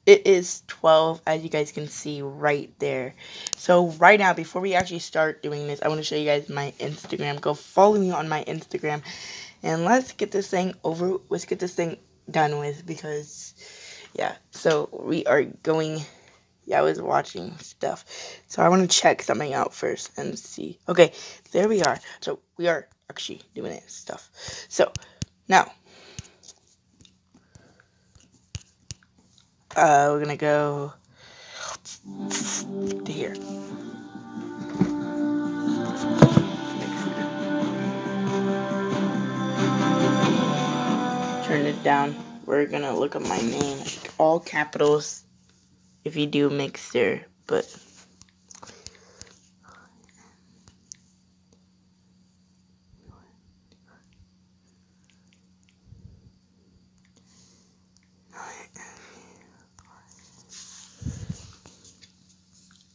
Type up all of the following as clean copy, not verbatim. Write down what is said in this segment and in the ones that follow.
it is 12, as you guys can see right there. So right now, before we actually start doing this, I want to show you guys my Instagram. Go follow me on my Instagram, and let's get this thing done with, because yeah. So we are going. Yeah, I was watching stuff, so I want to check something out first and see. Okay, there we are. So we are actually doing it stuff. So now we're gonna go to here. Turn it down. We're gonna look up my name, all capitals, if you do mixer, but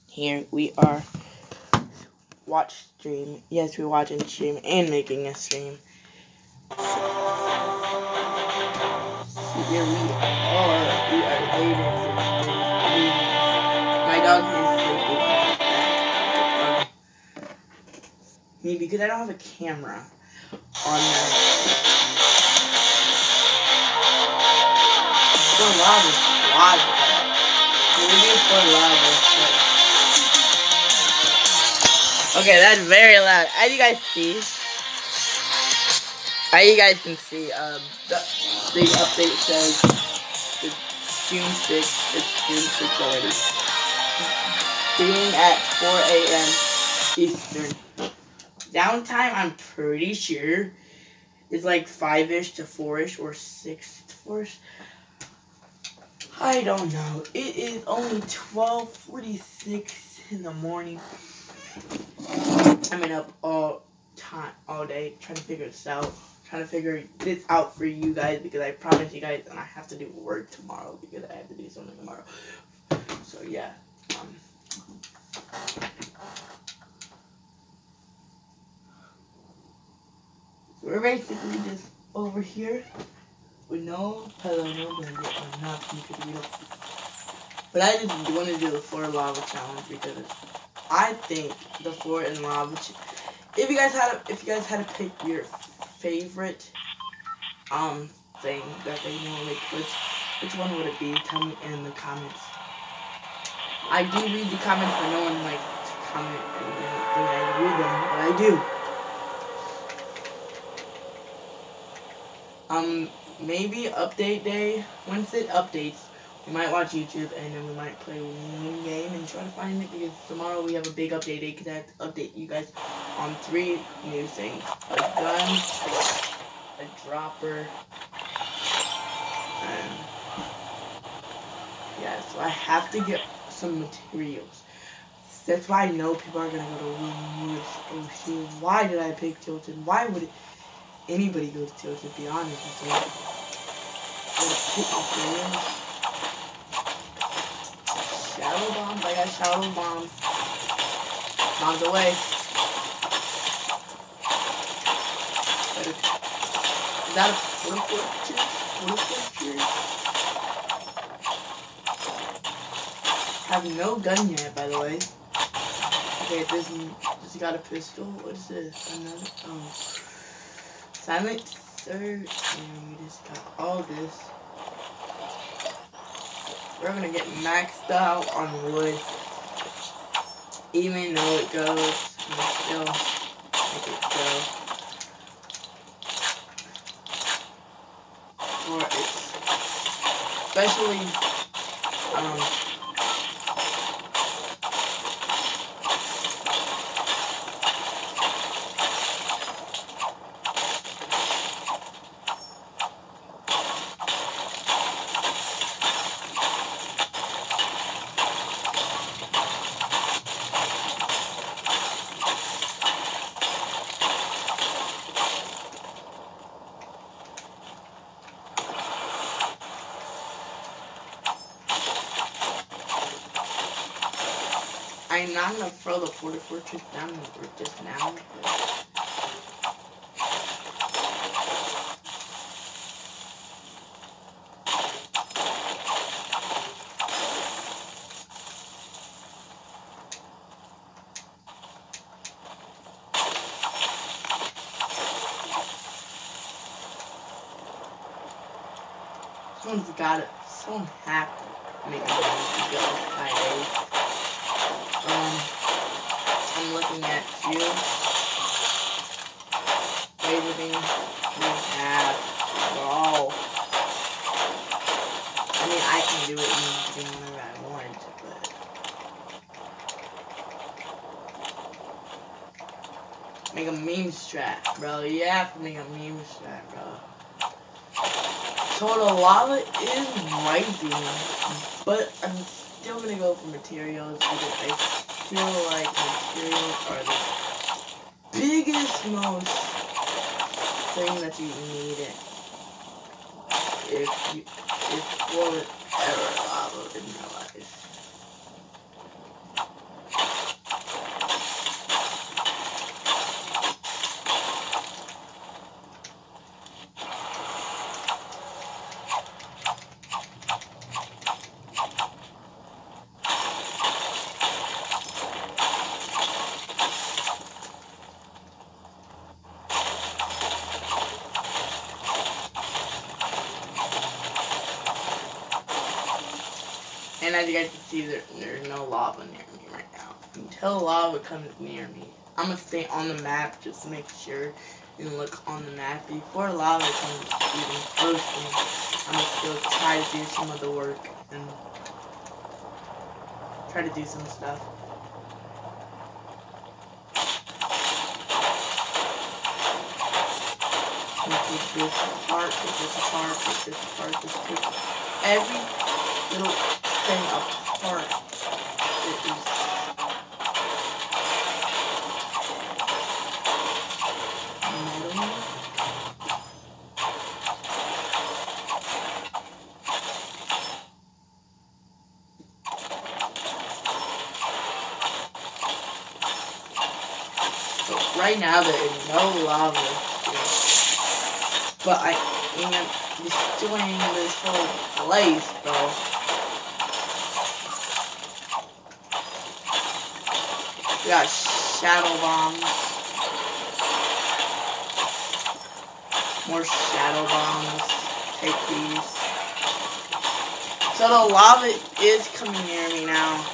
here we are. Watch stream. Yes, we're watching stream and making a stream. Here we are. We are waiting. My dog is sleeping. Me, because I don't have a camera on there. So loud is loud. Maybe it's so loud. Okay, that's very loud. As you guys see, can see, the update says it's June 6th. It's June 6th already. Being at 4 a.m. Eastern. Downtime, I'm pretty sure, is like 5-ish to 4-ish or 6 to 4-ish. I don't know. It is only 12:46 in the morning. I've been up all day trying to figure this out. Trying to figure this out for you guys, because I promise you guys, and I have to do work tomorrow because I have to do something tomorrow. So yeah. So we're basically just over here with no pillow, no blanket, or nothing, because we don't. But I just want to do the 4 lava challenge, because I think the 4 and lava. If you guys had to pick your favorite thing that they normally push, which one would it be? Tell me in the comments. I do read the comments, but no one likes to comment, and I read them, but I do. Maybe update day. Once it updates, we might watch YouTube, and then we might play one game and try to find it, because tomorrow we have a big update day, because I have to update you guys on 3 new things: a gun, a dropper, and yeah, so I have to get some materials. That's why I know people are gonna go to oh shoot, why did I pick Tilted? Why would anybody go to Tilted, to be honest with you? Shadow bombs, I got shadow bombs. Bombs away. Is that a 44 tree? 44 tree? I have no gun yet, by the way. Okay, this got a pistol. What is this? Another, silent search. And we just got all this. We're gonna get maxed out on wood. Even though it goes, we still make it go. For it's especially I'm not gonna throw the 44 troops down just now. Someone's got it. Someone hacked it. Make it go 5 days. I'm looking at you. Everything we have. Bro. I mean, I can do it whenever I want, but... Make a meme strat, bro. You have to make a meme strat, bro. So the lava is rising, but I'm still gonna go for materials because I feel like materials are the biggest, most thing that you need it if for ever lava in your life. And as you guys can see, there's no lava near me right now. Until lava comes near me, I'm gonna stay on the map just to make sure and look on the map. Before lava comes even close to me, I'm gonna still try to do some of the work and try to do some stuff. Take this apart, take this apart, take this apart, just take every little thing apart. It is metal. So right now there is no lava here. But I am destroying this whole place, bro. We got shadow bombs. More shadow bombs. Take these. So the lava is coming near me now.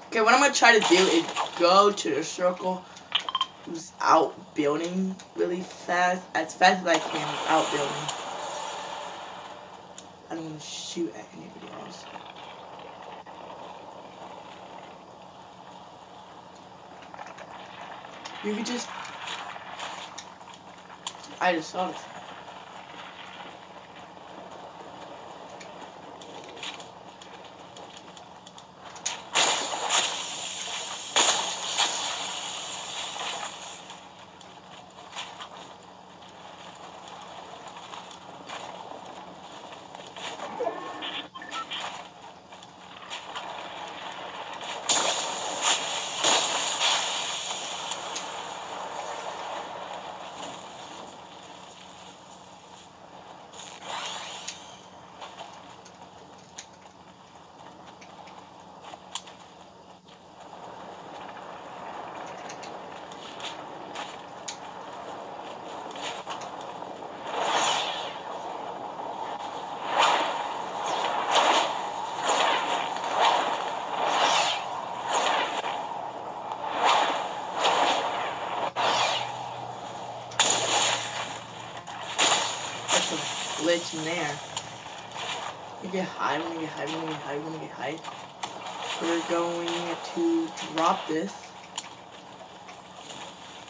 Okay, what I'm going to try to do is go to the circle without building really fast. As fast as I can without building. I don't want to shoot at anybody else. You could just... I just saw this. Glitch in there. We get high, we're gonna get high, we're gonna get high, we're gonna get high. We're going to drop this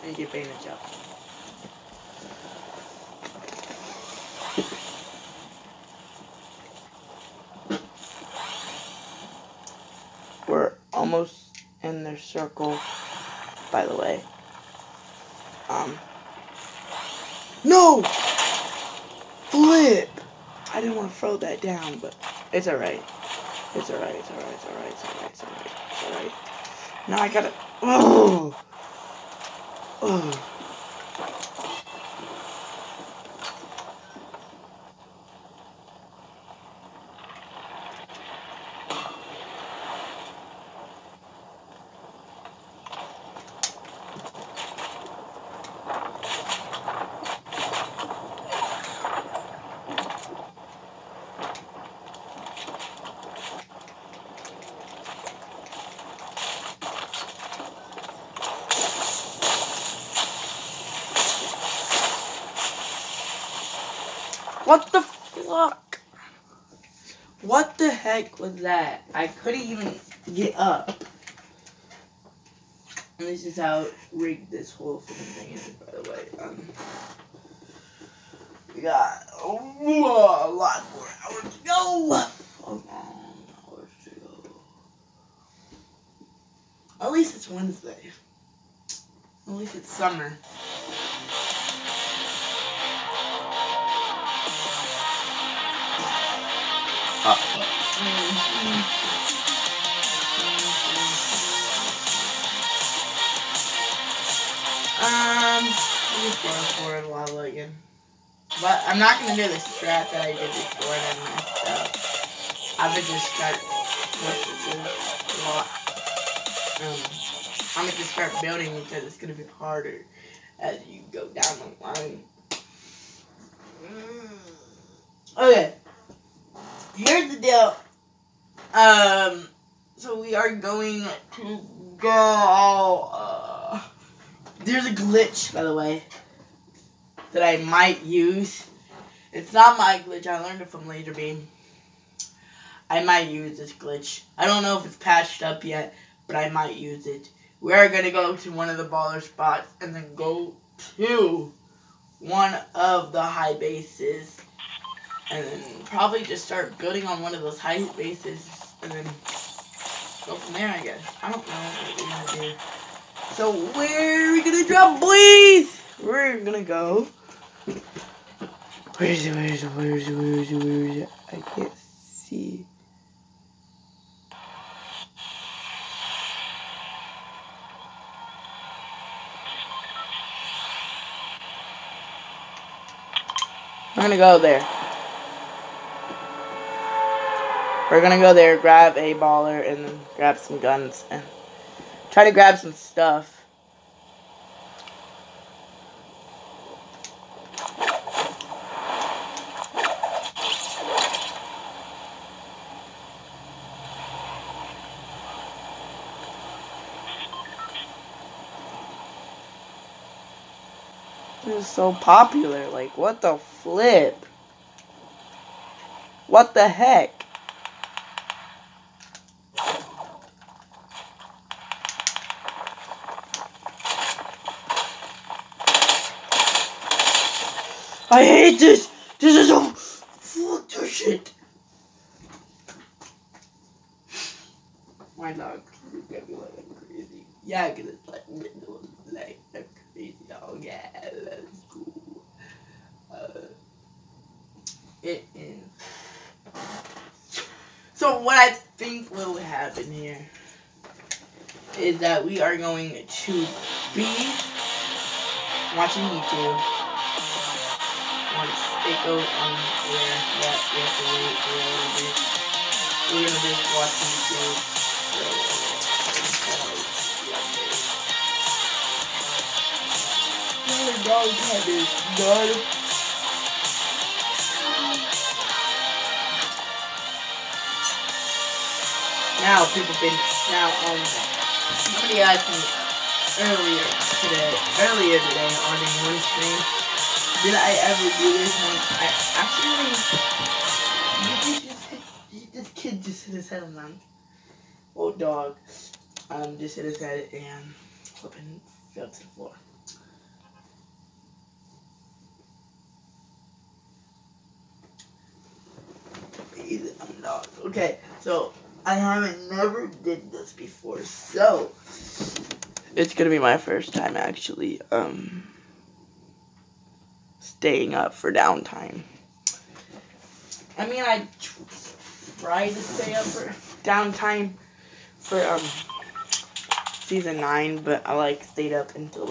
and get bandage up. We're almost in their circle, by the way. No! Flip! I didn't want to throw that down, but it's alright. It's alright, it's alright, it's alright, it's alright, it's alright, it's alright. Now I gotta... Oh! Oh! What the fuck? What the heck was that? I couldn't even get up. And this is how rigged this whole thing is, by the way. We got a lot more hours to go. Hours to go. At least it's Wednesday. At least it's summer. Let me forward while looking. But I'm not gonna do the strat that I did before and I messed up. I would just start I'm gonna just start building because it's gonna be harder as you go down the line. Okay. Here's the deal. So we are going to go. There's a glitch, by the way, that I might use. It's not my glitch. I learned it from Laserbeam. I might use this glitch. I don't know if it's patched up yet, but I might use it. We are going to go to one of the baller spots and then go to one of the high bases. And then probably just start building on one of those high bases and then go from there, I guess. I don't know what we're going to do. So where are we going to drop, boys? We're going to go. Where is it? I can't see. I'm gonna go there. We're gonna go there, grab a baller, and then grab some guns, and try to grab some stuff. This is so popular. Like, what the flip? What the heck? I hate this. This is so fuck this shit. My dog is gonna be like crazy. Yeah, cause it's like middle of the night. I'm crazy. Oh yeah, that's cool. It is. So what I think will happen here is that we are going to be watching YouTube. Once it goes on there, yeah, we have to wait for a little bit. We're gonna just watch YouTube. The dog had this gun. Now somebody asked me earlier today on the one stream, did I ever do this? And I actually, this kid just hit his head on that old dog. Just hit his head and flipping fell to the floor. Okay, so I never did this before, so it's gonna be my first time actually staying up for downtime. I mean, I tried to stay up for downtime for season 9, but I stayed up until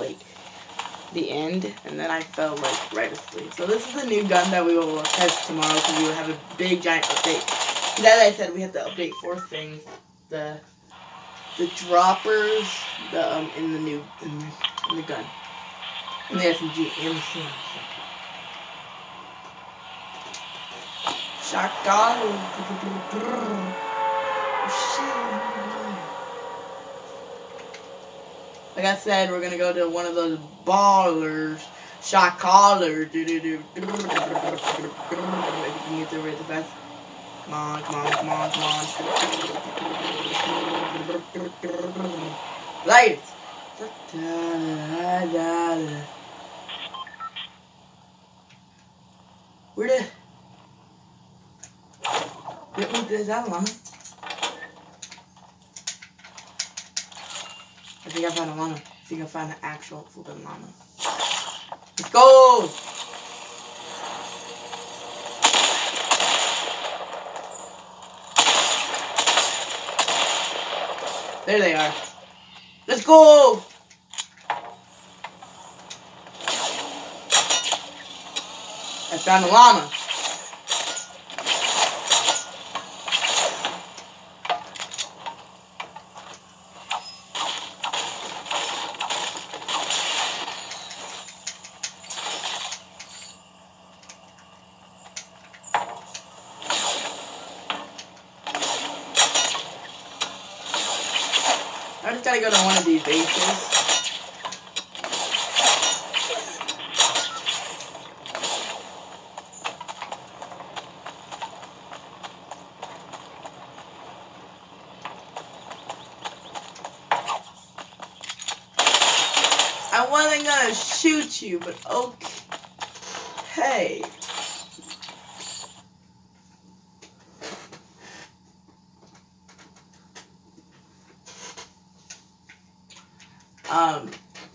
the end, and then I fell right asleep. So this is the new gun that we will test tomorrow because we will have a big giant update. Because as I said, we have to update 4 things: the droppers, in the gun, and the SMG, and the shotgun. Like I said, we're gonna go to one of those ballers Shot caller. Do do do. If you can get through really fast. Come on, come on, come on, come on. Lights. Where the? Is that a llama? I think I found a llama. I think I found an actual flipping llama. Let's go! There they are. Let's go! I found a llama. I just gotta go to one of these bases. I wasn't gonna shoot you, but okay.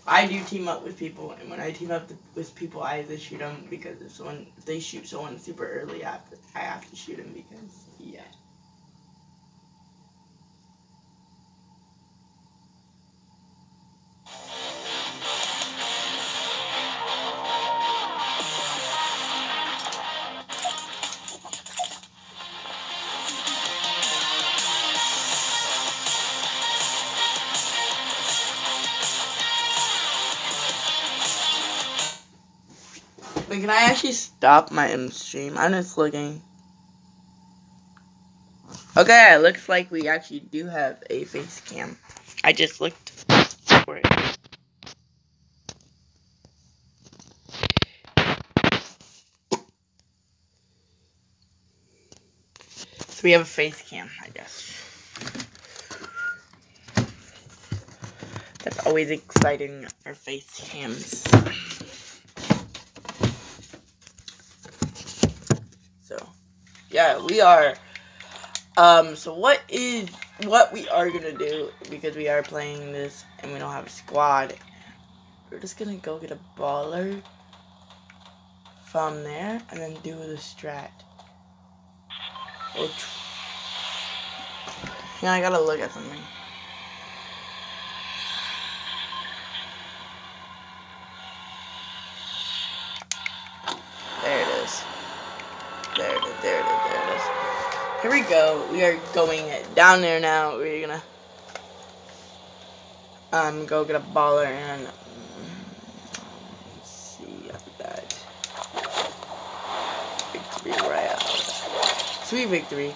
I do team up with people, and when I team up with people, I either shoot them because if they shoot someone super early, I have to shoot them because yeah. Wait, can I actually stop my stream? I'm just looking. Okay, it looks like we actually do have a face cam. I just looked for it. So we have a face cam, I guess. That's always exciting, our face cams. So, yeah, we are. So what we are gonna do, because we are playing this and we don't have a squad, we're just gonna go get a baller from there and then do the strat. Yeah, I gotta look at something. There it is. There it is, there it is, there it is. Here we go. We are going down there now. We're gonna go get a baller and let's see after that. Victory royale. Sweet victory.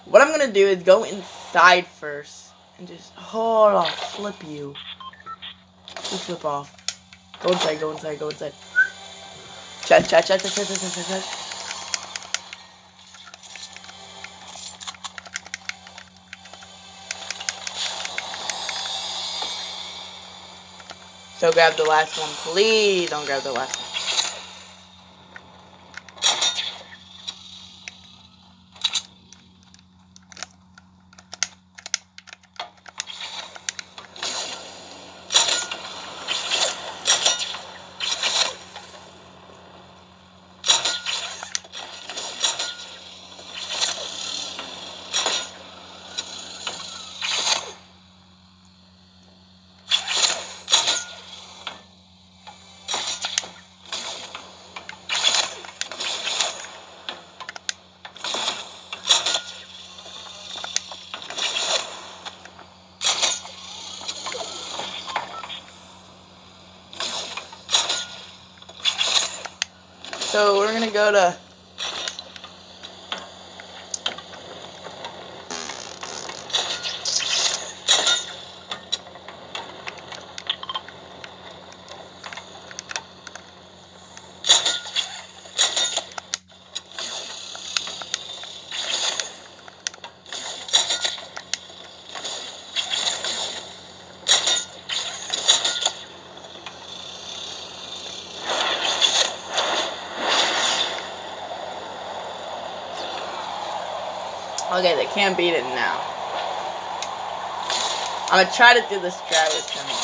What I'm gonna do is go inside first and just hold off, flip you. Just flip off. Go inside, go inside, go inside. Chat. So grab the last one, please. Don't grab the last one. So we're gonna go to Okay, they can't beat it now. I'm gonna try to do this strat with him on.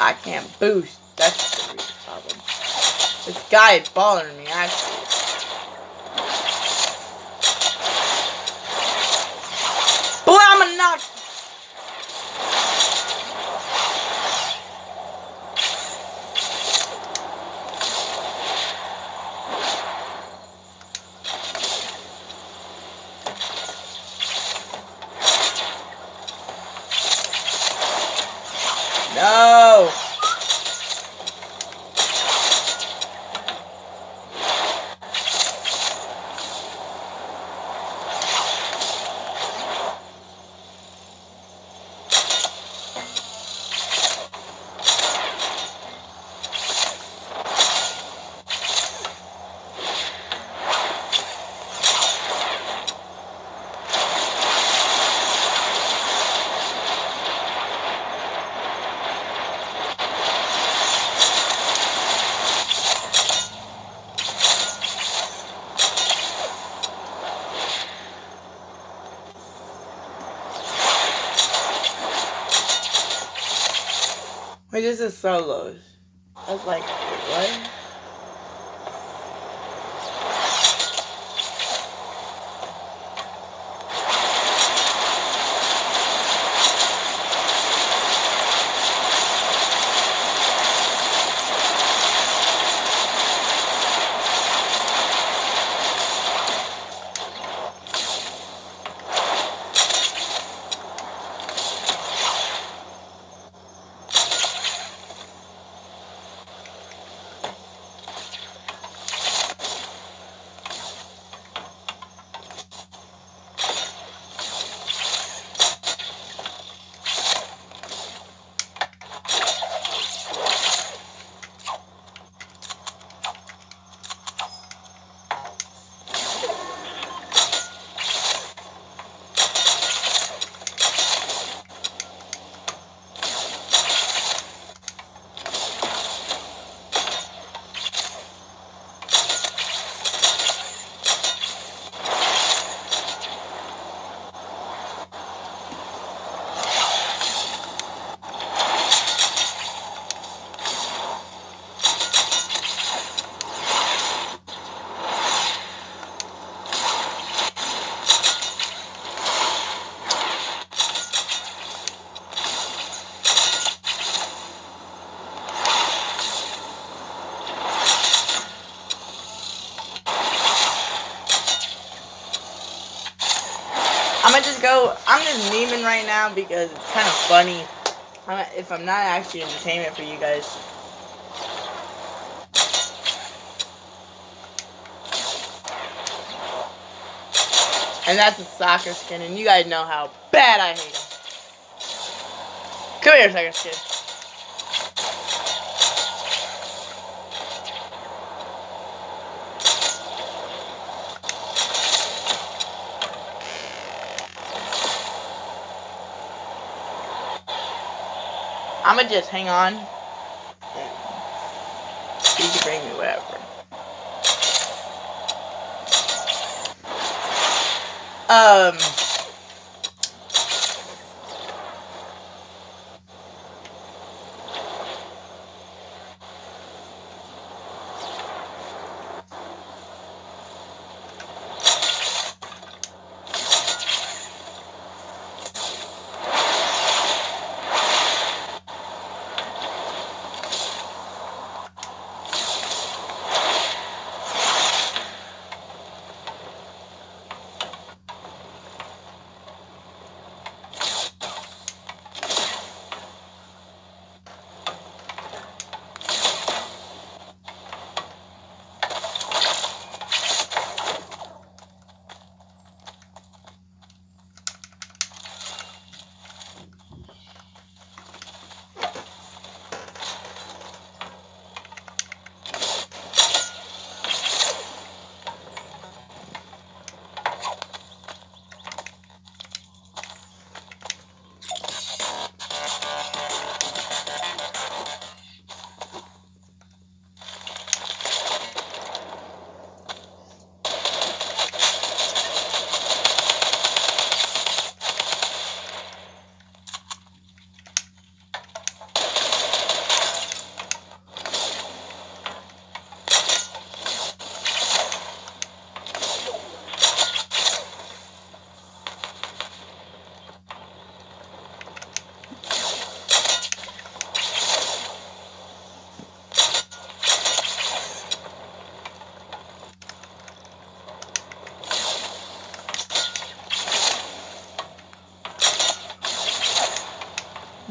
I can't boost. That's the real problem. This guy is bothering me, actually. Boy, I'm gonna knock. No. Wait, this is solos. I was like, what? I'm just memeing right now because it's kind of funny. If I'm not actually entertainment for you guys. And that's a soccer skin, and you guys know how bad I hate him. Come here, soccer skin. I'ma just hang on. You can bring me whatever.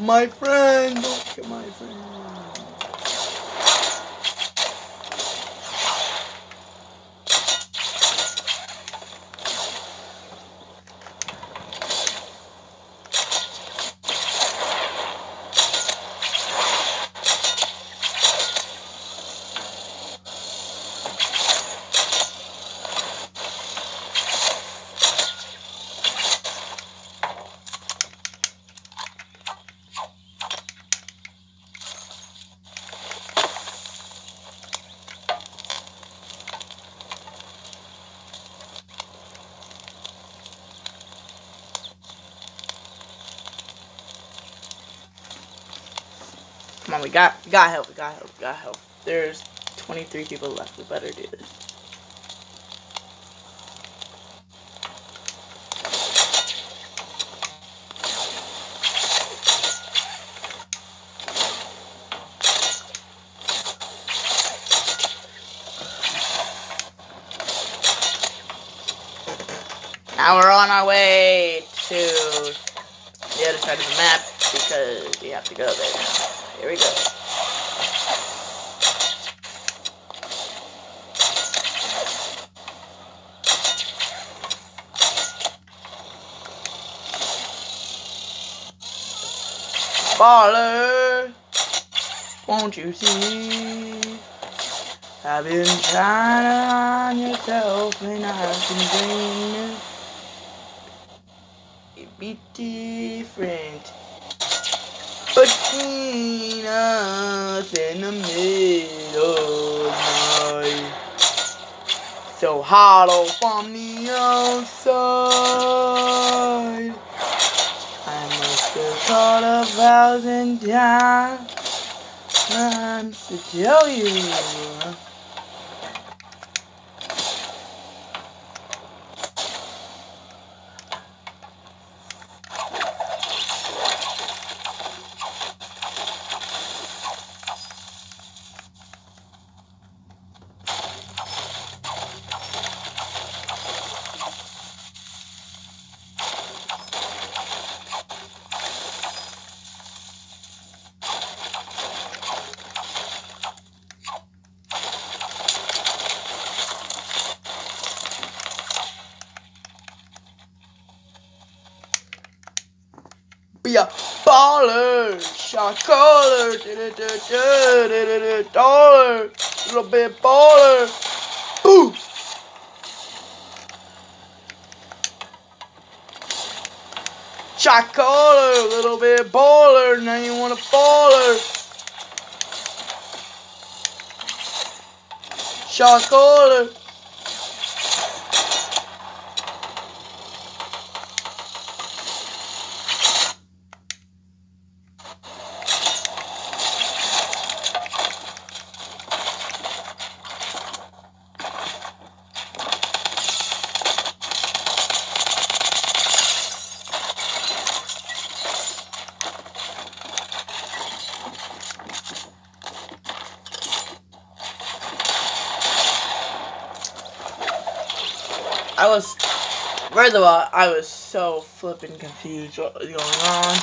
My friend! Don't kill my friend. Come on, we got help, we got help. There's 23 people left, we better do this. Now we're on our way to the other side of the map because we have to go there. Here we go. Baller, won't you see? I've been trying on yourself and I've been dreaming. It'd be different between us in the middle of night. So hollow from the outside. I must have thought 1,000 times to tell you. Be a baller, shot caller, dollar, little bit baller, boo. Shot caller, little bit baller, now you want a baller. Shot caller. First of all, I was so flippin' confused what was going on.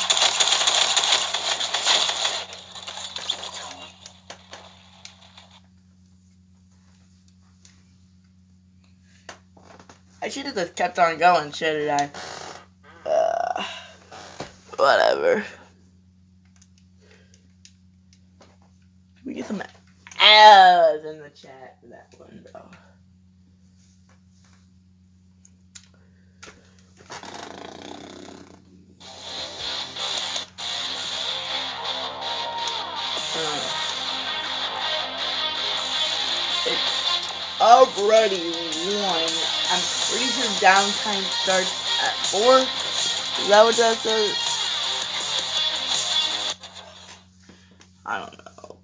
I should have just kept on going, shouldn't I? Whatever. We get some ads in the chat for that one, though. It's already 1. I'm pretty sure downtime starts at 4. Is that what that says? I don't know.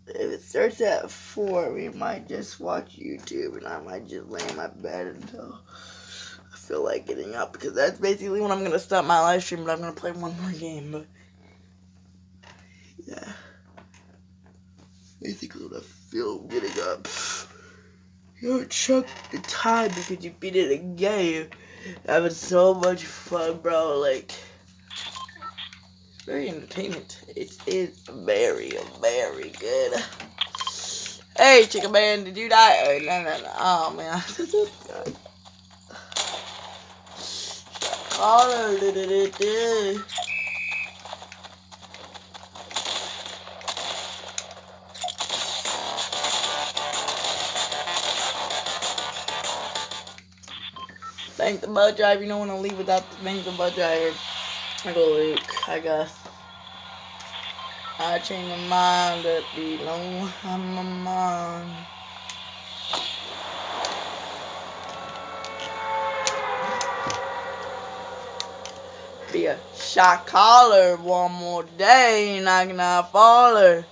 If it starts at 4, we might just watch YouTube and I might just lay in my bed until I feel like getting up, because that's basically when I'm going to stop my live stream, but I'm going to play one more game. But yeah. Basically what I feel getting up. You don't check the time because you beat it again. Having so much fun, bro. Like, very entertainment. It is very, very good. Hey, Chicken Man, did you die? Oh, no. Oh, man. Caller. Thank the butt drive. You don't want to leave without the thank the butt driver. I go Luke, I guess. I change my mind at the long on my mind. Be a shot caller one more day, knocking out faller.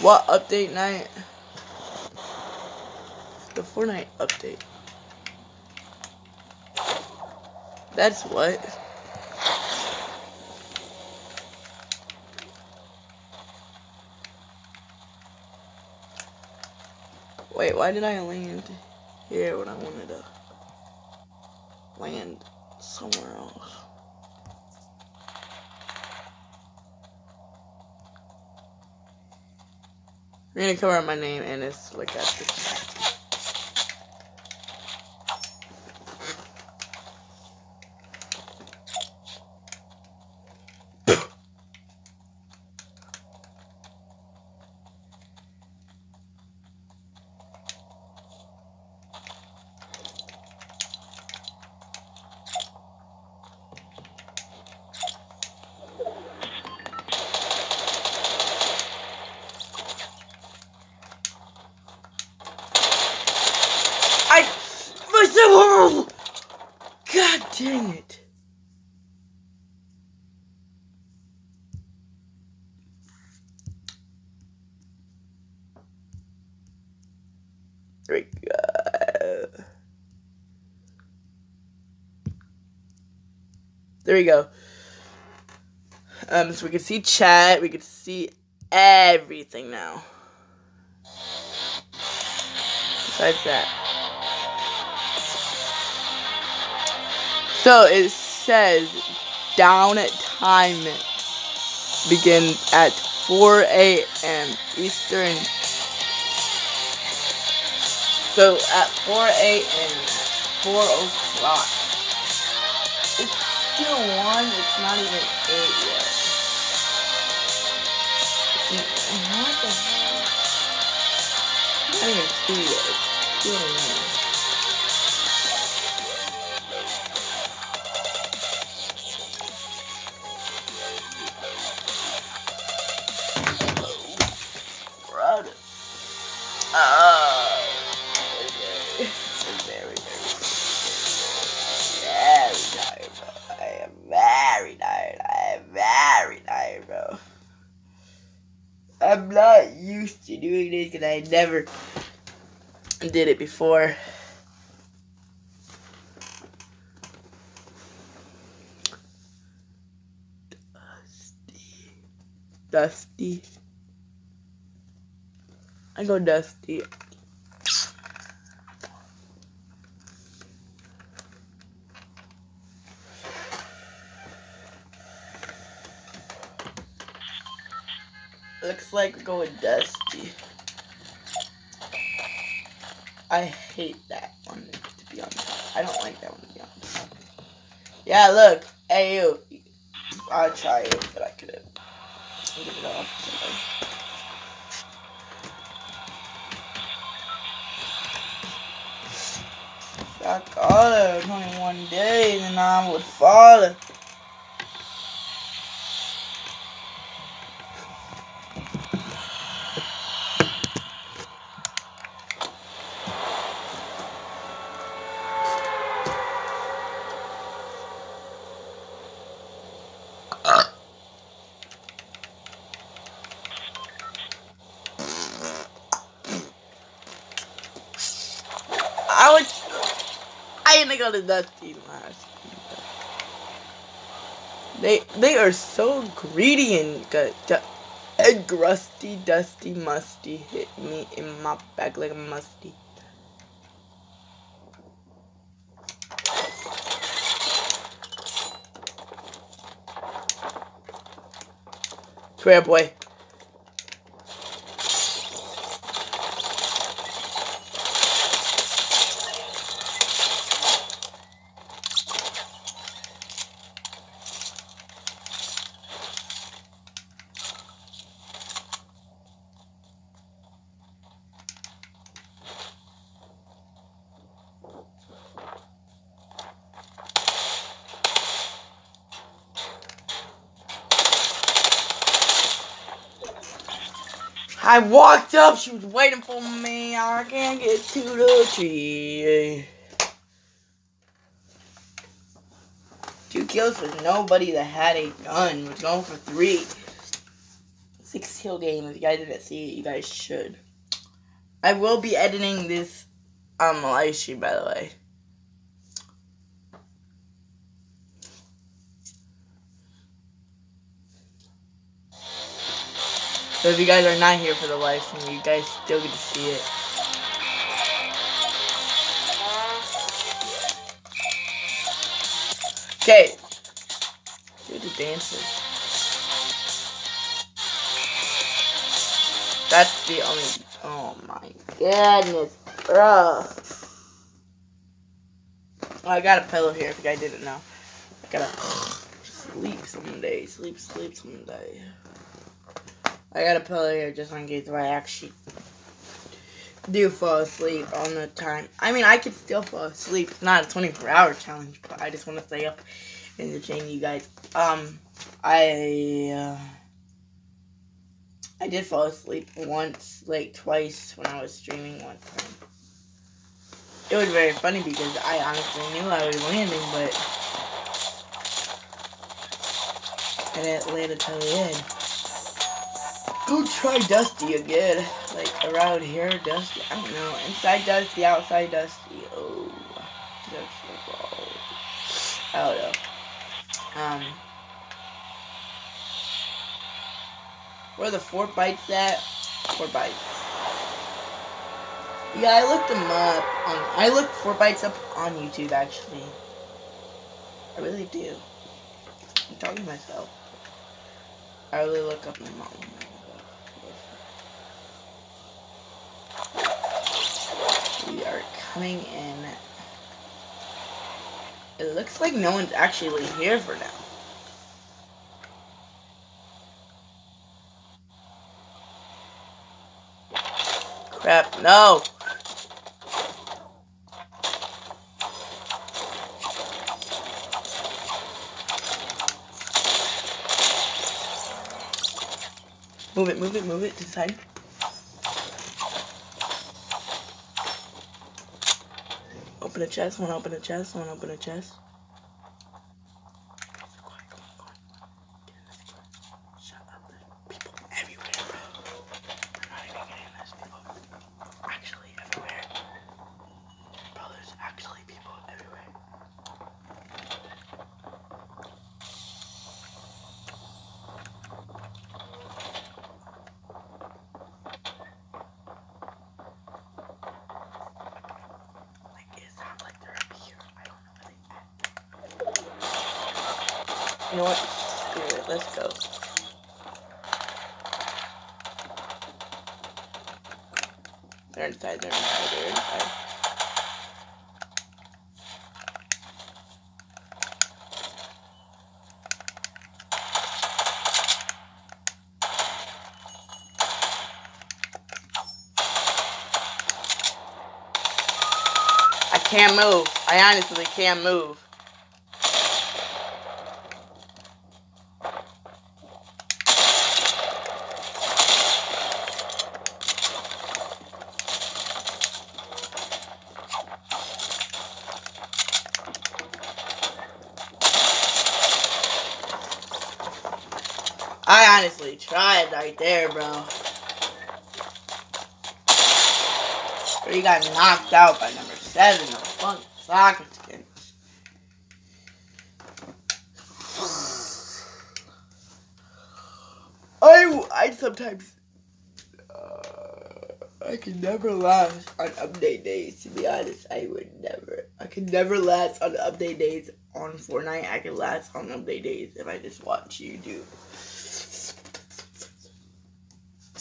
What update night? The Fortnite update. That's what? Wait, why did I land here when I wanted to land somewhere else? We're gonna cover up my name and it's like that. God dang it. There we go. There we go. So we can see chat, we can see everything now. Besides that. So it says down time begins at 4 a.m. Eastern. So at 4 a.m. 4 o'clock. It's still 1, it's not even 8 yet. What the hell? Not even 2 yet. It's still 1. I'm not used to doing this because I never did it before. Dusty. I go Dusty. Looks like we're going Dusty. I hate that one to be honest. I don't like that one to be honest. Yeah, look. Hey, you. I tried it, but I couldn't get it off. I called her 21 days and I would fall. I ain't gonna go to Dusty last. They are so greedy and good. Rusty, dusty, musty hit me in my back like a musty. Come here, boy. I walked up, she was waiting for me. I can't get to the tree. 2 kills for nobody that had a gun. We're going for 3. 6 kill game. If you guys didn't see it, you guys should. I will be editing this on the live stream, by the way. So if you guys are not here for the live stream, you guys still get to see it. Okay. Do the dances. That's the only... Oh my goodness, bro. Oh, I got a pillow here if you guys didn't know. I gotta sleep someday. Sleep someday. I got a pillow here just in case if I actually do fall asleep on the time. I mean, I could still fall asleep. It's not a 24-hour challenge, but I just want to stay up and entertain you guys. I did fall asleep once, like twice when I was streaming one time. It was very funny because I honestly knew I was landing, but I didn't land until the end. Go try Dusty again. Like, around here, Dusty. I don't know. Inside Dusty, outside Dusty. Oh. I don't know. Where are the Fortnites at? Fortnites. Yeah, I looked them up. I looked Fortnites up on YouTube, actually. I really do. I'm talking to myself. I really look up my mom. We are coming in. It looks like no one's actually here for now. Crap, no! Move it to the side. Open a chest, wanna open a chest. Shut up, there's people everywhere, bro. I'm not even getting this. People actually everywhere. Bro, there's actually people everywhere. You know what? Screw it. Let's go. They're inside. I can't move. I honestly can't move. I honestly tried right there, bro. But he got knocked out by number 7 of the fucking soccer skins. sometimes I can never last on update days. To be honest, I can never last on update days on Fortnite. I can last on update days if I just watch YouTube.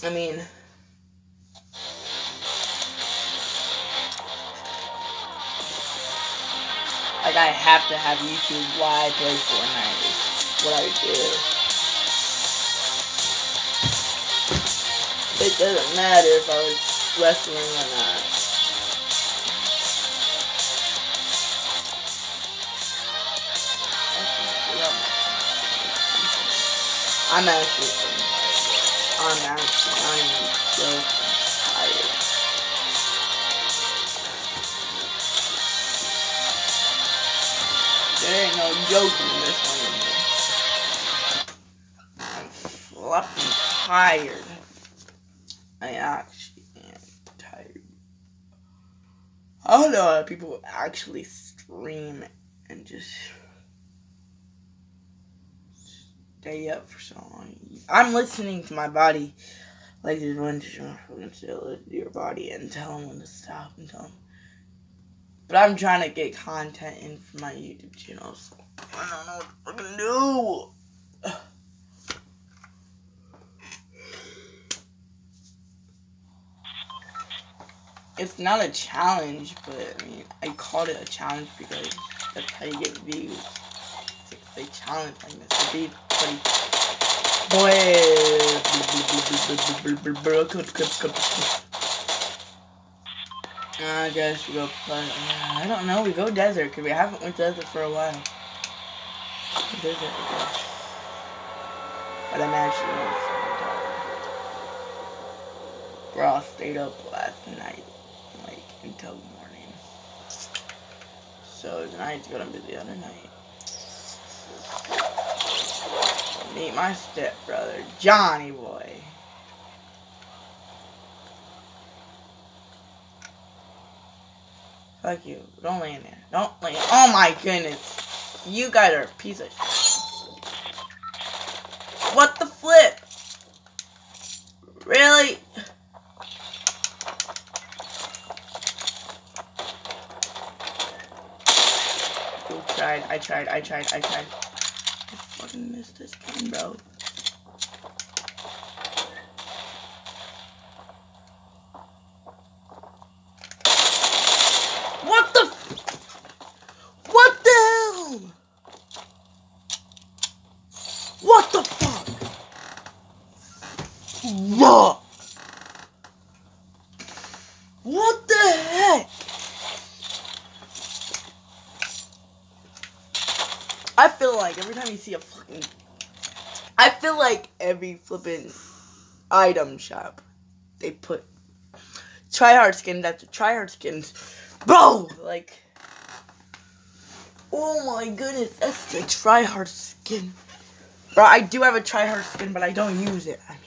I mean, like, I have to have YouTube while I play Fortnite. It's what I do. It doesn't matter if I was wrestling or not. I'm actually so tired. There ain't no joking in this one. I'm flipping tired. I actually am tired. I don't know how people actually stream and just stay up for so long. I'm listening to my body. Like, there's one to your body and tell them when to stop and tell them. But I'm trying to get content in for my YouTube channel, so I don't know what to do. It's not a challenge, but I mean, I called it a challenge because that's how you get views. It's a challenge like this. I guess we go play. I don't know. We go desert because we haven't went desert for a while. Desert, I guess. But I'm actually on Fortnite. Bro, I stayed up last night, like, until the morning. So tonight's gonna be the other night. Meet my stepbrother, Johnny boy. Fuck you. Don't lay in there. Don't lay in. Oh my goodness. You guys are a piece of shit. What the flip? Really? I tried. I fucking missed this game, bro. What the hell? What the fuck? What the heck? I feel like every time you see a fucking... I feel like every flippin' item shop, they put tryhard skins after tryhard skins. Bro! Like... Oh my goodness, that's the tryhard skin. Bro, I do have a tryhard skin, but I don't use it. I mean...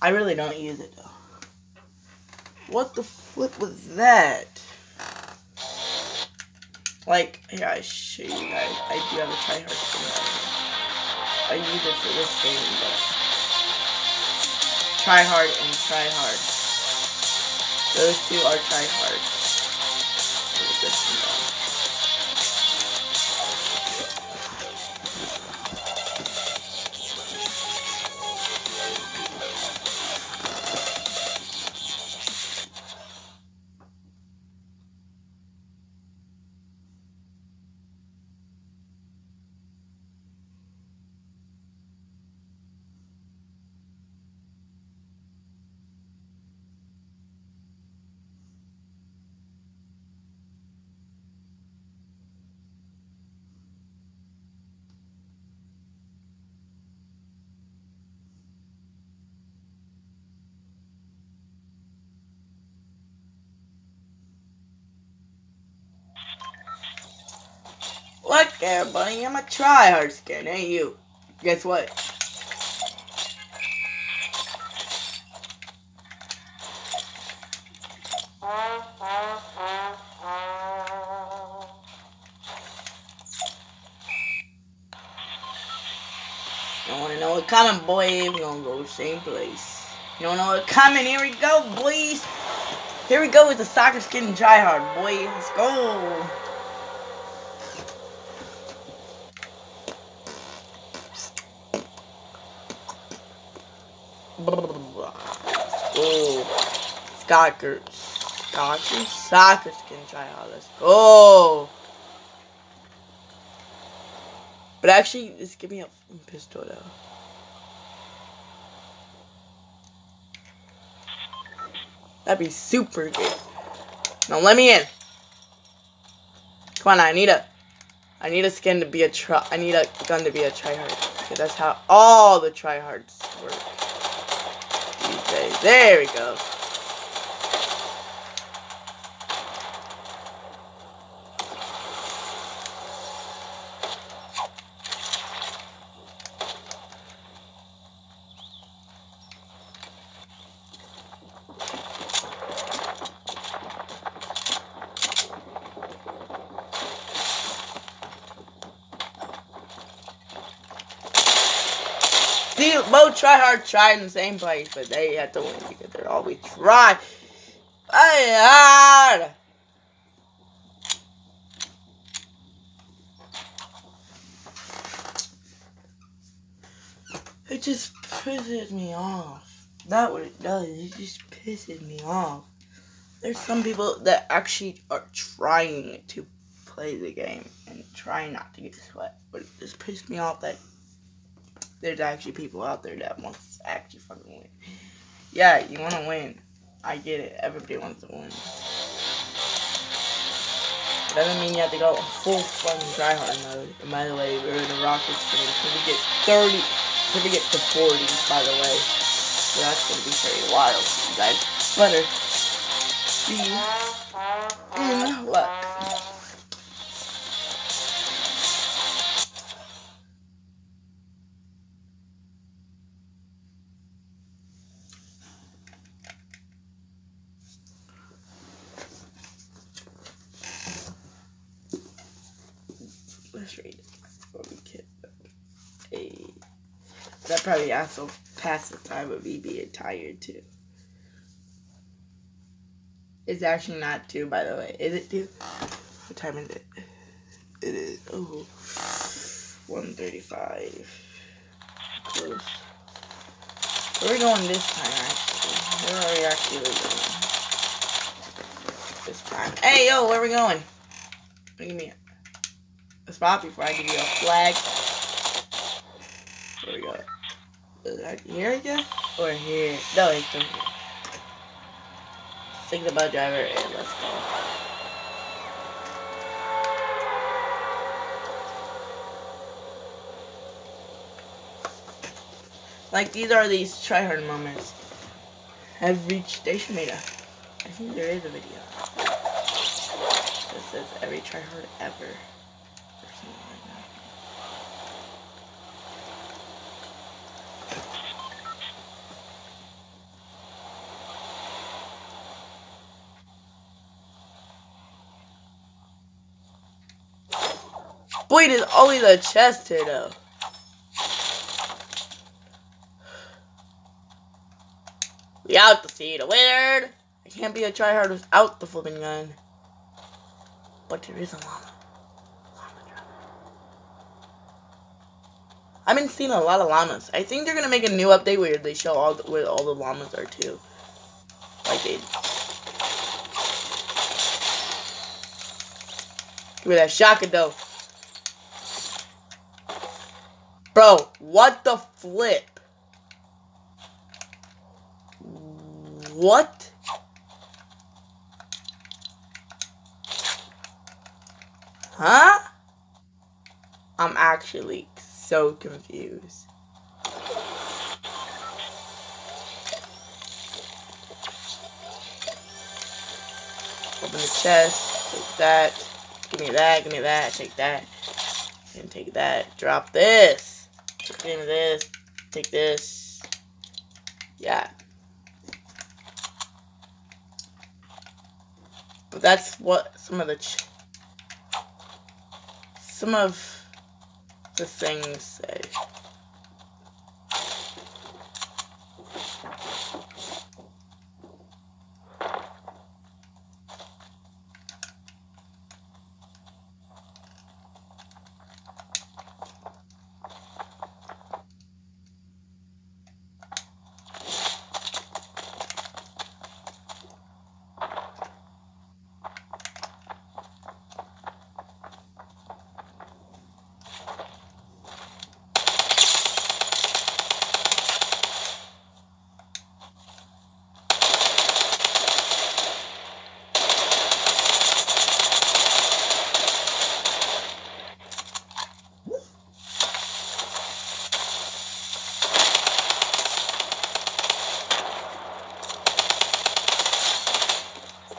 I really don't use it, though. What the flip was that? Like, here, I show you guys. I do have a tryhard skin. I use it for this game, but... Tryhard and tryhard. Those two are tryhards. This one, though. Look there, buddy. I'm a tryhard skin, ain't you? Guess what? You don't wanna know what coming, boy. We're gonna go the same place. You don't know what coming. Here we go, boys. Here we go with the soccer skin tryhard, boy. Let's go. Soccer skin tryhard. Let's go. But actually, just give me a pistol though. That'd be super good. Now let me in. Come on, I need a skin to be a I need a gun to be a tryhard. Okay, that's how all the tryhards work these days. There we go. See, both tryhards try in the same place, but they have to win because they're always try. Hard. It just pisses me off. That's what it does. It just pisses me off. There's some people that actually are trying to play the game and trying not to get sweat, but it just pissed me off that there's actually people out there that wants to actually fucking win. Yeah, you want to win. I get it. Everybody wants to win. It doesn't mean you have to go full fucking tryhard mode. And by the way, we're in the rocket spin. If we get 30, if we get to 40, by the way. So that's going to be very wild, you guys. Better be in luck. Let's read it before we get that probably also pass the time of me being tired too. It's actually not 2, by the way. Is it 2? What time is it? It is 1:35. Close. Where are we going this time actually? Where are we actually going this time? Hey yo, where are we going? Give me a spot before I give you a flag. Where we go? Is that here, I guess? Or here? No, it's from here. Take the boat driver and let's go. Like, these are these tryhard moments. Have reached station data. I think there is a video that says every tryhard ever. Or something like that. Boy, there's always a chest here though. We out to see the wizard. I can't be a tryhard without the flipping gun. But there is a llama. I've been seeing a lot of llamas. I think they're gonna make a new update where they show where all the llamas are too. Like they. Give me that shotgun though. Bro, what the flip? What? Huh? I'm actually so confused. Open the chest, take that, give me that, take that, and take that, drop this, give me this, take this, yeah. But that's what some of the things say.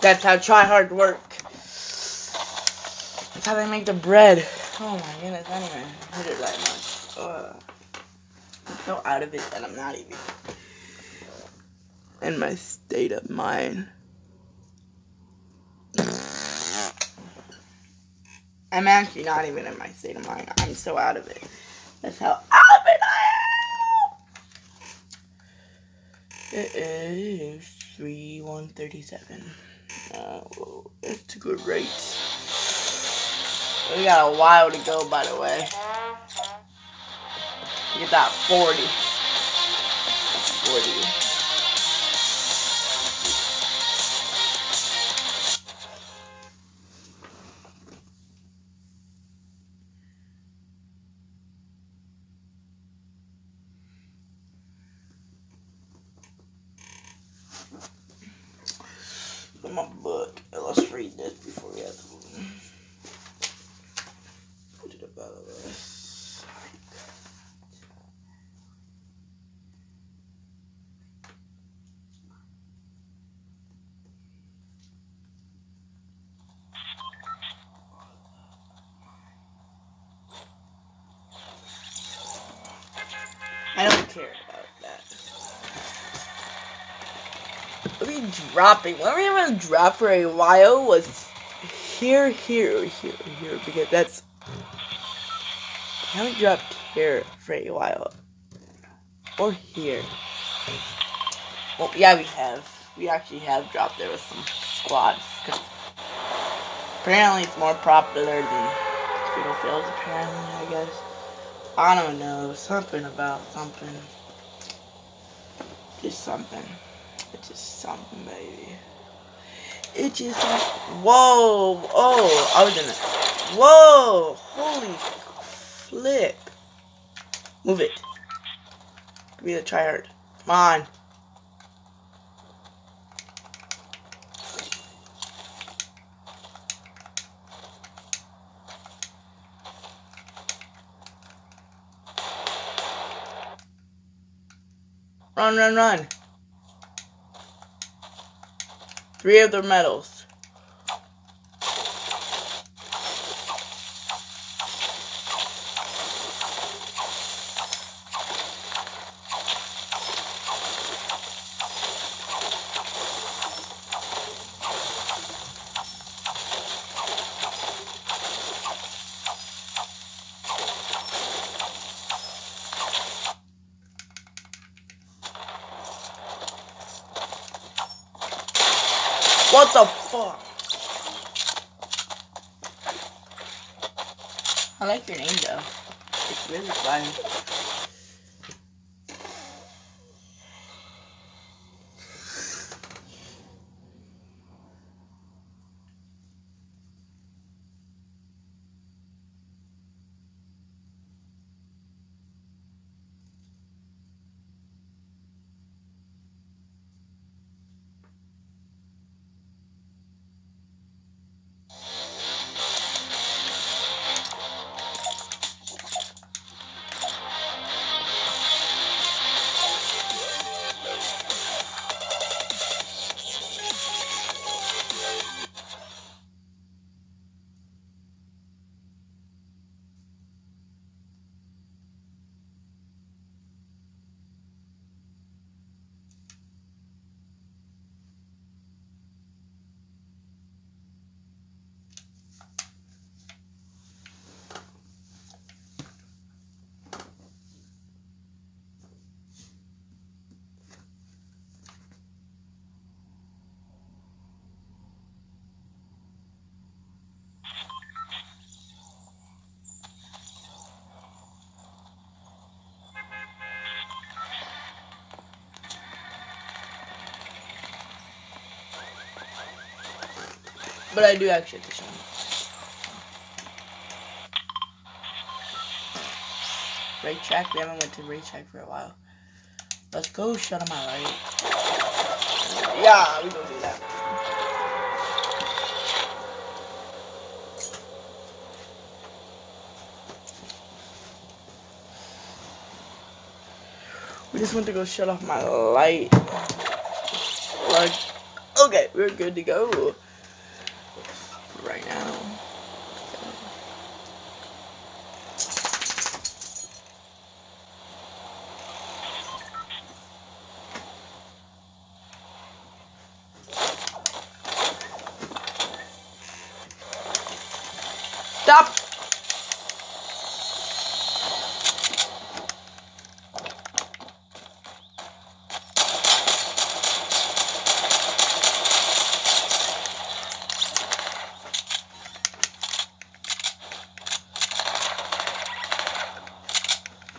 That's how try hard work. That's how they make the bread. Oh my goodness, I don't even hit it that much. I'm so out of it that I'm not even in my state of mind. I'm actually not even in my state of mind. I'm so out of it. That's how out of it I am. It is 3:137. It's a good rate. We got a while to go, by the way. Get that 40. That's 40. My book. Let's read this before we have to put it about this. I don't care about that. What we dropping? What we haven't dropped for a while was here, because that's. I haven't dropped here for a while. Or here. Well, yeah, we have. We actually have dropped there with some squads. Cause apparently it's more popular than Fatal Fails, apparently, I guess. I don't know. Something about something. Just something. It's just something, baby. It's just something. Whoa! Oh, I was in it. Whoa! Holy flip. Move it. Give me the tryhard. Come on. Run, run, run. 3 of their medals. What the fuck? I like your name though. It's really fun. But I do actually have to show him. Raid track? We haven't went to raid track for a while. Let's go shut him out, right? Yeah, we gonna do that. We just went to go shut off my light. Like, Okay, we're good to go. Right now. Stop!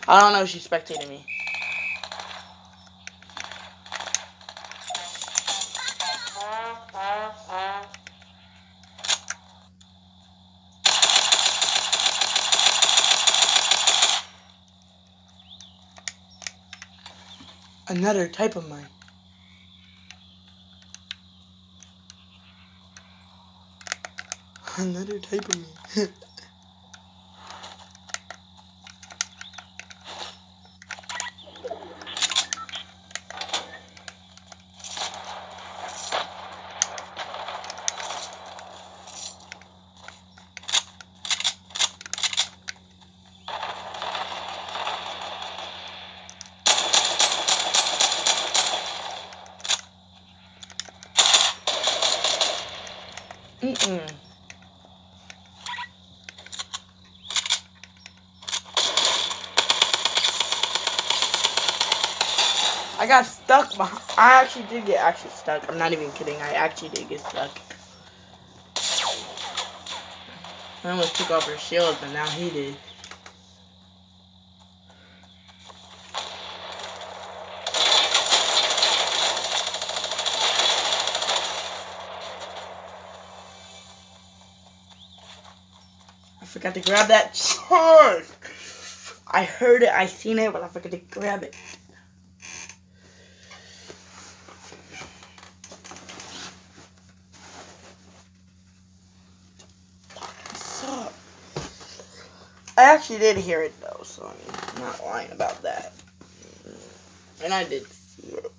I don't know, she's spectating me. Another type of mine. Another type of me. I got stuck behind. I actually did get stuck. I'm not even kidding. I actually did get stuck. I almost took off her shield, but now he did. I forgot to grab that charge. I heard it, I seen it, but I forgot to grab it. So, I actually did hear it though, so I'm not lying about that. And I did see it.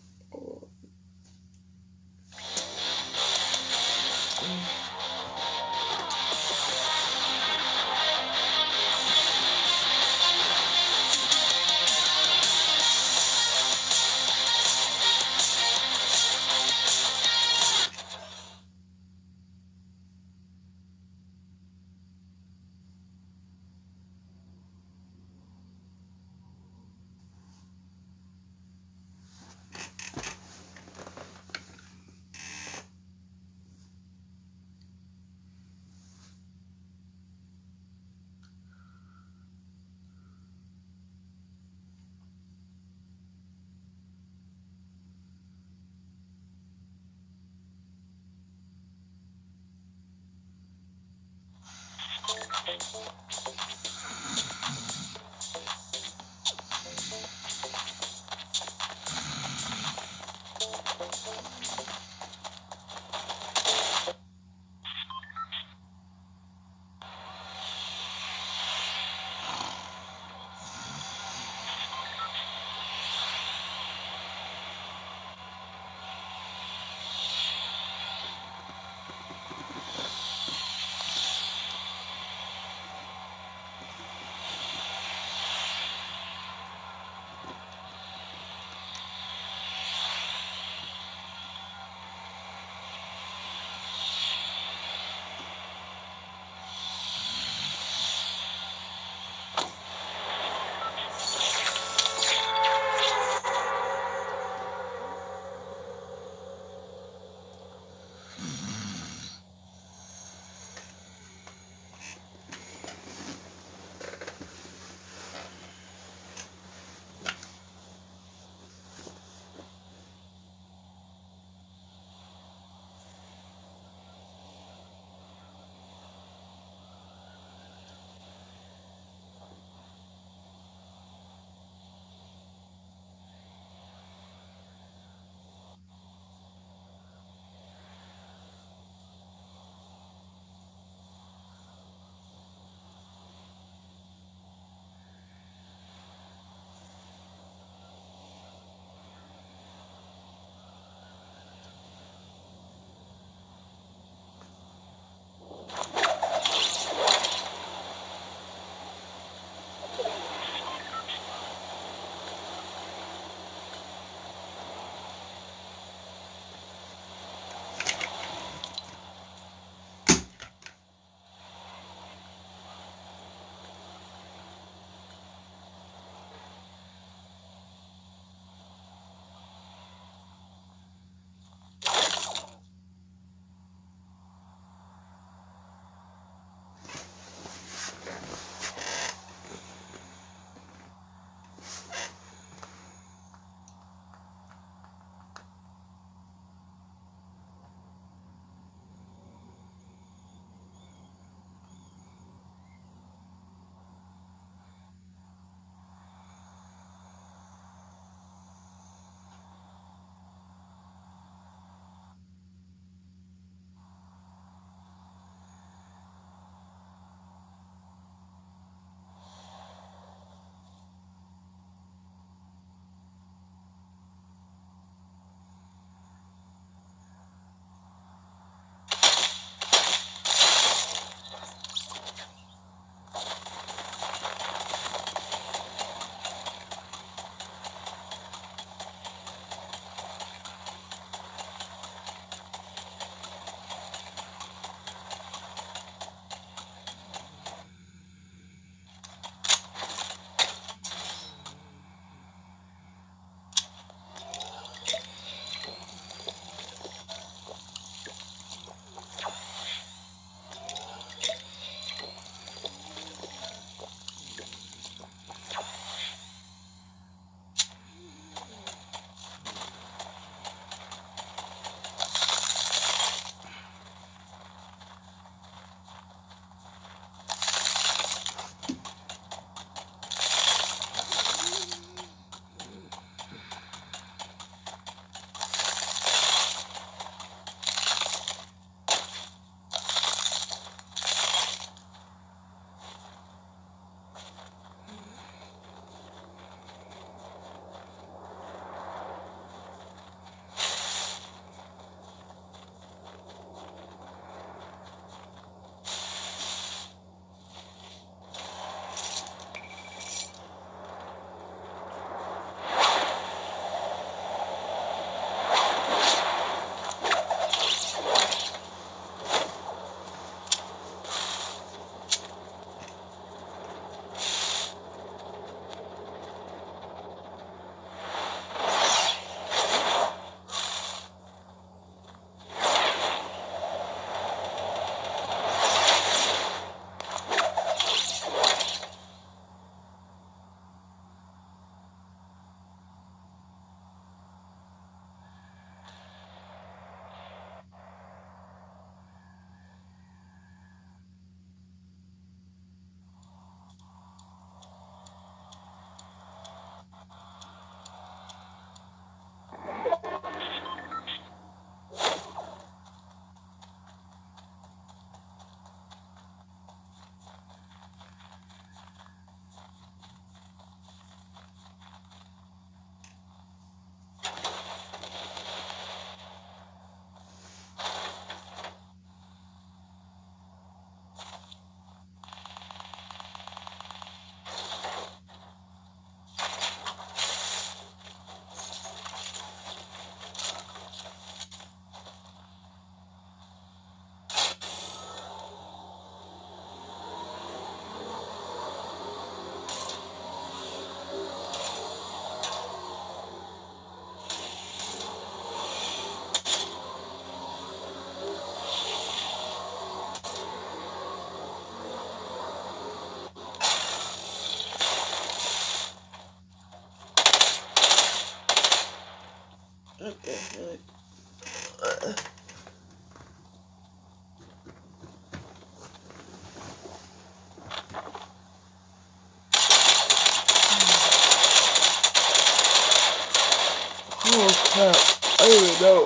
I don't even know.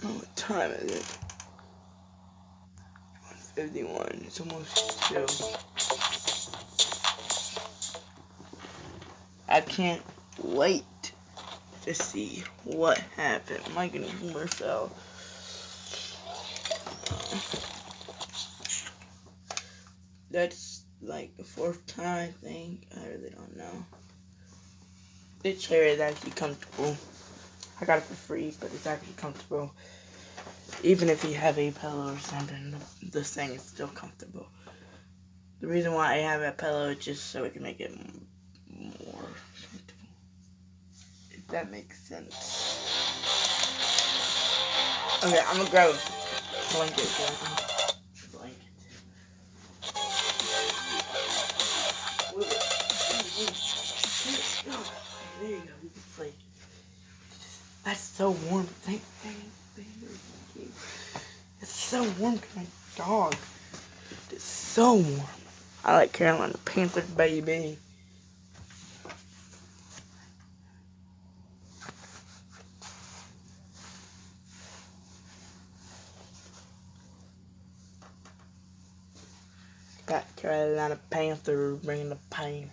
What time is it? 1:51. It's almost 2. I can't wait to see what happened. My controller fell. That's like the 4th time, I think. I really don't know. This chair is actually comfortable. I got it for free, but it's actually comfortable. Even if you have a pillow or something, this thing is still comfortable. The reason why I have a pillow is just so it can make it more comfortable. If that makes sense. Okay, I'm gonna grab a blanket. Blanket. There you go, you can sleep. That's so warm. Thank you. It's so warm to my dog. It's so warm. I like Carolina Panthers, baby. Got Carolina Panthers bringing the pain.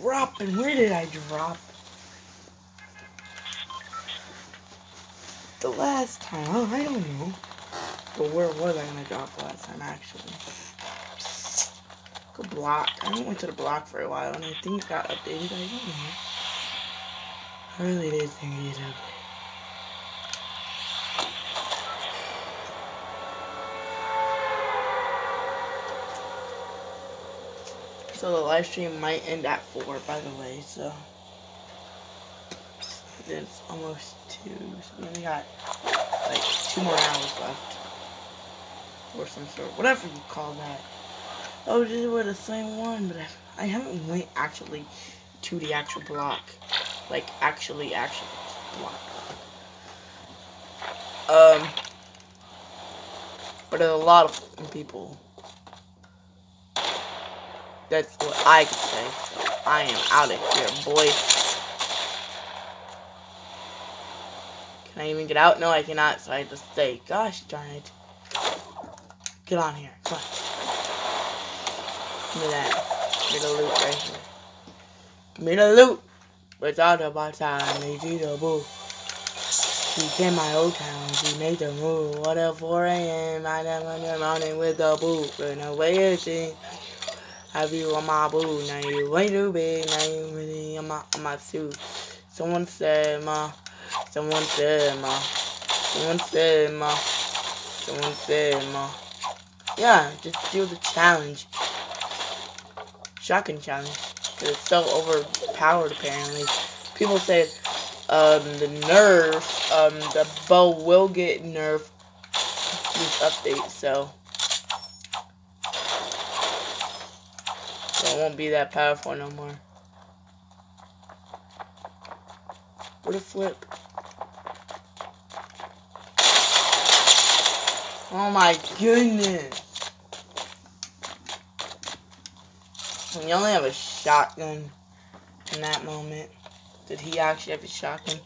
Dropping. Where did I drop? The last time. Oh, I don't know. But where was I gonna drop last time, actually? Good block. I haven't went to the block for a while, and I think it got updated. I don't know. I really did think it is updated. So the live stream might end at 4, by the way, so it's almost 2, so we only got like 2 more hours left. Or some sort, whatever you call that. Oh, this was the same one, but I haven't went actually to the actual block. Like, actually block. But there's a lot of people. That's what I can say. So I am out of here, boy. Can I even get out? No, I cannot, so I have to stay. Gosh darn it. Get on here. Come on. Give me that. Give me the loot right here. Give me the loot. Without about time, they do the boo. She came my old town, she made the move. What up, 4 a.m. I done on the mountain with the boo. But no way it's in. Have you on my boo? Now you way too big. Now you really on my suit. Someone said, ma. Someone said, ma. Someone said, ma. Someone said, ma. Yeah, just do the challenge. Shotgun challenge. Because it's so overpowered, apparently. People said, the nerf, the bow will get nerfed this update, so it won't be that powerful no more. What a flip. Oh my goodness. When you only have a shotgun in that moment. Did he actually have a shotgun?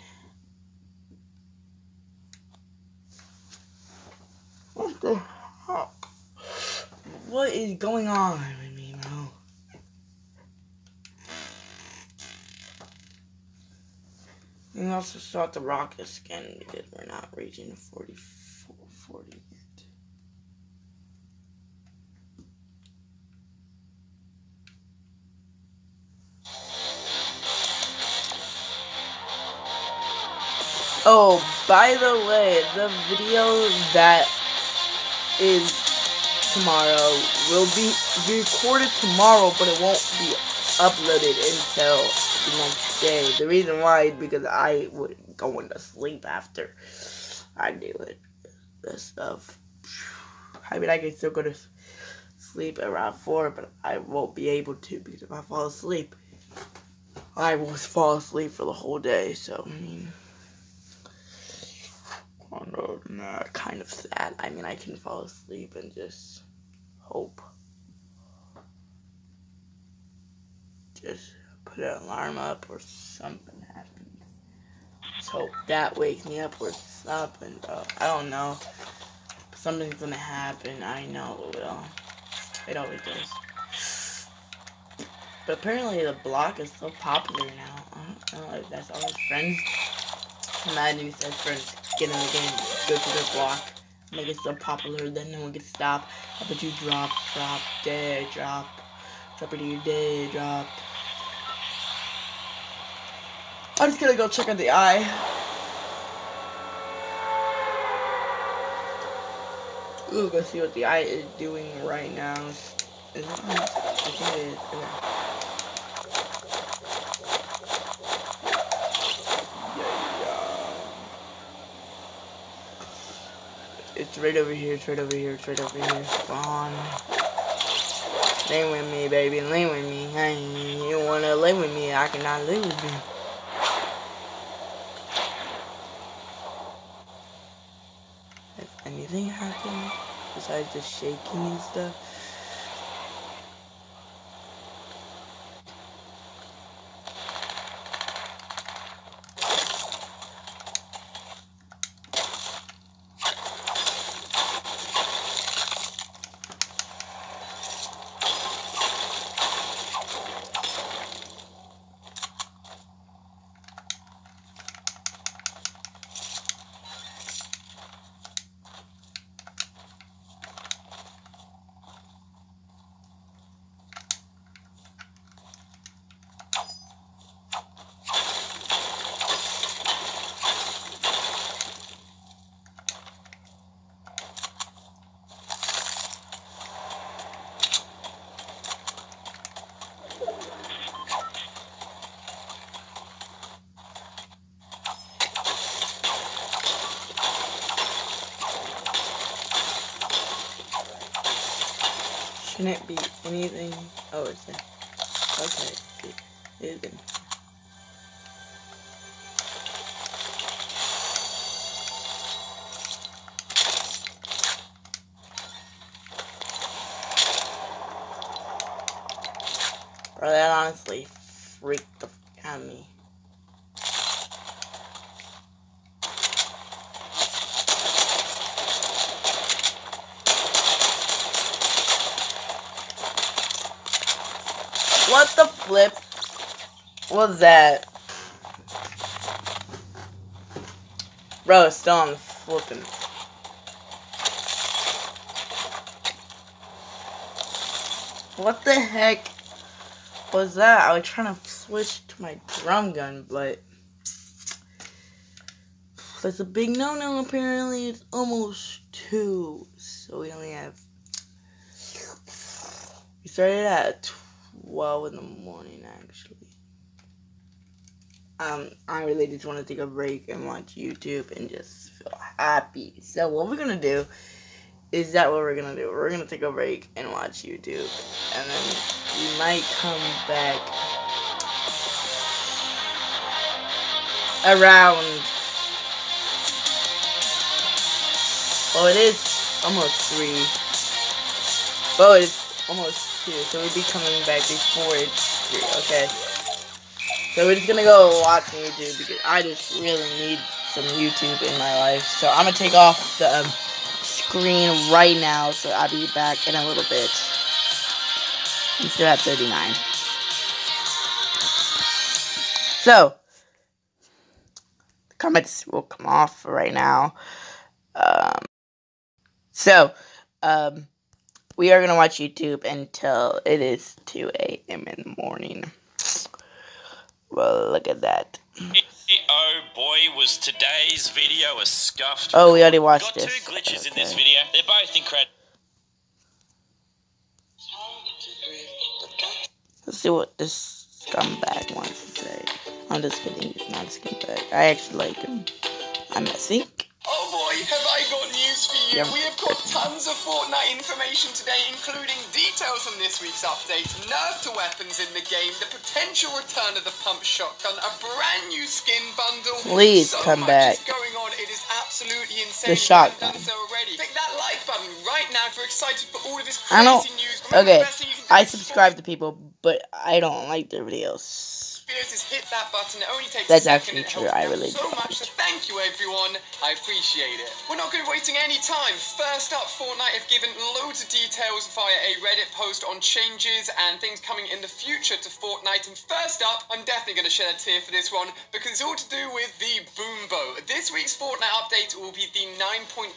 What the heck? What is going on with me, bro? We also start the rockets again because we're not reaching 40 yet. Oh, by the way, the video that is tomorrow will be recorded tomorrow, but it won't be uploaded until the next day. The reason why is because I would go into sleep after I do it. This stuff. I mean, I can still go to sleep sleep around 4, but I won't be able to because if I fall asleep, I will fall asleep for the whole day. So, I mean, kind of sad. I mean, I can fall asleep and just hope. Just put an alarm up or something happens. Just hope that wakes me up or something, bro. I don't know. Something's gonna happen. I know it will. It always does. But apparently the block is so popular now. I don't know if that's all his friends. Imagine he said friends get in the game, go to the block, make it so popular, then no one gets stopped. How about you drop, dead, drop it to your dead, drop. I'm just gonna go check out the eye. Ooh, go see what the eye is doing right now. Is it? I think it is. Okay. It's right over here, it's right over here, it's right over here. Come on. Lay with me, baby, lay with me. Hey, you wanna lay with me, I cannot lay with you. Has anything happened besides the shaking and stuff? Shouldn't it be anything? Oh, it's there. Okay, good. It is good. Bro, that honestly freaked the f out of me. What the flip was that? Bro, it's still on the flipping. What the heck was that? I was trying to switch to my drum gun, but that's a big no-no apparently. It's almost 2, so we only have... We started at 12 in the morning, actually. I really just want to take a break and watch YouTube and just feel happy. So what we're gonna do is we're gonna take a break and watch YouTube, and then we might come back around. Oh, it is almost 3. Oh, it's almost 2, so we'll be coming back before it's 3. Okay. So we're just gonna go watch YouTube because I just really need some YouTube in my life. So I'm gonna take off the screen right now. So I'll be back in a little bit. I'm still at 39. So the comments will come off right now. We are gonna watch YouTube until it is 2 a.m. in the morning. Well, look at that. Oh boy, was today's video a scuffed. Oh, we already watched this. Got 2 glitches in this video. They're both incredible. Let's see what this scumbag wants to say. I'm just kidding. He's not a scumbag. I actually like him. I think. Oh boy, have I got news for you. We have got tons of Fortnite information today, including details on this week's update, nerf to weapons in the game, the potential return of the pump shotgun, a brand new skin bundle. Please so come much back. is going on. It is absolutely insane. The shotgun. So already. Click that like button right now if you're excited for all of this I don't. crazy news. Okay, I subscribe to people, but I don't like their videos. Is hit that button. It only takes That's a second. actually true. I really so don't. much. So thank you, everyone. I appreciate it. We're not going to be wasting any time. First up, Fortnite have given loads of details via a Reddit post on changes and things coming in the future to Fortnite. And first up, I'm definitely going to shed a tear for this one because it's all to do with the Boombo. This week's Fortnite update will be the 9.20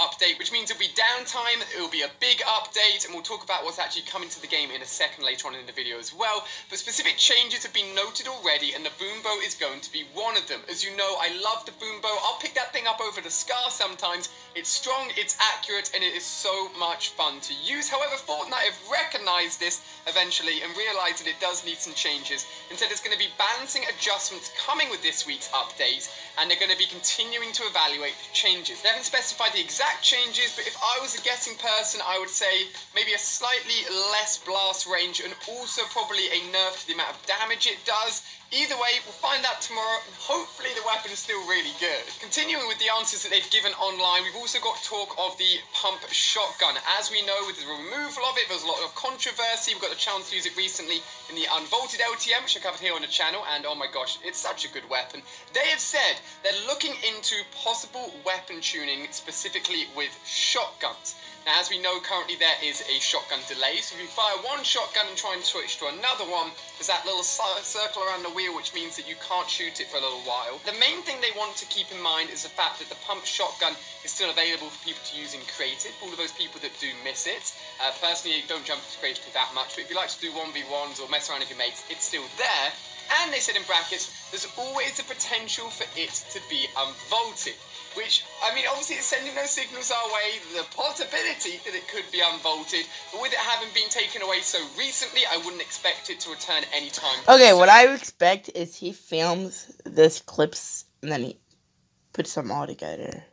update, which means it'll be downtime. It will be a big update, and we'll talk about what's actually coming to the game in a second later on in the video as well. But specific changes have been noted already, and the Boombo is going to be one of them. As you know, I love the Boombo. I'll pick that thing up over the Scar sometimes. It's strong, it's accurate, and it is so much fun to use. However, Fortnite have recognized this eventually and realized that it does need some changes, and said there's going to be balancing adjustments coming with this week's update, and they're going to be continuing to evaluate the changes. They haven't specified the exact changes, but if I was a guessing person, I would say maybe a slightly less blast range, and also probably a nerf to the amount of damage it does. Either way, we'll find out tomorrow, and hopefully the weapon is still really good. Continuing with the answers that they've given online, we've also got talk of the pump shotgun. As we know, with the removal of it, there's a lot of controversy. We've got the chance to use it recently in the unvaulted LTM, which I covered here on the channel, and oh my gosh, it's such a good weapon. They have said they're looking into possible weapon tuning, specifically with shotguns. Now, as we know, currently there is a shotgun delay, so if you fire one shotgun and try and switch to another one, there's that little circle around the wheel, which means that you can't shoot it for a little while. The main thing they want to keep in mind is the fact that the pump shotgun is still available for people to use in creative, for all of those people that do miss it. Personally, don't jump into creative that much, but if you like to do 1v1s or mess around with your mates, it's still there. And they said in brackets, there's always the potential for it to be unvaulted. Which, I mean, obviously it's sending those signals our way, the possibility that it could be unvaulted, but with it having been taken away so recently, I wouldn't expect it to return anytime Okay, soon. what I would expect is he films this clips and then he puts them all together.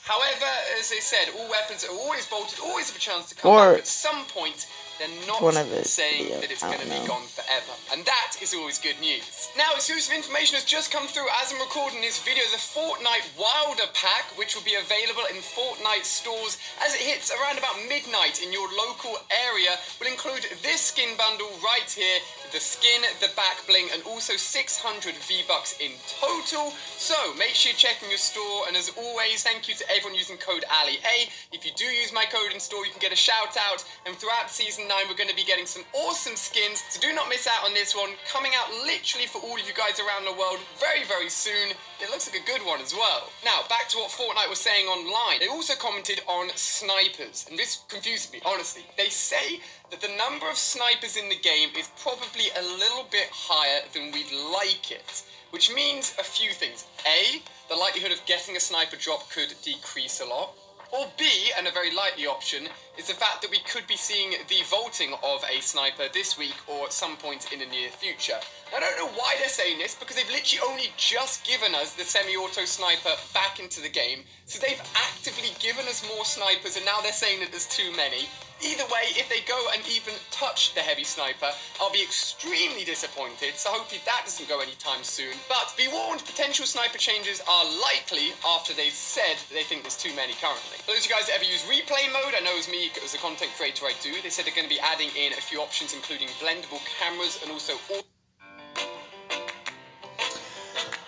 However, as I said, all weapons are always bolted, always have a chance to come back at some point. They're not saying that it's going to be gone forever. And that is always good news. Now, exclusive information has just come through as I'm recording this video. The Fortnite Wilder Pack, which will be available in Fortnite stores as it hits around about midnight in your local area, will include this skin bundle right here. The skin, the back bling, and also 600 V-Bucks in total. So, make sure you're checking your store. And as always, thank you to everyone using code ALIA. If you do use my code in store, you can get a shout out. And throughout Season 9, we're going to be getting some awesome skins. So do not miss out on this one. Coming out literally for all of you guys around the world very, very soon. It looks like a good one as well. Now, back to what Fortnite was saying online. They also commented on snipers. And this confused me, honestly. They say that the number of snipers in the game is probably a little bit higher than we'd like it. Which means a few things. A, the likelihood of getting a sniper drop could decrease a lot. Or B, and a very likely option, is the fact that we could be seeing the vaulting of a sniper this week or at some point in the near future. I don't know why they're saying this, because they've literally only just given us the semi-auto sniper back into the game. So they've actively given us more snipers, and now they're saying that there's too many. Either way, if they go and even touch the heavy sniper, I'll be extremely disappointed, so hopefully that doesn't go anytime soon. But be warned, potential sniper changes are likely after they've said they think there's too many currently. For those of you guys that ever use replay mode, I know as me, as a content creator I do, they said they're going to be adding in a few options including blendable cameras and also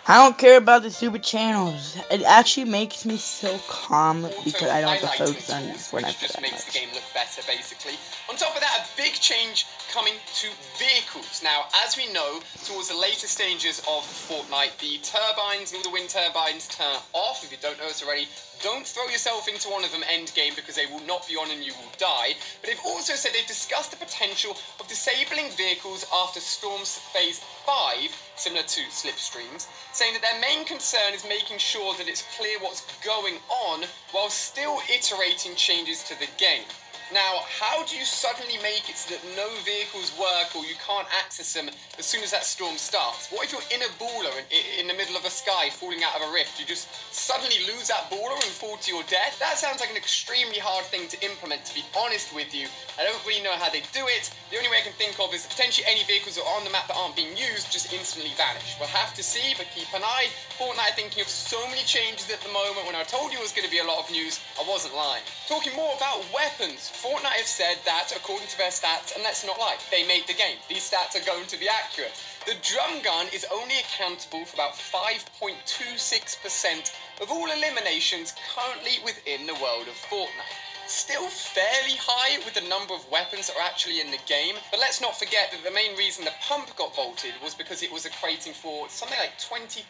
I don't care about the stupid channels. It actually makes me so calm because I don't have to focus on Fortnite for just that makes much. the game look better, basically. On top of that, a big change coming to vehicles. Now, as we know, towards the later stages of Fortnite, the turbines, all the wind turbines turn off. If you don't know this already, don't throw yourself into one of them end game because they will not be on and you will die. But they've also said they've discussed the potential of disabling vehicles after Storm's Phase 5, similar to Slipstreams, saying that their main concern is making sure that it's clear what's going on while still iterating changes to the game. Now, how do you suddenly make it so that no vehicles work or you can't access them as soon as that storm starts? What if you're in a baller in the middle of a sky falling out of a rift? You just suddenly lose that baller and fall to your death? That sounds like an extremely hard thing to implement, to be honest with you. I don't really know how they do it. The only way I can think of is potentially any vehicles that are on the map that aren't being used just instantly vanish. We'll have to see, but keep an eye. Fortnite thinking of so many changes at the moment. When I told you it was going to be a lot of news, I wasn't lying. Talking more about weapons, Fortnite have said that, according to their stats, and let's not lie, they made the game. These stats are going to be accurate. The drum gun is only accountable for about 5.26% of all eliminations currently within the world of Fortnite. Still fairly high with the number of weapons that are actually in the game, but let's not forget that the main reason the pump got vaulted was because it was equating for something like 23%,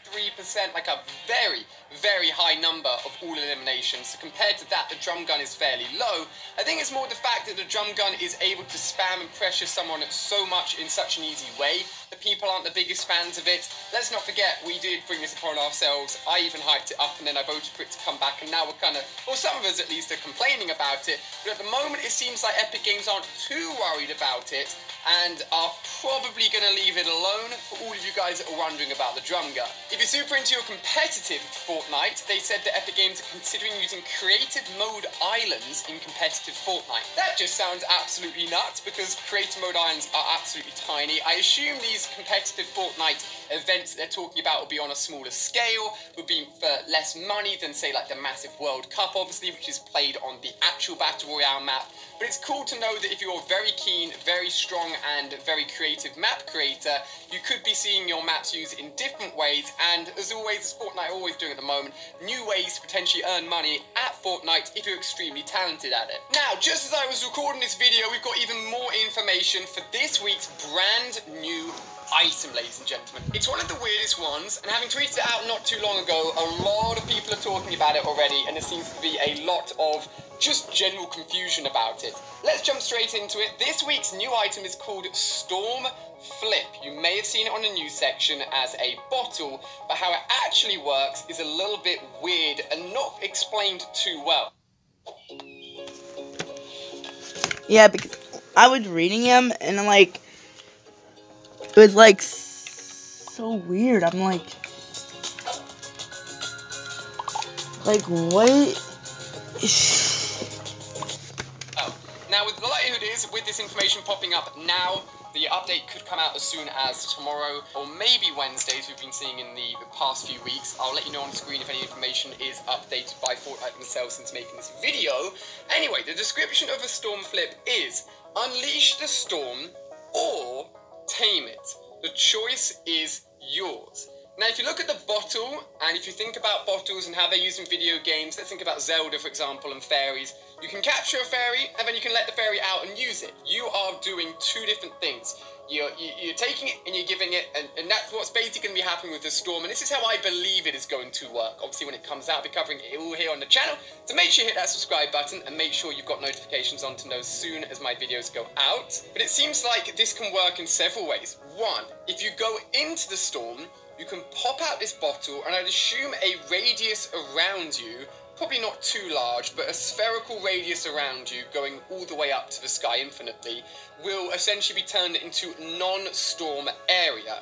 like a very, very high number of all eliminations. So compared to that, the drum gun is fairly low. I think it's more the fact that the drum gun is able to spam and pressure someone so much in such an easy way that people aren't the biggest fans of it. Let's not forget, we did bring this upon ourselves. I even hyped it up and then I voted for it to come back, and now we're kind of, well, some of us at least are complaining about it, but at the moment it seems like Epic Games aren't too worried about it and are probably going to leave it alone for all of you guys that are wondering about the drum gun. If you're super into your competitive Fortnite, they said that Epic Games are considering using creative mode islands in competitive Fortnite. That just sounds absolutely nuts because creative mode islands are absolutely tiny. I assume these competitive Fortnite events that they're talking about will be on a smaller scale, will be for less money than, say, like the massive World Cup, obviously, which is played on the actual Battle Royale map. But it's cool to know that if you're very keen, very strong, and very creative map creator, you could be seeing your maps used in different ways, and as always, as Fortnite are always doing at the moment, new ways to potentially earn money at Fortnite if you're extremely talented at it. Now, just as I was recording this video, we've got even more information for this week's brand new item, ladies and gentlemen. It's one of the weirdest ones, and having tweeted it out not too long ago, a lot of people are talking about it already, and there seems to be a lot of just general confusion about it. Let's jump straight into it. This week's new item is called Storm Flip. You may have seen it on the news section as a bottle, but how it actually works is a little bit weird and not explained too well. Yeah, because I was reading him, and I'm like, it was like so weird. I'm like what? Now, with the likelihood is, with this information popping up now, the update could come out as soon as tomorrow, or maybe Wednesdays, we've been seeing in the past few weeks. I'll let you know on the screen if any information is updated by Fortnite themselves since making this video. Anyway, the description of a storm flip is, unleash the storm or tame it. The choice is yours. Now, if you look at the bottle, and if you think about bottles and how they're used in video games, let's think about Zelda, for example, and fairies. You can capture a fairy, and then you can let the fairy out and use it. You are doing two different things. You're taking it and you're giving it, and that's what's basically going to be happening with the storm, and this is how I believe it is going to work. Obviously, when it comes out, I'll be covering it all here on the channel, so make sure you hit that subscribe button and make sure you've got notifications on to know as soon as my videos go out. But it seems like this can work in several ways. One, if you go into the storm, you can pop out this bottle, and I'd assume a radius around you, probably not too large, but a spherical radius around you going all the way up to the sky infinitely, will essentially be turned into non-storm area.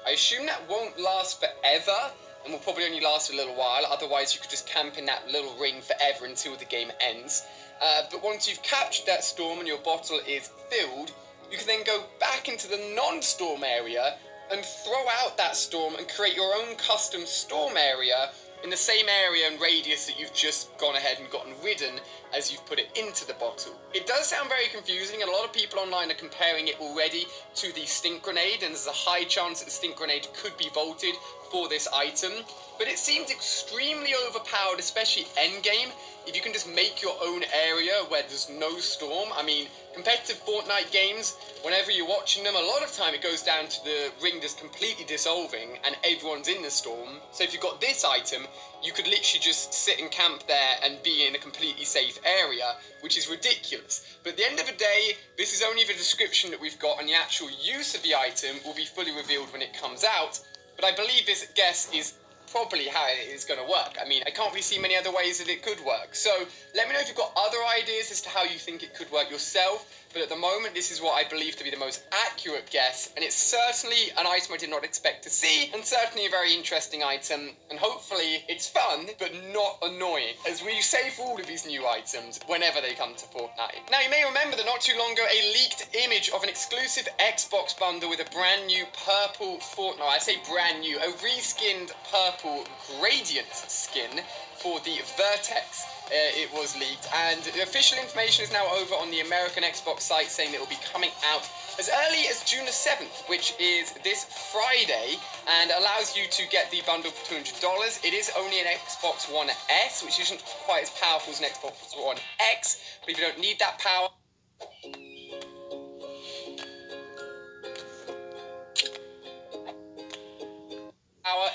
I assume that won't last forever, and will probably only last a little while, otherwise you could just camp in that little ring forever until the game ends. But once you've captured that storm and your bottle is filled, you can then go back into the non-storm area and throw out that storm and create your own custom storm area in the same area and radius that you've just gone ahead and gotten ridden as you've put it into the bottle. It does sound very confusing, and a lot of people online are comparing it already to the stink grenade, and there's a high chance that the stink grenade could be vaulted for this item, but it seems extremely overpowered, especially endgame, if you can just make your own area where there's no storm. I mean, competitive Fortnite games, whenever you're watching them, a lot of time it goes down to the ring just completely dissolving and everyone's in the storm. So if you've got this item, you could literally just sit and camp there and be in a completely safe area, which is ridiculous. But at the end of the day, this is only the description that we've got, and the actual use of the item will be fully revealed when it comes out. But I believe this guess is probably how it is going to work. I mean, I can't really see many other ways that it could work. So let me know if you've got other ideas as to how you think it could work yourself. But at the moment, this is what I believe to be the most accurate guess, and it's certainly an item I did not expect to see, and certainly a very interesting item, and hopefully it's fun, but not annoying, as we save all of these new items whenever they come to Fortnite. Now, you may remember that not too long ago, a leaked image of an exclusive Xbox bundle with a brand new purple Fortnite, I say brand new, a reskinned purple gradient skin for the Vertex. It was leaked, and the official information is now over on the American Xbox site, saying that it will be coming out as early as June the 7th, which is this Friday, and allows you to get the bundle for $200. It is only an Xbox One S, which isn't quite as powerful as an Xbox One X, but if you don't need that power,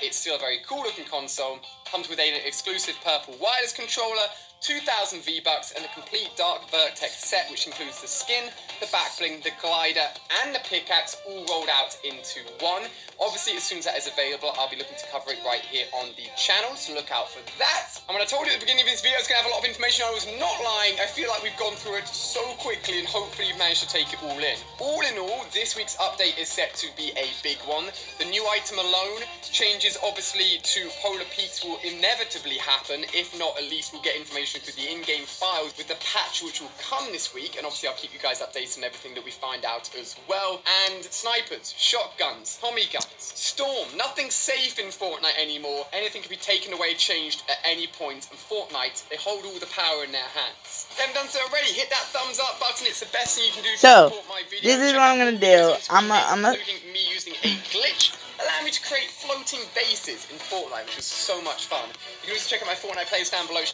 it's still a very cool looking console. Comes with an exclusive purple wireless controller, 2,000 V-Bucks, and a complete Dark Vertex set, which includes the skin, the backbling, the glider, and the pickaxe, all rolled out into one. Obviously, as soon as that is available, I'll be looking to cover it right here on the channel, so look out for that. And when I told you at the beginning of this video, it's going to have a lot of information, I was not lying. I feel like we've gone through it so quickly, and hopefully you've managed to take it all in. All in all, this week's update is set to be a big one. The new item alone, changes obviously to Polar Peaks will inevitably happen. If not, at least we'll get information through the in-game files with the patch which will come this week, and obviously I'll keep you guys updated on everything that we find out as well. And snipers, shotguns, Tommy guns, Storm, nothing's safe in Fortnite anymore. Anything can be taken away, changed at any point, and Fortnite, they hold all the power in their hands. If you haven't done so already, hit that thumbs up button, it's the best thing you can do to support my video. This is what I'm gonna do. Including me using a glitch, allow me to create floating bases in Fortnite, which is so much fun. You can also check out my Fortnite playlist down below.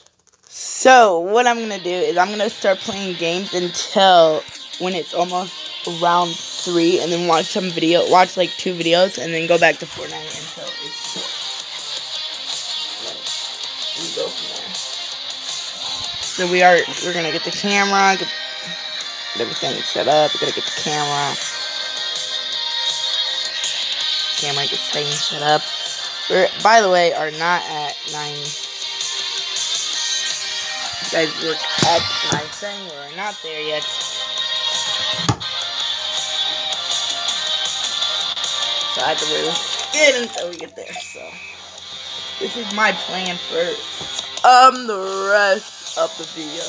So, what I'm gonna do is I'm gonna start playing games until when it's almost round 3, and then watch like 2 videos, and then go back to Fortnite until it's 4. And go from there. So we're gonna get the camera, get everything set up. We're gonna get the camera. Gets things set up. We, by the way, are not at 9. You guys look at 9 saying we're not there yet. So I have to wait until we get there. So this is my plan for the rest of the video.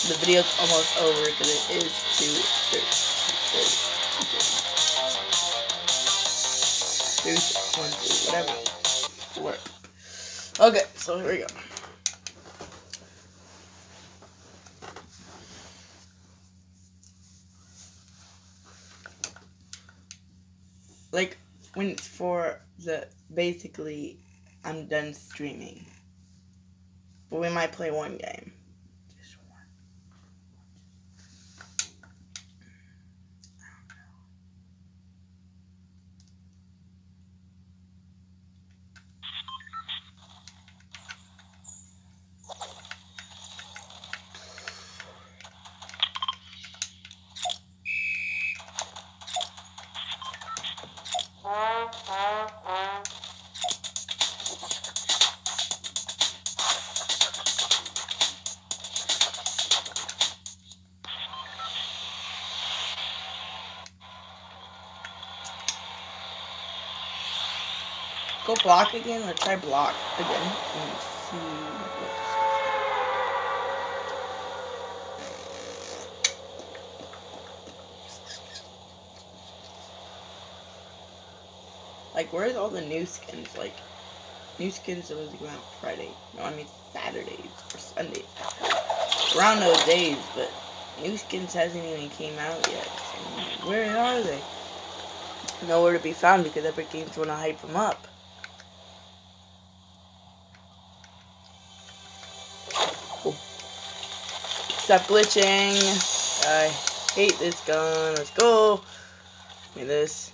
The video's almost over because it is 2:30. Whatever. Work. Okay, so here we go. Like, when it's for basically, I'm done streaming. But we might play one game. Just one. Go block again. Let's try block again. Let's see. Like, where's all the new skins? Like, new skins that was going out Friday. No, I mean Saturdays or Sundays. Around those days, but new skins hasn't even came out yet. So where are they? Nowhere to be found because Epic Games want to hype them up. Stop glitching. I hate this gun. Let's go. Give me this.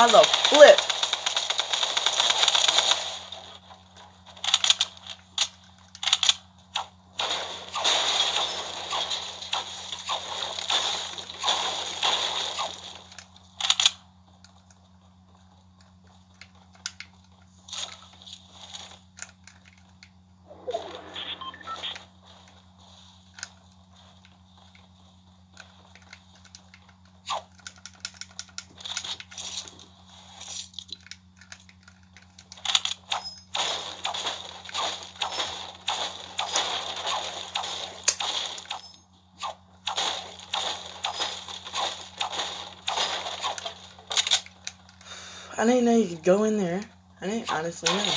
How the flip? I didn't know you could go in there. I didn't honestly know.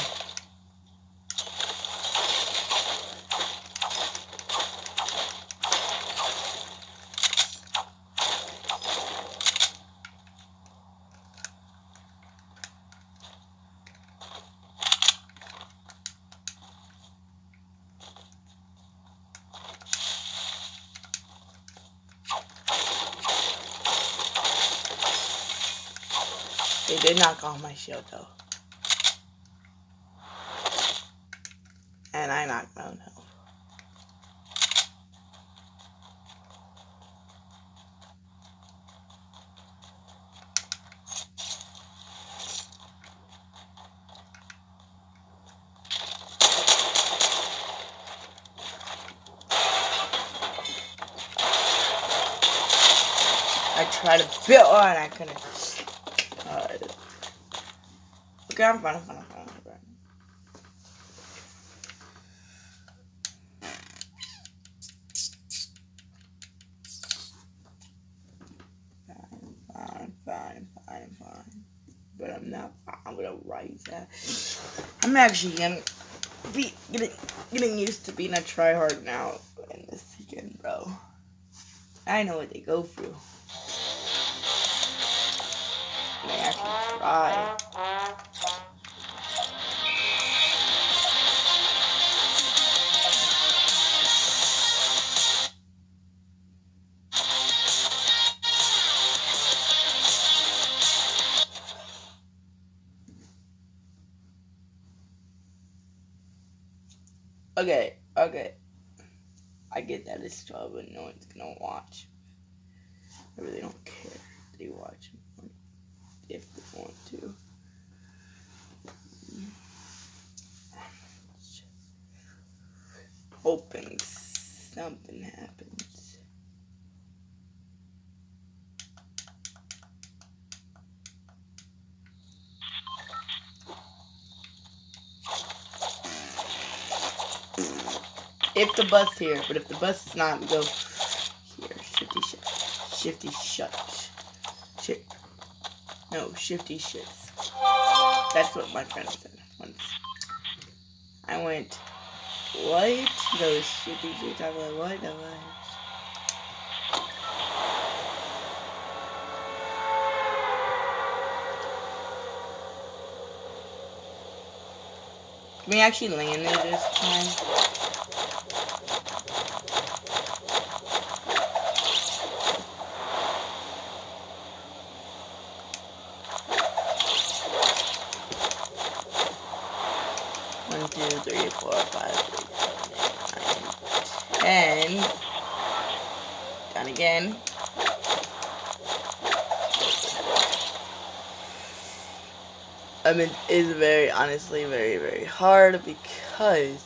They did knock off my shield though. And I knocked my own health. I tried to build on, I couldn't. Okay, I'm fine. Fine. But I'm not. I'm gonna rise that. I'm actually gonna be getting used to being a tryhard now in this weekend, bro. I know what they go through. They actually try. Okay. I get that it's 12, but no one's gonna watch. I really don't care if they watch if they want to. Hoping something happens. If the bus here, but if the bus is not, we go here. Shifty shits. That's what my friend said once. I went, what? Those shifty shits. I'm like, what the fuck? Can we actually land there this time? One, 2, 3, 4, 5, 6, 7, 8, 9, 10. Down again. I mean, it's very, honestly, very, very hard because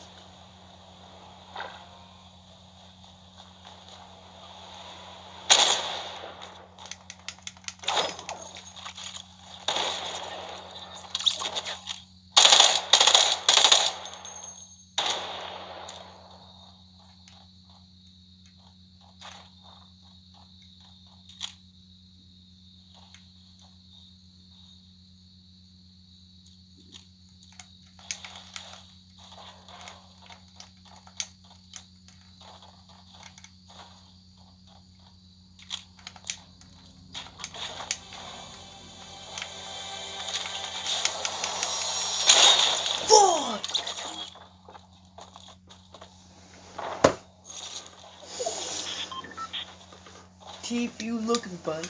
keep you looking, bud.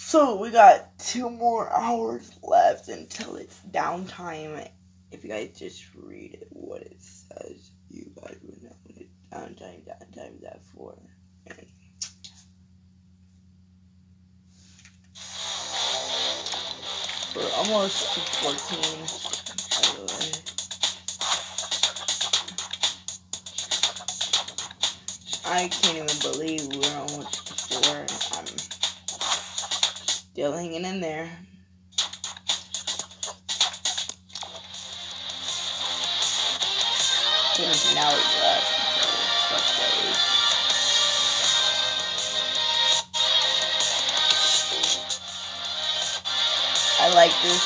So we got 2 more hours left until it's downtime. If you guys just read it, what it says, you guys would know when it's downtime that for. And we're almost to 14, by the way. I can't even believe we're almost to 4. I'm still hanging in there. 17 hours left until stuff goes. I like this.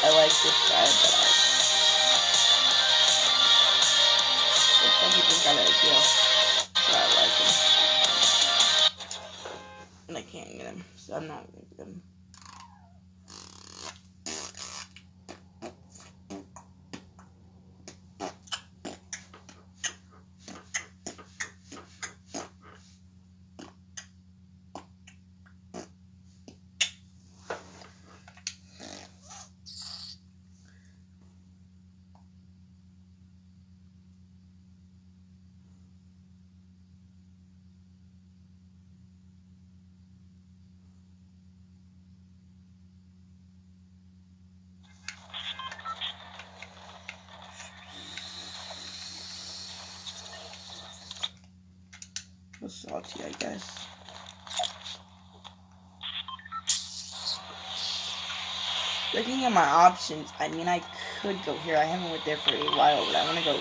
I like this guy, but looks like he just got a deal. So I like him. And I can't get him, so I'm not gonna get him. Salty, I guess. Looking at my options, I mean, I could go here. I haven't went there for a while, but I want to go.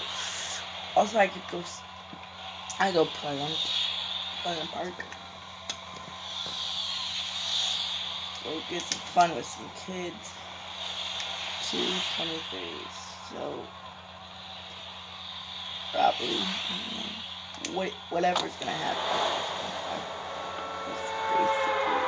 Also, I could go. I go play on Park. Go get some fun with some kids. 2:23. So probably. Whatever's gonna happen. That's basically gonna happen.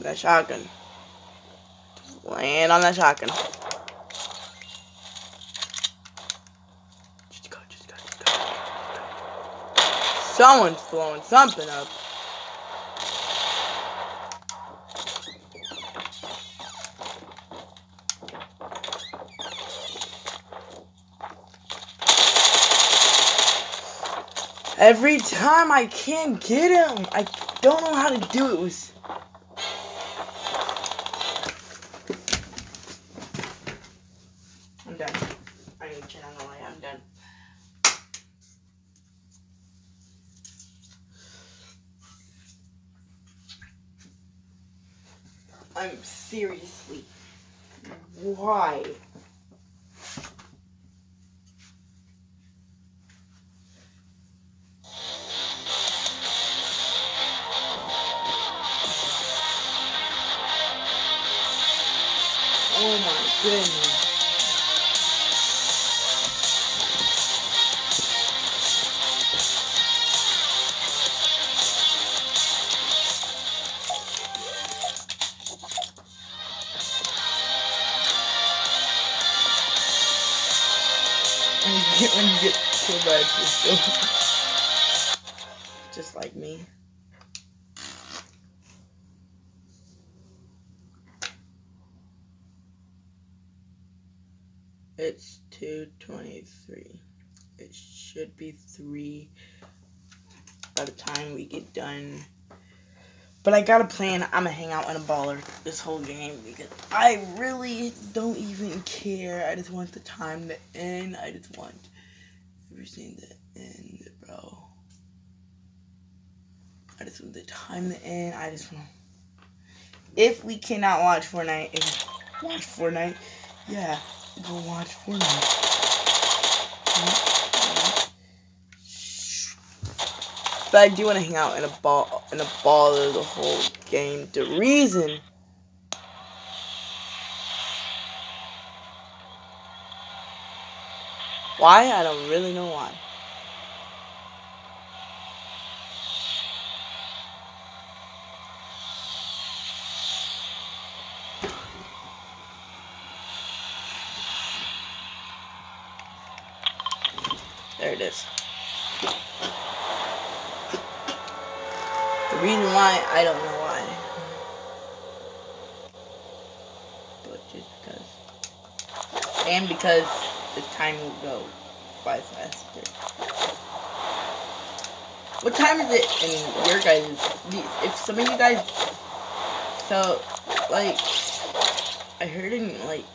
That shotgun. Just land on that shotgun. Just go. Someone's blowing something up. Every time I can't get him. I don't know how to do it. I'm done. I need to turn on the light. I'm done. I'm seriously. Why? Oh my goodness. When you get killed by a pistol. Just like me. It's 2:23. It should be 3 by the time we get done. But I got a plan. I'm gonna hang out in a baller this whole game because I really don't even care. I just want the time to end. I just want everything to end, bro. I just want the time to end. I just want. If we cannot watch Fortnite, yeah, go watch Fortnite. But I do want to hang out in a baller the whole game. The reason Why? I don't really know why. There it is. The reason why, I don't know why. But just because. And because the time will go by faster. What time is it in your guys'? If some of you guys, so like, I heard in like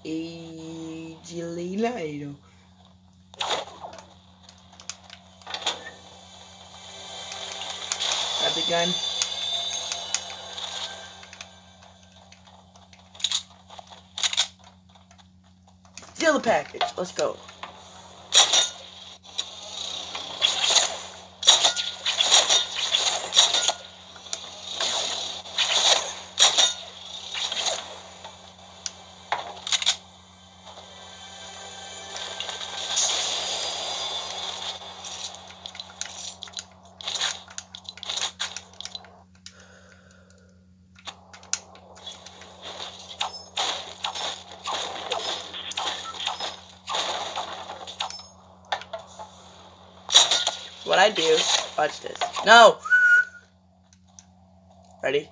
Angelina, I know. Grab the gun. Steal the package. Let's go. What I do, watch this. No! Ready?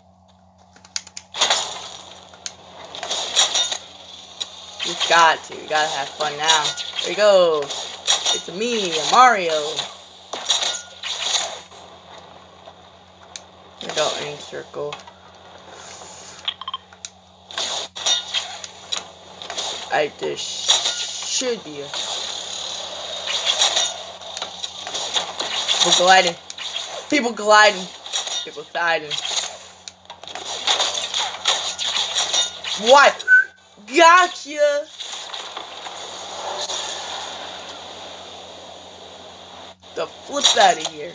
You gotta have fun now. There you go. It's me, Mario. I go in circle. This should be a... People gliding. People gliding. People sliding. What? Gotcha! The flip out of here.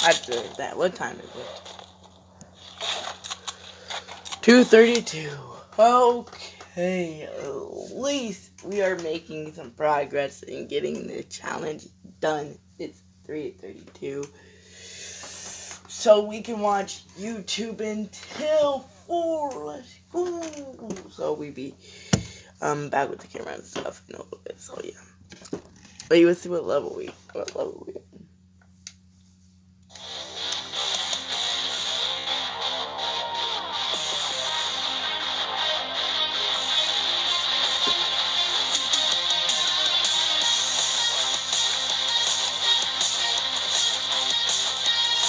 After that, what time is it? 2:32. Okay, at least we are making some progress in getting the challenge done. It's 3:32. So we can watch YouTube until 4. Let's go. So we be back with the camera and stuff in a little bit. So yeah. Wait, let's see what level we on.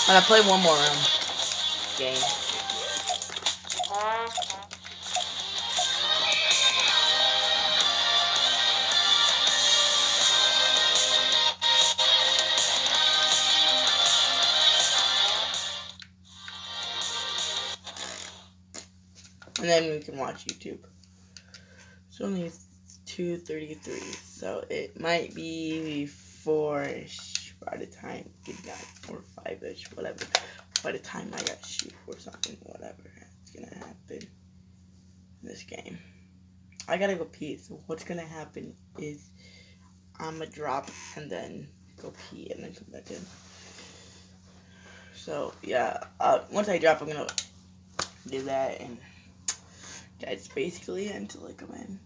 And I play one more game. And then we can watch YouTube. It's only 2:33, so it might be 4-ish by the time we got 4 or 5-ish, whatever. By the time I got shoot or something, whatever it's gonna happen in this game. I gotta go pee, so what's gonna happen is I'm gonna drop and then go pee and then come back in. So yeah, once I drop, I'm gonna do that, and that's basically it until I come in.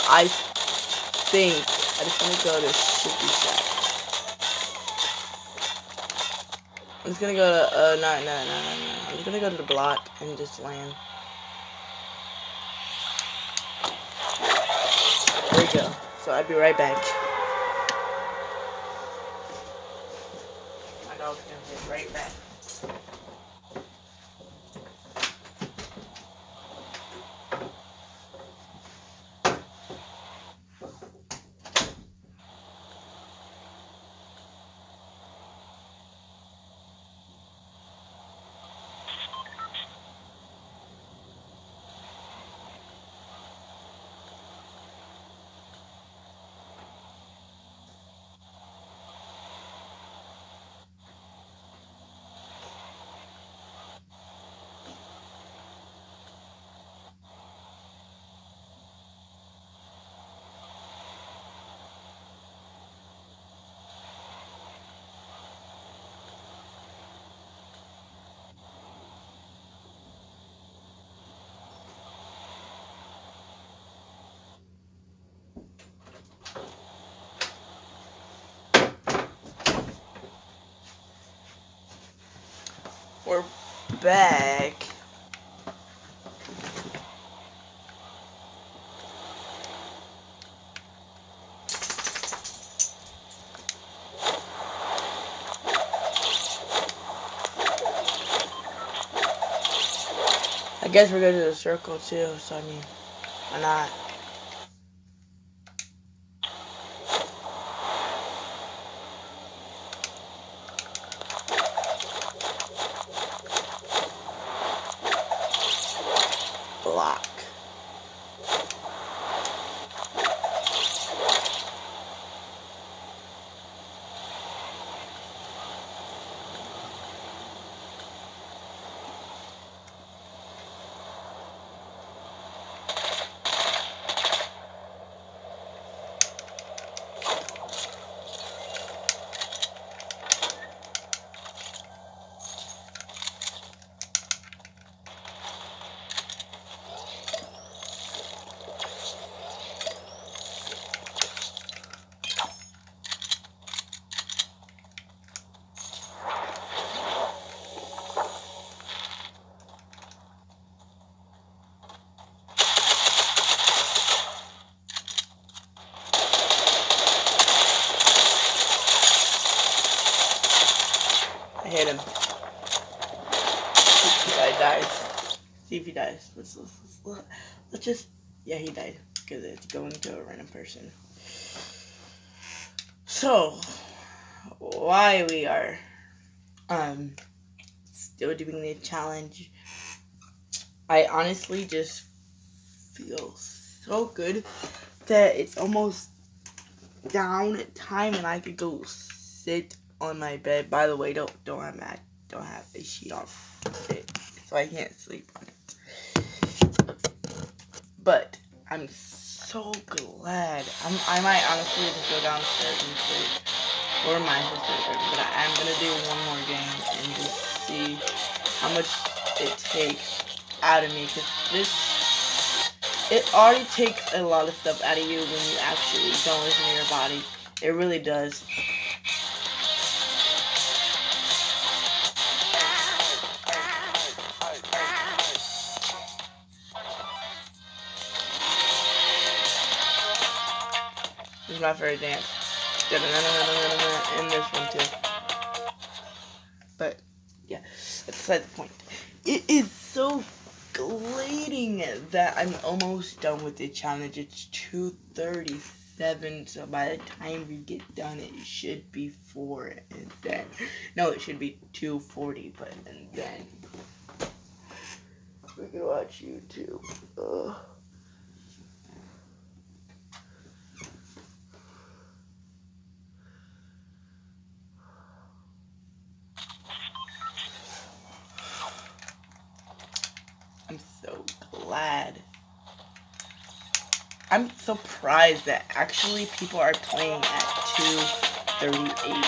I think I just want to go to Shippy Shack. I'm just gonna go to no. I'm just gonna go to the block and just land. There we go. So I'll be right back. My dog's gonna be right back. We're back. I guess we're going to the circle too, so I mean, why not? Block. I hit him. This guy dies. See if he dies. Let's just. Yeah, he died because it's going to a random person. So, why we are still doing the challenge? I honestly just feel so good that it's almost down time and I could go sit on my bed. By the way, don't have a sheet on it, so I can't sleep on it. But I'm so glad. I might honestly just go downstairs and sleep, or my sister's room. But I'm gonna do one more game and just see how much it takes out of me, because it already takes a lot of stuff out of you when you actually don't listen to your body. It really does. This is my favorite dance. And this one too. But yeah, that's beside the point. It is so glating that I'm almost done with the challenge. It's 2:37, so by the time we get done, it should be 4, and then it should be 2:40. But and then we can watch YouTube. I'm so glad. I'm surprised that actually people are playing at 2:38.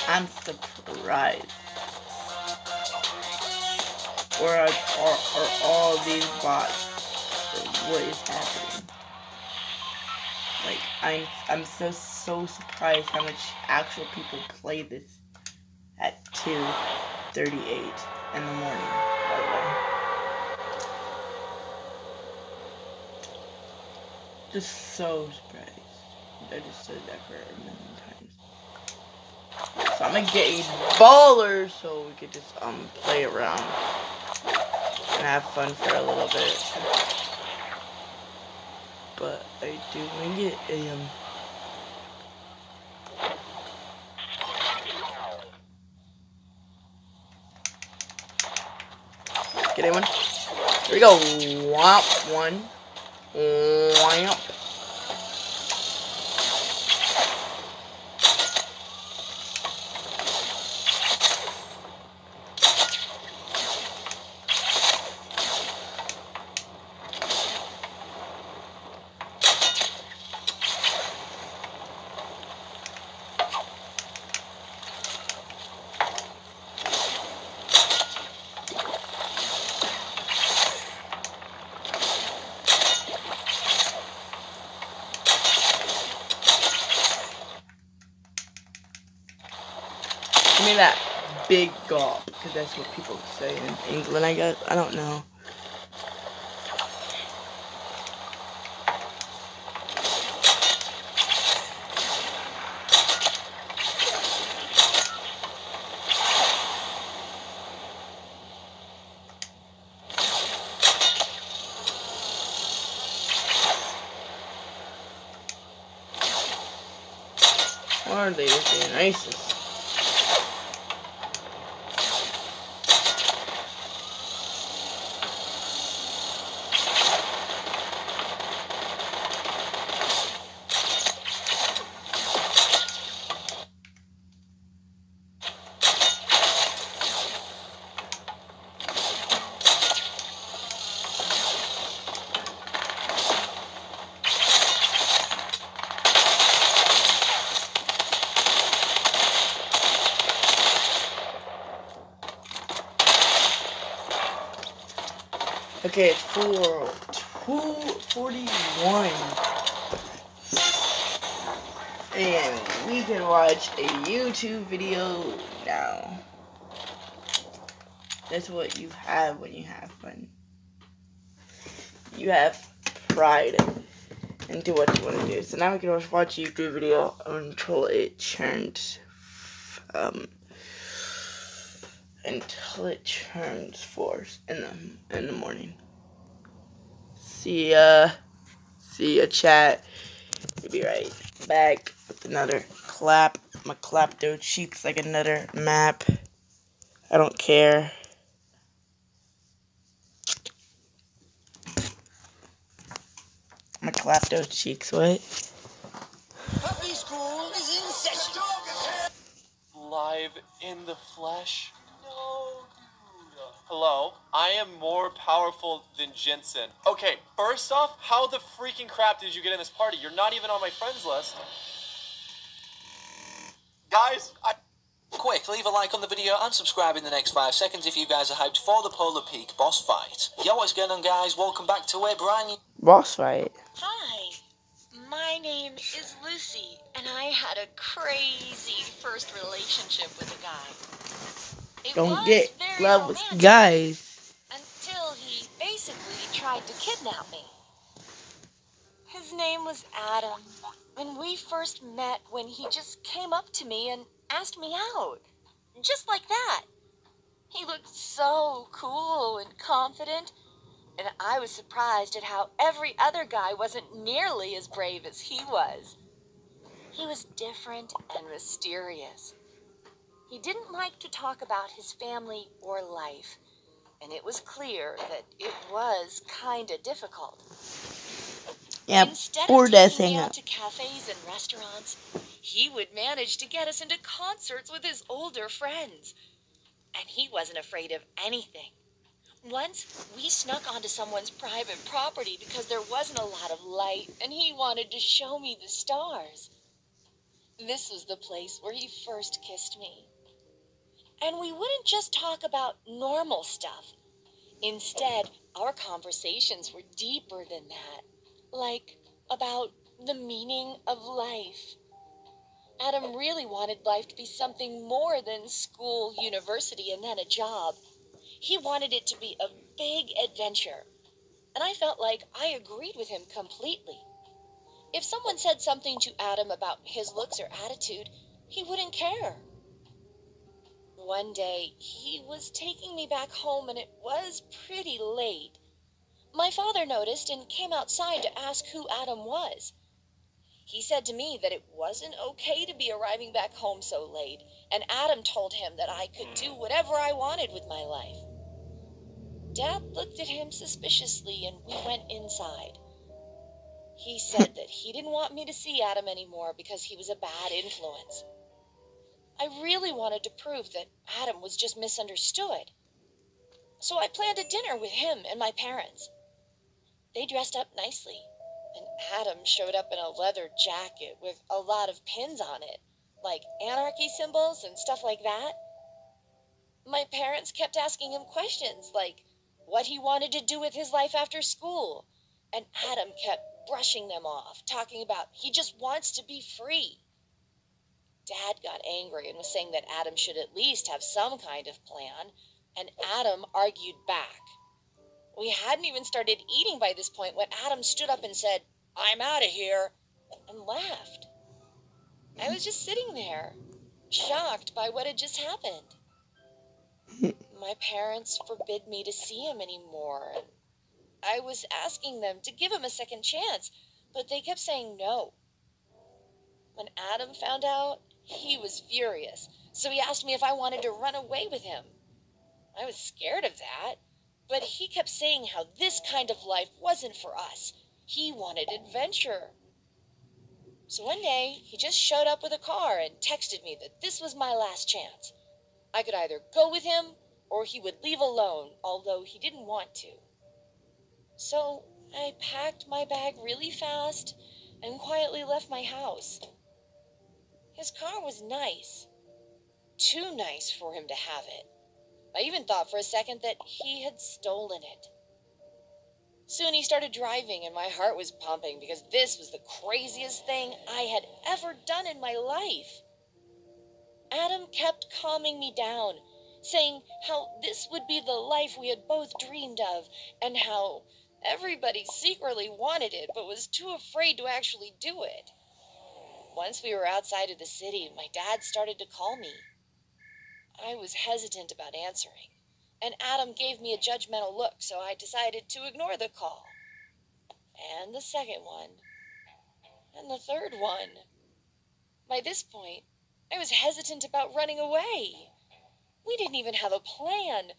I'm surprised. Or are all these bots? What is happening? Like I'm so surprised how much actual people play this at 2:38 in the morning. By the way. Just so surprised. I just said that for a million times. So I'm gonna get a baller so we could just play around and have fun for a little bit. But I do want to get a get anyone? Here we go. Womp one. Wamp. Give me that big gulp, because that's what people say in England, I guess. I don't know. Or are they just being racist? Okay, it's 2:41. And we can watch a YouTube video now. That's what you have when you have fun. You have pride and do what you want to do. So now we can watch a YouTube video until it turns until it turns 4 in the morning. See ya chat. We'll be right back with another clap. My clap those cheeks like another map. I don't care. I'm gonna clap those cheeks, what? school is in session. Live in the flesh? No, dude. Hello? I am more powerful than Jensen. Okay, first off, how the freaking crap did you get in this party? You're not even on my friends list. Guys, Quick, leave a like on the video and subscribe in the next 5 seconds if you guys are hyped for the Polar Peak boss fight. Yo, what's going on, guys? Welcome back to a brand new Boss fight. Hi, my name is Lucy, and I had a crazy first relationship with a guy. It Don't was get very love with romantic guys. until he basically tried to kidnap me. His name was Adam, and we first met when he just came up to me and asked me out. Just like that. He looked so cool and confident, and I was surprised at how every other guy wasn't nearly as brave as he was. He was different and mysterious. He didn't like to talk about his family or life, and it was clear that it was kinda difficult. Yep, Instead or of does taking hang me out out. to cafes and restaurants, he would manage to get us into concerts with his older friends. And he wasn't afraid of anything. Once, we snuck onto someone's private property because there wasn't a lot of light, and he wanted to show me the stars. This was the place where he first kissed me. And we wouldn't just talk about normal stuff. Instead, our conversations were deeper than that. Like, about the meaning of life. Adam really wanted life to be something more than school, university, and then a job. He wanted it to be a big adventure. And I felt like I agreed with him completely. If someone said something to Adam about his looks or attitude, he wouldn't care. One day, he was taking me back home and it was pretty late. My father noticed and came outside to ask who Adam was. He said to me that it wasn't okay to be arriving back home so late, and Adam told him that I could do whatever I wanted with my life. Dad looked at him suspiciously and we went inside. He said that he didn't want me to see Adam anymore because he was a bad influence. I really wanted to prove that Adam was just misunderstood. So I planned a dinner with him and my parents. They dressed up nicely, and Adam showed up in a leather jacket with a lot of pins on it, like anarchy symbols and stuff like that. My parents kept asking him questions like what he wanted to do with his life after school, and Adam kept brushing them off, talking about he just wants to be free. Dad got angry and was saying that Adam should at least have some kind of plan, and Adam argued back. We hadn't even started eating by this point when Adam stood up and said, "I'm out of here," and left. I was just sitting there, shocked by what had just happened. My parents forbid me to see him anymore, and I was asking them to give him a second chance, but they kept saying no. When Adam found out, he was furious, so he asked me if I wanted to run away with him. I was scared of that, but he kept saying how this kind of life wasn't for us. He wanted adventure. So one day, he just showed up with a car and texted me that this was my last chance. I could either go with him, or he would leave alone, although he didn't want to. So I packed my bag really fast and quietly left my house. His car was nice. Too nice for him to have it. I even thought for a second that he had stolen it. Soon he started driving and my heart was pumping because this was the craziest thing I had ever done in my life. Adam kept calming me down, saying how this would be the life we had both dreamed of and how everybody secretly wanted it but was too afraid to actually do it. Once we were outside of the city, my dad started to call me. I was hesitant about answering, and Adam gave me a judgmental look, so I decided to ignore the call. And the second one. And the third one. By this point, I was hesitant about running away. We didn't even have a plan.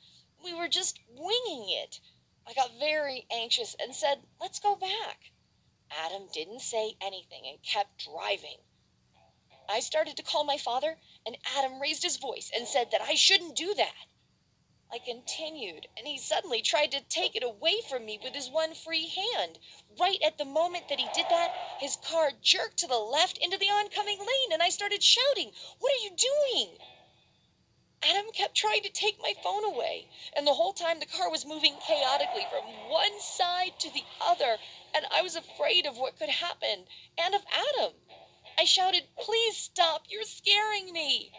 We were just winging it. I got very anxious and said, "Let's go back." Adam didn't say anything and kept driving. I started to call my father, and Adam raised his voice and said that I shouldn't do that. I continued, and he suddenly tried to take it away from me with his one free hand. Right at the moment that he did that, his car jerked to the left into the oncoming lane, and I started shouting, "What are you doing?" Adam kept trying to take my phone away, and the whole time the car was moving chaotically from one side to the other, and I was afraid of what could happen, and of Adam. I shouted, "Please stop, you're scaring me."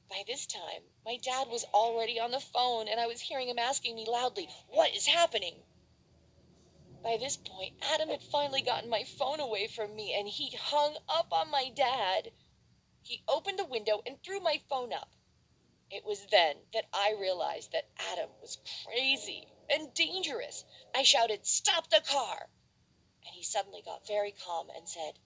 By this time, my dad was already on the phone, and I was hearing him asking me loudly, "What is happening?" By this point, Adam had finally gotten my phone away from me, and he hung up on my dad. He opened the window and threw my phone up. It was then that I realized that Adam was crazy and dangerous. I shouted, "Stop the car!" And he suddenly got very calm and said,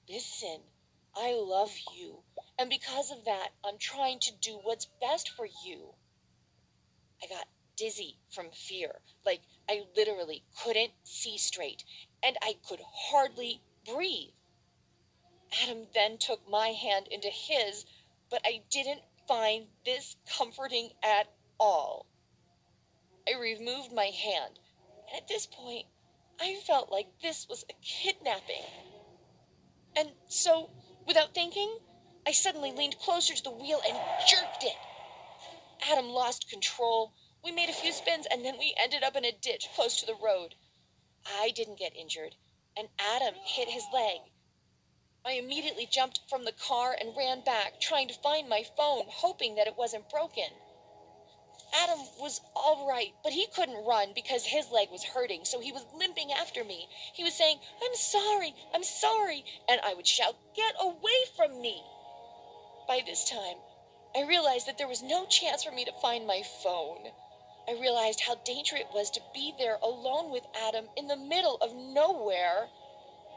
"Listen, I love you, and because of that, I'm trying to do what's best for you." I got dizzy from fear. Like, I literally couldn't see straight, and I could hardly breathe. Adam then took my hand into his, but I didn't find this comforting at all. I removed my hand, and at this point, I felt like this was a kidnapping. And so, without thinking, I suddenly leaned closer to the wheel and jerked it. Adam lost control. We made a few spins, and then we ended up in a ditch close to the road. I didn't get injured, and Adam hit his leg. I immediately jumped from the car and ran back, trying to find my phone, hoping that it wasn't broken. Adam was all right, but he couldn't run because his leg was hurting, so he was limping after me. He was saying, I'm sorry," and I would shout, "Get away from me!" By this time, I realized that there was no chance for me to find my phone. I realized how dangerous it was to be there alone with Adam in the middle of nowhere.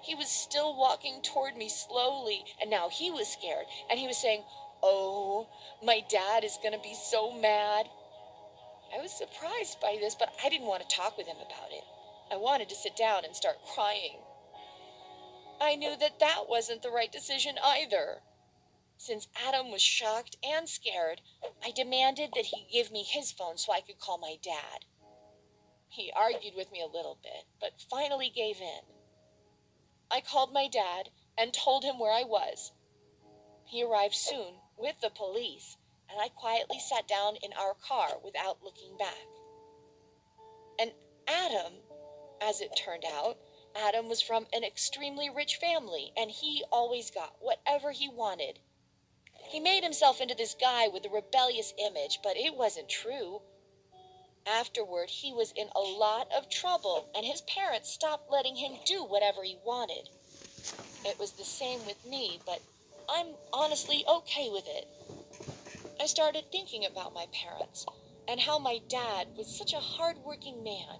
He was still walking toward me slowly, and now he was scared, and he was saying, "Oh, my dad is going to be so mad." I was surprised by this, but I didn't want to talk with him about it. I wanted to sit down and start crying. I knew that that wasn't the right decision either. Since Adam was shocked and scared, I demanded that he give me his phone so I could call my dad. He argued with me a little bit, but finally gave in. I called my dad and told him where I was. He arrived soon with the police, and I quietly sat down in our car without looking back. And Adam, as it turned out, Adam was from an extremely rich family, and he always got whatever he wanted. He made himself into this guy with a rebellious image, but it wasn't true. Afterward, he was in a lot of trouble, and his parents stopped letting him do whatever he wanted. It was the same with me, but I'm honestly okay with it. I started thinking about my parents, and how my dad was such a hard-working man.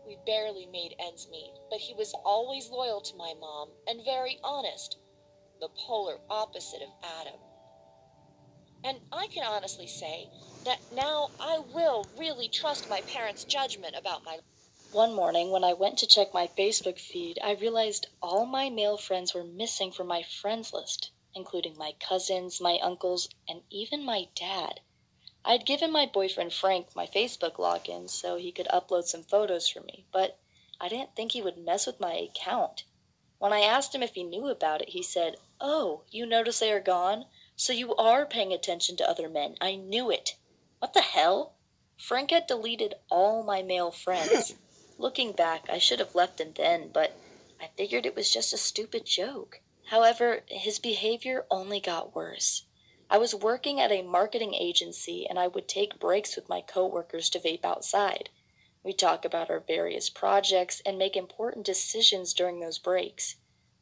We barely made ends meet, but he was always loyal to my mom and very honest, the polar opposite of Adam. And I can honestly say that now I will really trust my parents' judgment about my... One morning, when I went to check my Facebook feed, I realized all my male friends were missing from my friends list, including my cousins, my uncles, and even my dad. I'd given my boyfriend Frank my Facebook login so he could upload some photos for me, but I didn't think he would mess with my account. When I asked him if he knew about it, he said, "Oh, you notice they are gone? So you are paying attention to other men. I knew it." What the hell? Frank had deleted all my male friends. Looking back, I should have left him then, but I figured it was just a stupid joke. However, his behavior only got worse. I was working at a marketing agency, and I would take breaks with my coworkers to vape outside. We'd talk about our various projects and make important decisions during those breaks.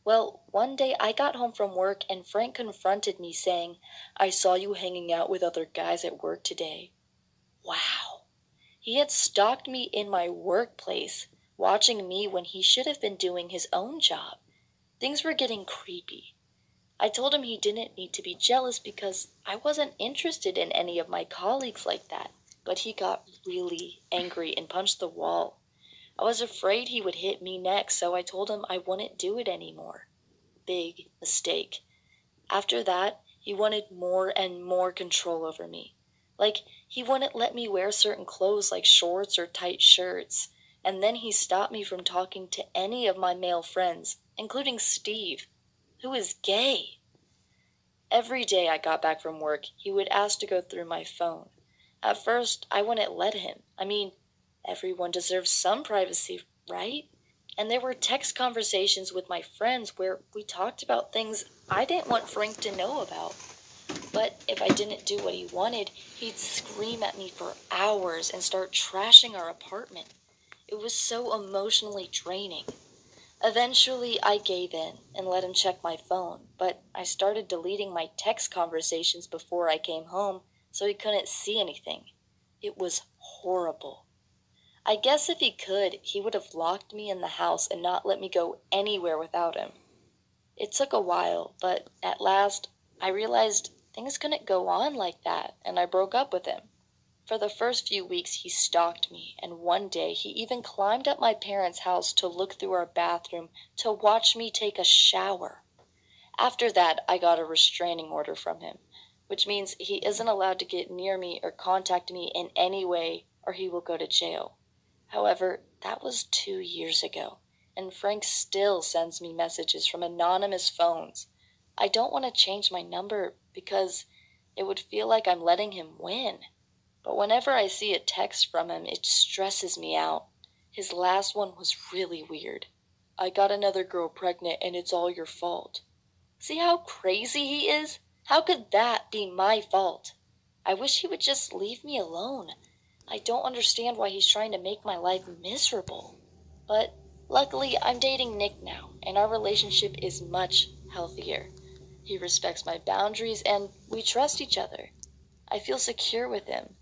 Well, one day I got home from work and Frank confronted me saying, "I saw you hanging out with other guys at work today." Wow. He had stalked me in my workplace, watching me when he should have been doing his own job. Things were getting creepy. I told him he didn't need to be jealous because I wasn't interested in any of my colleagues like that, but he got really angry and punched the wall. I was afraid he would hit me next, so I told him I wouldn't do it anymore. Big mistake. After that, he wanted more and more control over me. Like, he wouldn't let me wear certain clothes like shorts or tight shirts. And then he stopped me from talking to any of my male friends, including Steve, who is gay. Every day I got back from work, he would ask to go through my phone. At first, I wouldn't let him. I mean, everyone deserves some privacy, right? And there were text conversations with my friends where we talked about things I didn't want Frank to know about. But if I didn't do what he wanted, he'd scream at me for hours and start trashing our apartment. It was so emotionally draining. Eventually, I gave in and let him check my phone, but I started deleting my text conversations before I came home so he couldn't see anything. It was horrible. I guess if he could, he would have locked me in the house and not let me go anywhere without him. It took a while, but at last, I realized things couldn't go on like that, and I broke up with him. For the first few weeks, he stalked me, and one day he even climbed up my parents' house to look through our bathroom to watch me take a shower. After that, I got a restraining order from him, which means he isn't allowed to get near me or contact me in any way, or he will go to jail. However, that was 2 years ago, and Frank still sends me messages from anonymous phones. I don't want to change my number because it would feel like I'm letting him win. But whenever I see a text from him, it stresses me out. His last one was really weird. I got another girl pregnant and it's all your fault. See how crazy he is? How could that be my fault? I wish he would just leave me alone. I don't understand why he's trying to make my life miserable. But luckily, I'm dating Nick now, and our relationship is much healthier. He respects my boundaries, and we trust each other. I feel secure with him.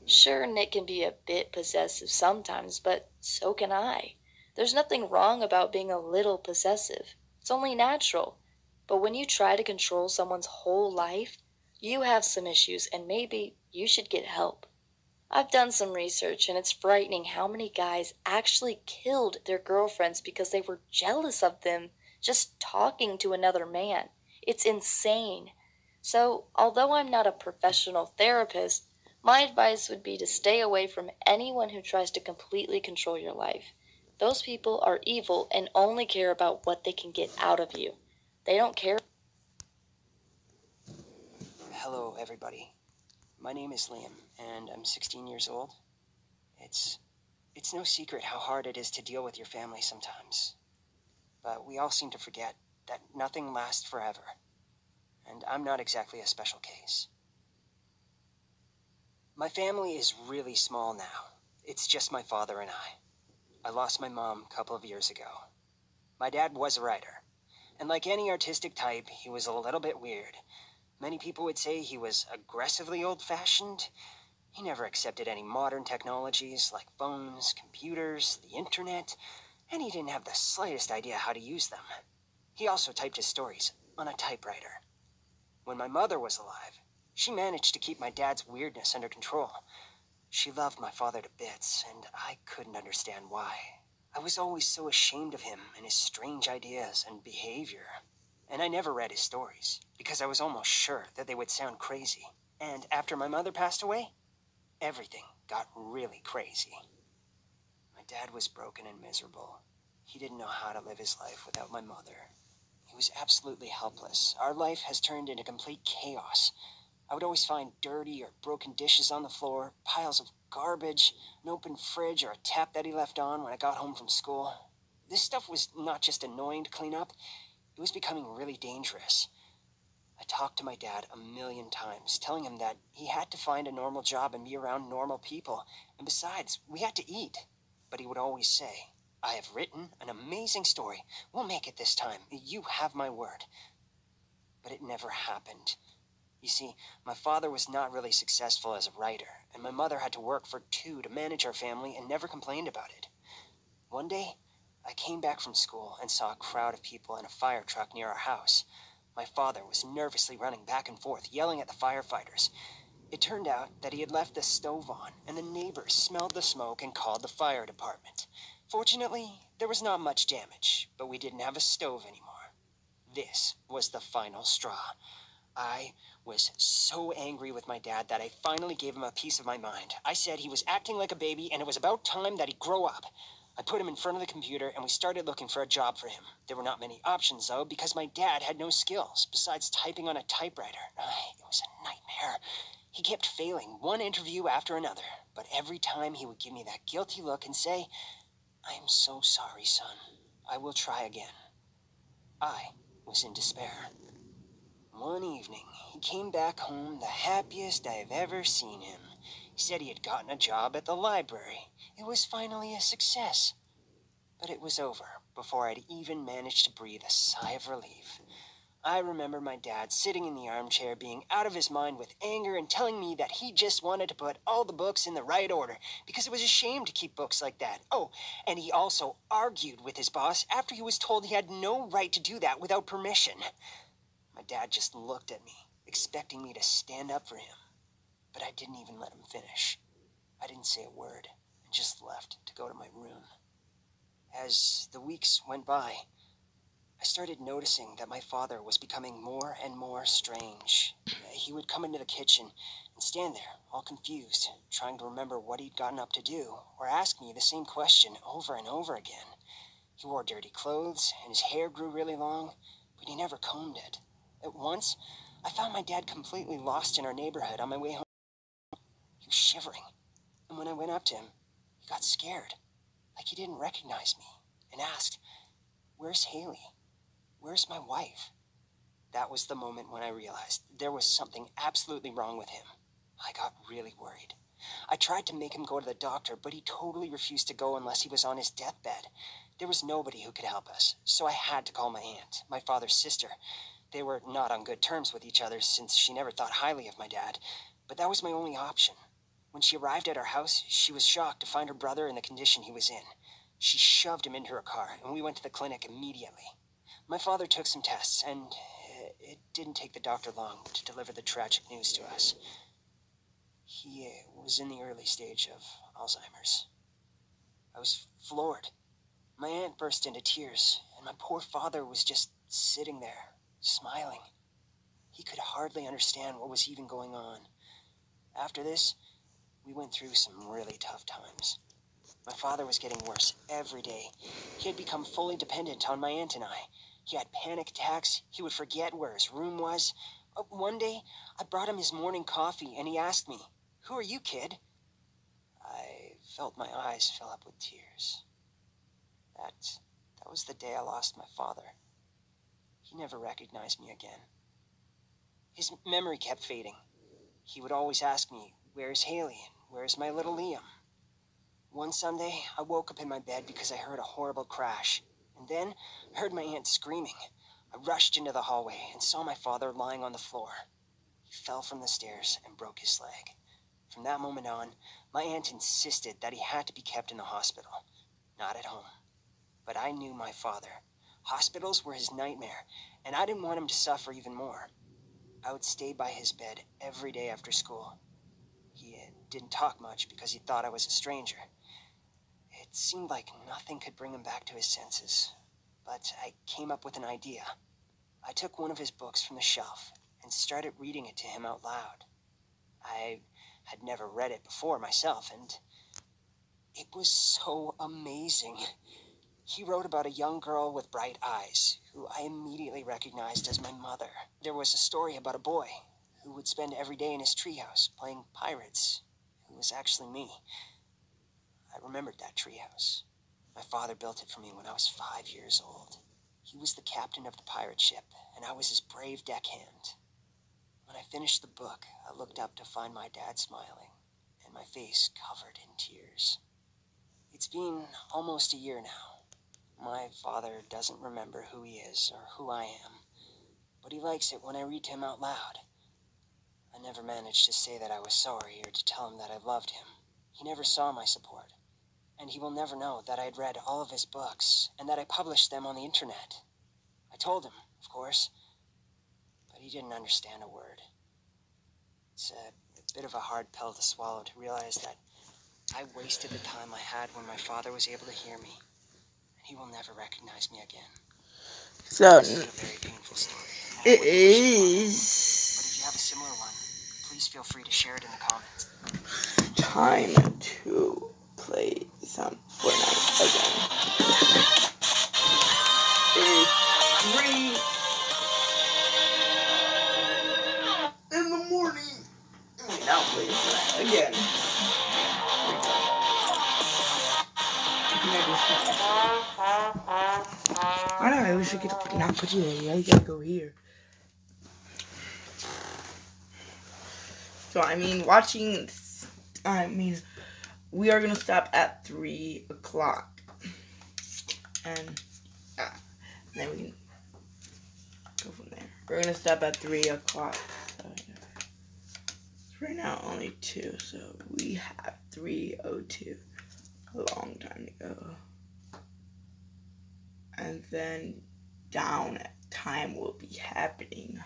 Sure, Nick can be a bit possessive sometimes, but so can I. There's nothing wrong about being a little possessive. It's only natural. But when you try to control someone's whole life, you have some issues, and maybe you should get help. I've done some research, and it's frightening how many guys actually killed their girlfriends because they were jealous of them just talking to another man. It's insane. So, although I'm not a professional therapist, my advice would be to stay away from anyone who tries to completely control your life. Those people are evil and only care about what they can get out of you. They don't care. Hello, everybody. My name is Liam, and I'm 16 years old. It's no secret how hard it is to deal with your family sometimes. But we all seem to forget that nothing lasts forever. And I'm not exactly a special case. My family is really small now. It's just my father and I. I lost my mom a couple of years ago. My dad was a writer. And like any artistic type, he was a little bit weird. Many people would say he was aggressively old-fashioned. He never accepted any modern technologies like phones, computers, the internet, and he didn't have the slightest idea how to use them. He also typed his stories on a typewriter. When my mother was alive, she managed to keep my dad's weirdness under control. She loved my father to bits, and I couldn't understand why. I was always so ashamed of him and his strange ideas and behavior. And I never read his stories, because I was almost sure that they would sound crazy. And after my mother passed away, everything got really crazy. My dad was broken and miserable. He didn't know how to live his life without my mother. He was absolutely helpless. Our life has turned into complete chaos. I would always find dirty or broken dishes on the floor, piles of garbage, an open fridge, or a tap that he left on when I got home from school. This stuff was not just annoying to clean up, it was becoming really dangerous. I talked to my dad a million times, telling him that he had to find a normal job and be around normal people, and besides, we had to eat. But he would always say, "I have written an amazing story. We'll make it this time. You have my word." But it never happened. You see, my father was not really successful as a writer, and my mother had to work for two to manage our family and never complained about it. One day, I came back from school and saw a crowd of people in a fire truck near our house. My father was nervously running back and forth, yelling at the firefighters. It turned out that he had left the stove on, and the neighbors smelled the smoke and called the fire department. Fortunately, there was not much damage, but we didn't have a stove anymore. This was the final straw. I was so angry with my dad that I finally gave him a piece of my mind. I said he was acting like a baby and it was about time that he grow up. I put him in front of the computer and we started looking for a job for him. There were not many options though because my dad had no skills besides typing on a typewriter. It was a nightmare. He kept failing one interview after another, but every time he would give me that guilty look and say, "I am so sorry, son. I will try again." I was in despair. One evening, he came back home the happiest I have ever seen him. He said he had gotten a job at the library. It was finally a success. But it was over before I'd even managed to breathe a sigh of relief. I remember my dad sitting in the armchair being out of his mind with anger and telling me that he just wanted to put all the books in the right order because it was a shame to keep books like that. Oh, and he also argued with his boss after he was told he had no right to do that without permission. My dad just looked at me, expecting me to stand up for him, but I didn't even let him finish. I didn't say a word and just left to go to my room. As the weeks went by, I started noticing that my father was becoming more and more strange. He would come into the kitchen and stand there, all confused, trying to remember what he'd gotten up to do, or ask me the same question over and over again. He wore dirty clothes, and his hair grew really long, but he never combed it. At once, I found my dad completely lost in our neighborhood on my way home. He was shivering, and when I went up to him, he got scared, like he didn't recognize me, and asked, "Where's Haley? Where's my wife?" That was the moment when I realized there was something absolutely wrong with him. I got really worried. I tried to make him go to the doctor, but he totally refused to go unless he was on his deathbed. There was nobody who could help us, so I had to call my aunt, my father's sister. They were not on good terms with each other since she never thought highly of my dad, but that was my only option. When she arrived at our house, she was shocked to find her brother in the condition he was in. She shoved him into her car, and we went to the clinic immediately. My father took some tests, and it didn't take the doctor long to deliver the tragic news to us. He was in the early stage of Alzheimer's. I was floored. My aunt burst into tears, and my poor father was just sitting there, smiling. He could hardly understand what was even going on. After this, we went through some really tough times. My father was getting worse every day. He had become fully dependent on my aunt and I. He had panic attacks. He would forget where his room was. One day, I brought him his morning coffee, and he asked me, "Who are you, kid?" I felt my eyes fill up with tears. That was the day I lost my father. He never recognized me again. His memory kept fading. He would always ask me, "Where's Haley? And where's my little Liam?" One Sunday, I woke up in my bed because I heard a horrible crash. And then I heard my aunt screaming. I rushed into the hallway and saw my father lying on the floor. He fell from the stairs and broke his leg. From that moment on, my aunt insisted that he had to be kept in the hospital, not at home. But I knew my father. Hospitals were his nightmare, and I didn't want him to suffer even more. I would stay by his bed every day after school. He didn't talk much because he thought I was a stranger. It seemed like nothing could bring him back to his senses, but I came up with an idea. I took one of his books from the shelf and started reading it to him out loud. I had never read it before myself, and it was so amazing. He wrote about a young girl with bright eyes, who I immediately recognized as my mother. There was a story about a boy who would spend every day in his treehouse playing pirates, who was actually me. I remembered that treehouse. My father built it for me when I was 5 years old. He was the captain of the pirate ship, and I was his brave deckhand. When I finished the book, I looked up to find my dad smiling, and my face covered in tears. It's been almost a year now. My father doesn't remember who he is or who I am, but he likes it when I read to him out loud. I never managed to say that I was sorry or to tell him that I loved him. He never saw my support. And he will never know that I had read all of his books and that I published them on the internet. I told him, of course, but he didn't understand a word. It's a bit of a hard pill to swallow to realize that I wasted the time I had when my father was able to hear me, and he will never recognize me again. So, This is a very painful It would be is. But if you have a similar one, please feel free to share it in the comments. Time to play some Fortnite again. It is 3 in the morning. We now play Fortnite again. I know, I wish I could not put you there. You gotta go here. So, we are gonna stop at 3 o'clock. And then we can go from there. We're gonna stop at 3 o'clock. So, yeah. Right now, only 2, so we have 3:02. A long time to go. And then down time will be happening.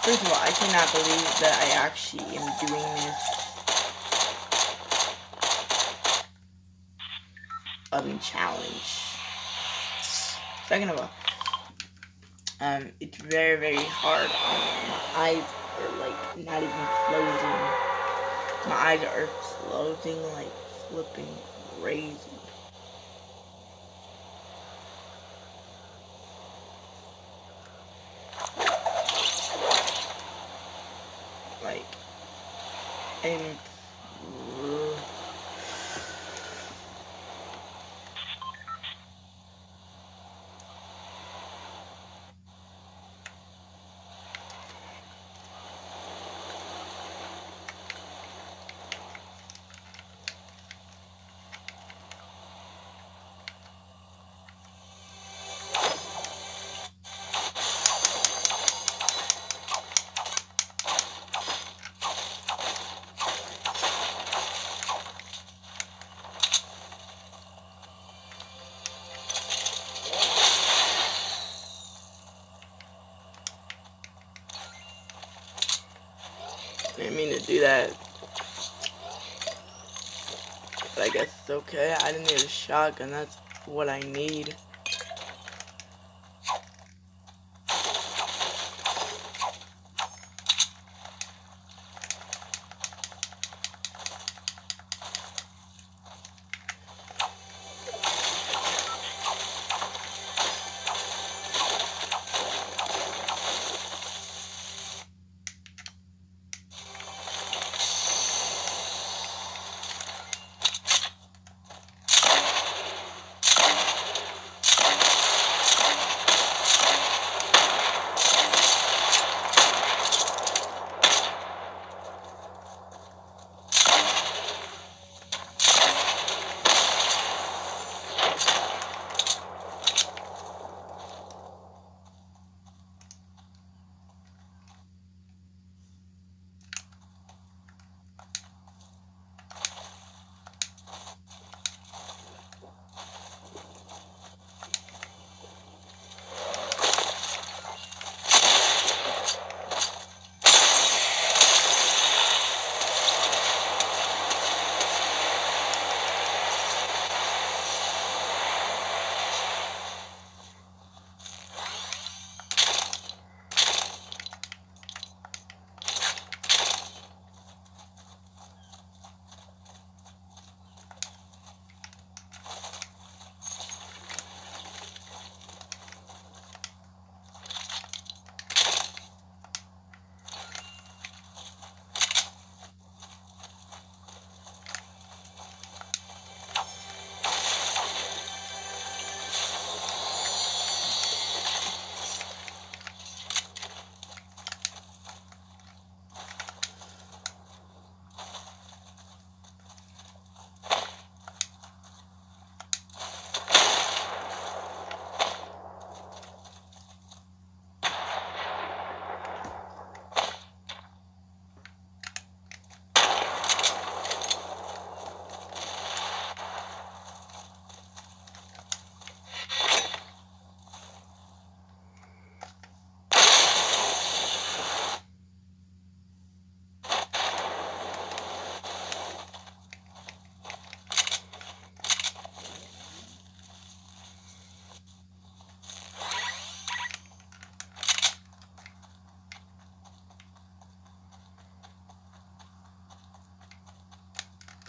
First of all, I cannot believe that I actually am doing this challenge. Second of all, it's very, very hard. My eyes are like not even closing. My eyes are closing like flipping crazy. Like, and I didn't mean to do that. But I guess it's okay. I didn't need a shotgun. That's what I need.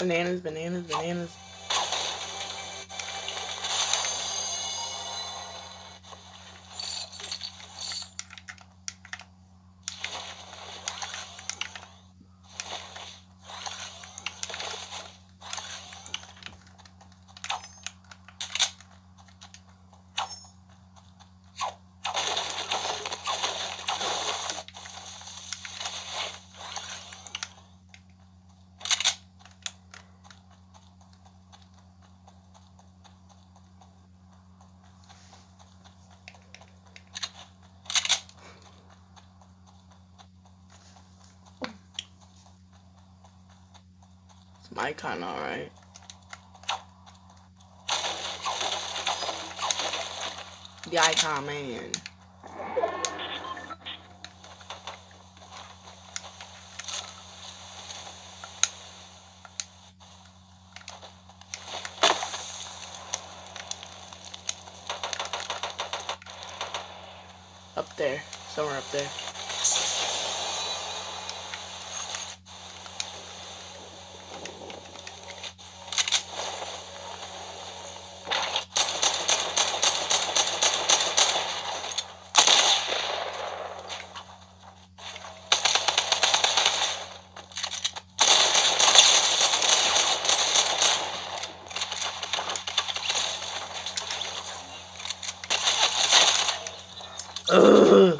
Bananas, bananas, bananas. My icon, alright. The icon, man. Up there. Somewhere up there. Ugh.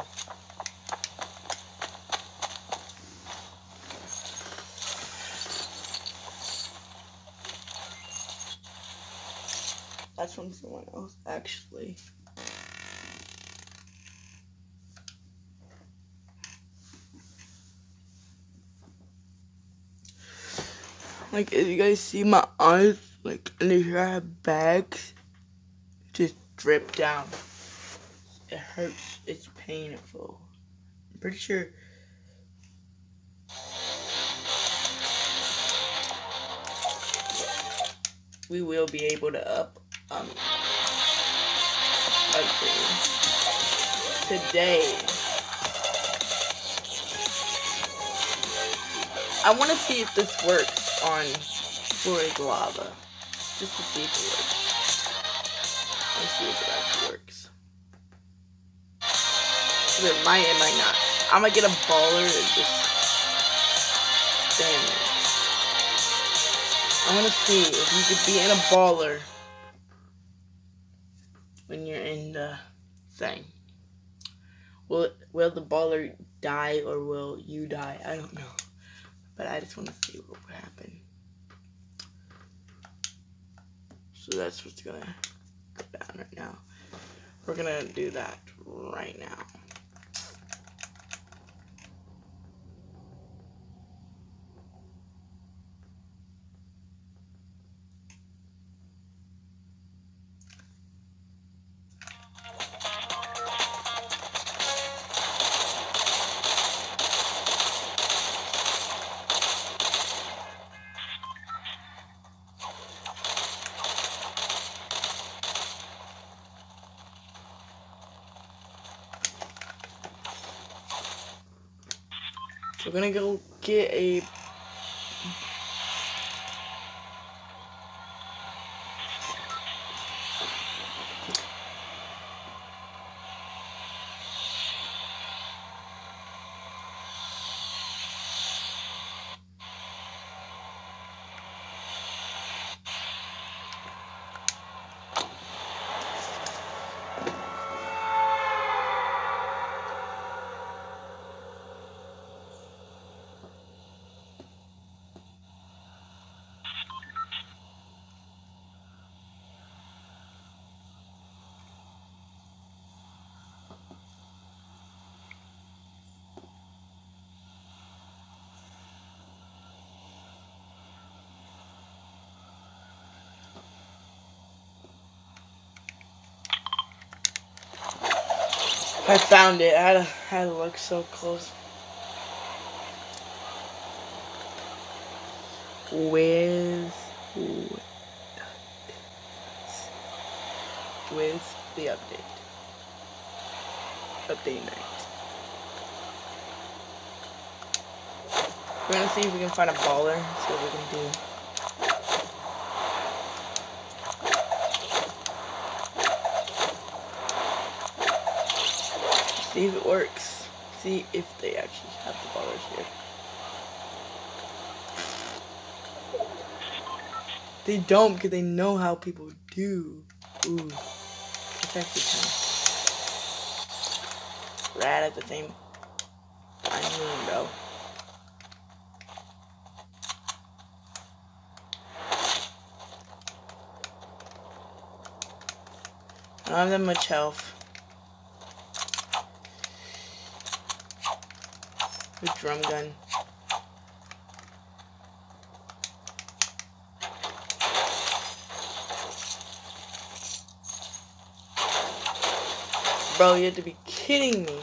That's from someone else, actually. Like, if you guys see my eyes, like, and if I have bags, just drip down. It hurts. It's painful. I'm pretty sure. We will be able to upgrade today. I want to see if this works on fluid lava, just to see if it works. Let's see if it actually works. It might not. I'm gonna get a baller and just stand there. I want to see if you could be in a baller when you're in the thing. Will the baller die or will you die? I don't know. But I just want to see what will happen. So that's what's gonna go down right now. We're gonna do that right now. So we're gonna go get a I found it. I had to look so close. With the update. Update night. We're gonna see if we can find a baller. See what we can do. See if it works. See if they actually have the ballers here. They don't because they know how people do. Ooh. Effective time. Rad at the same time, bro. I don't have that much health. The drum gun. Bro, you have to be kidding me.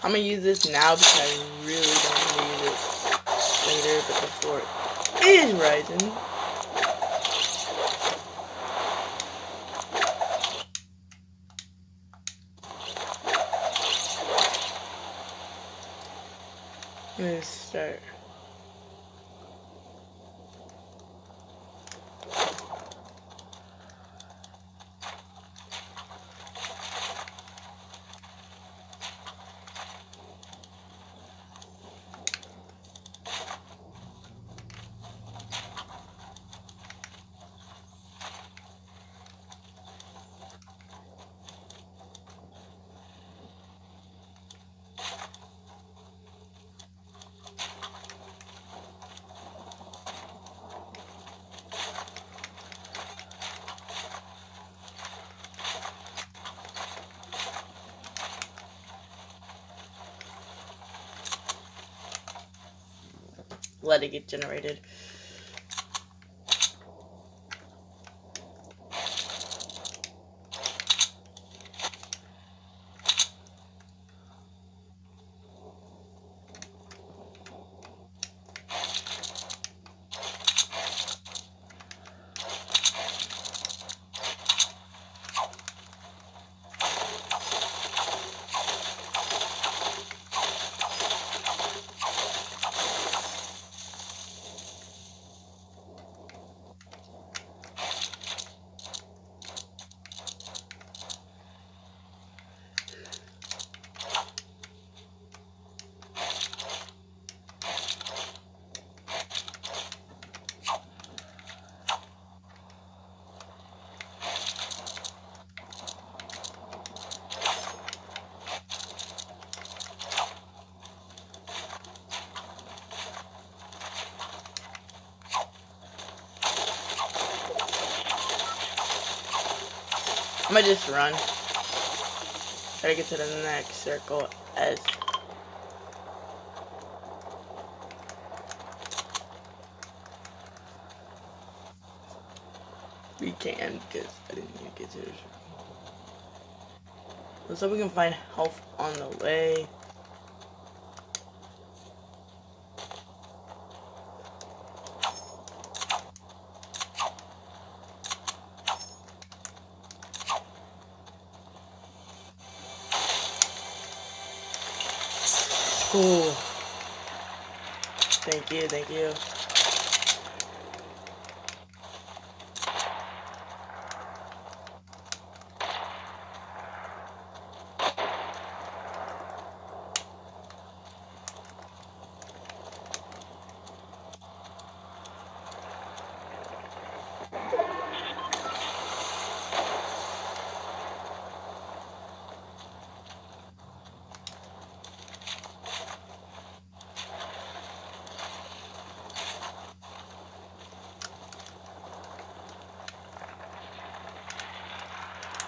I'm gonna use this now because I really don't want to use it later, but the fort is rising. I'm gonna start. Let it get generated. I'm gonna just run. Gotta get to the next circle as we can, because I didn't need to get to this. Let's hope we can find health on the way. Cool. Thank you, thank you.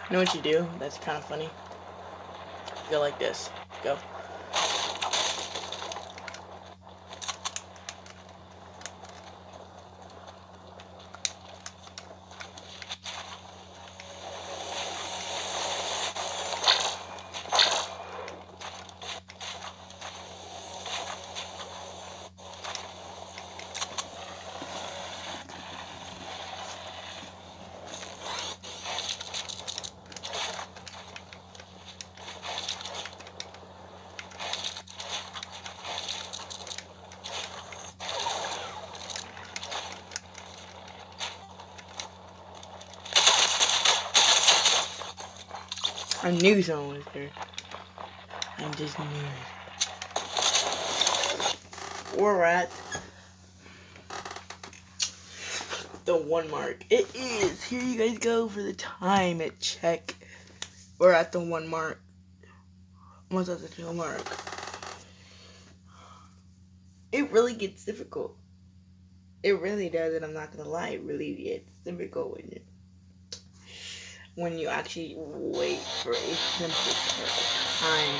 You know what you do? That's kind of funny. Go like this. Go. I knew someone was there. I just knew it. We're at the 1 mark. It is. Here you guys go for the time at check. We're at the 1 mark. Almost at the 2 mark. It really gets difficult. It really does, and I'm not gonna lie. It really gets difficult when you actually wait for a simple time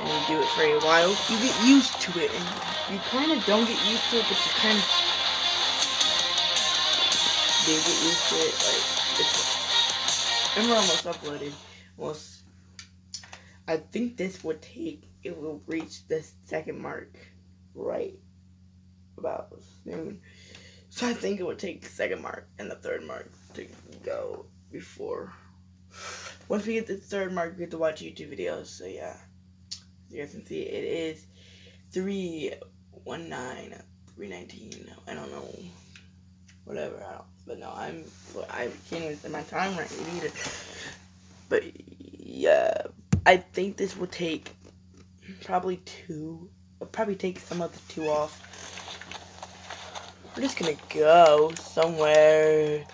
and you do it for a while. You get used to it, and you kind of don't get used to it, but you kind of do get used to it. And we're almost uploaded. I think this would take. It will reach the 2nd mark right about soon. So I think it would take the 2nd mark and the 3rd mark to go before. Once we get the 3rd mark, we get to watch YouTube videos. So yeah, as you guys can see, it is 3:19, 3:19. I don't know, whatever. But no, I can't even set my time right either. But yeah, I think this will take probably 2. I'll probably take some of the 2 off. We're just gonna go somewhere.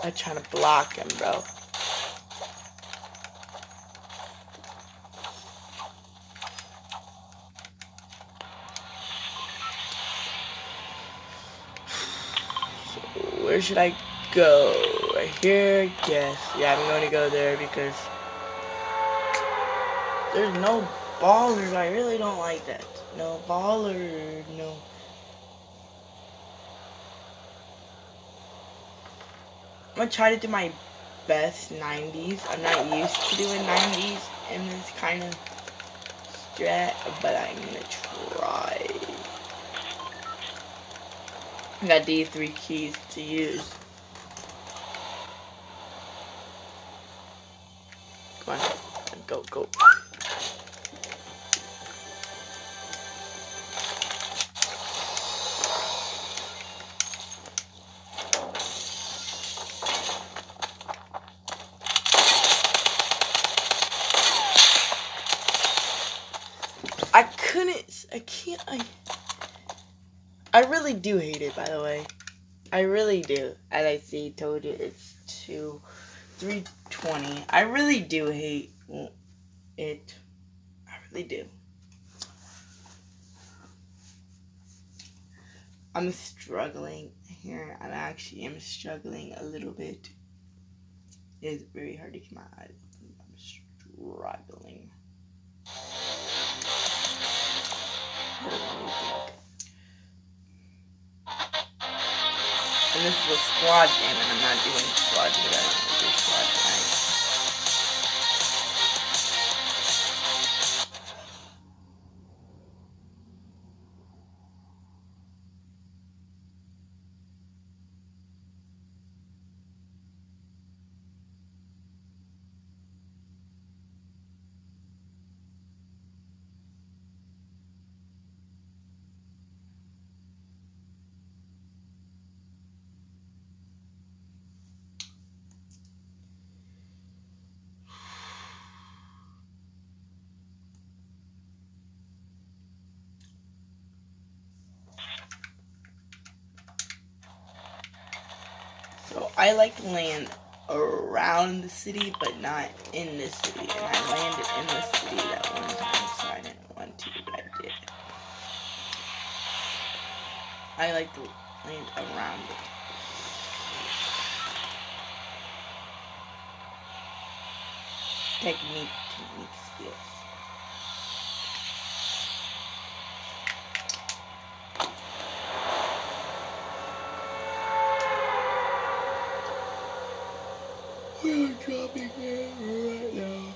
I'm trying to block him, bro. So where should I go? Right here? Yes. Yeah, I'm going to go there because there's no ballers. I really don't like that. No baller. No. I'm gonna try to do my best 90s. I'm not used to doing 90s in this kind of strat, but I'm gonna try. I got these 3 keys to use. Come on, go, go. I really do hate it, by the way. I really do. As I told you, it's 3:20. I really do hate it. I really do. I'm struggling here. I actually am struggling a little bit. It's very hard to keep my eyes open. I'm struggling. And this is a squad game, and I'm not doing squad because I don't want to do squad time. So I like to land around the city, but not in the city. And I landed in the city that one time, so I didn't want to, but I did. I like to land around it. Technique skills. We're dropping it right now.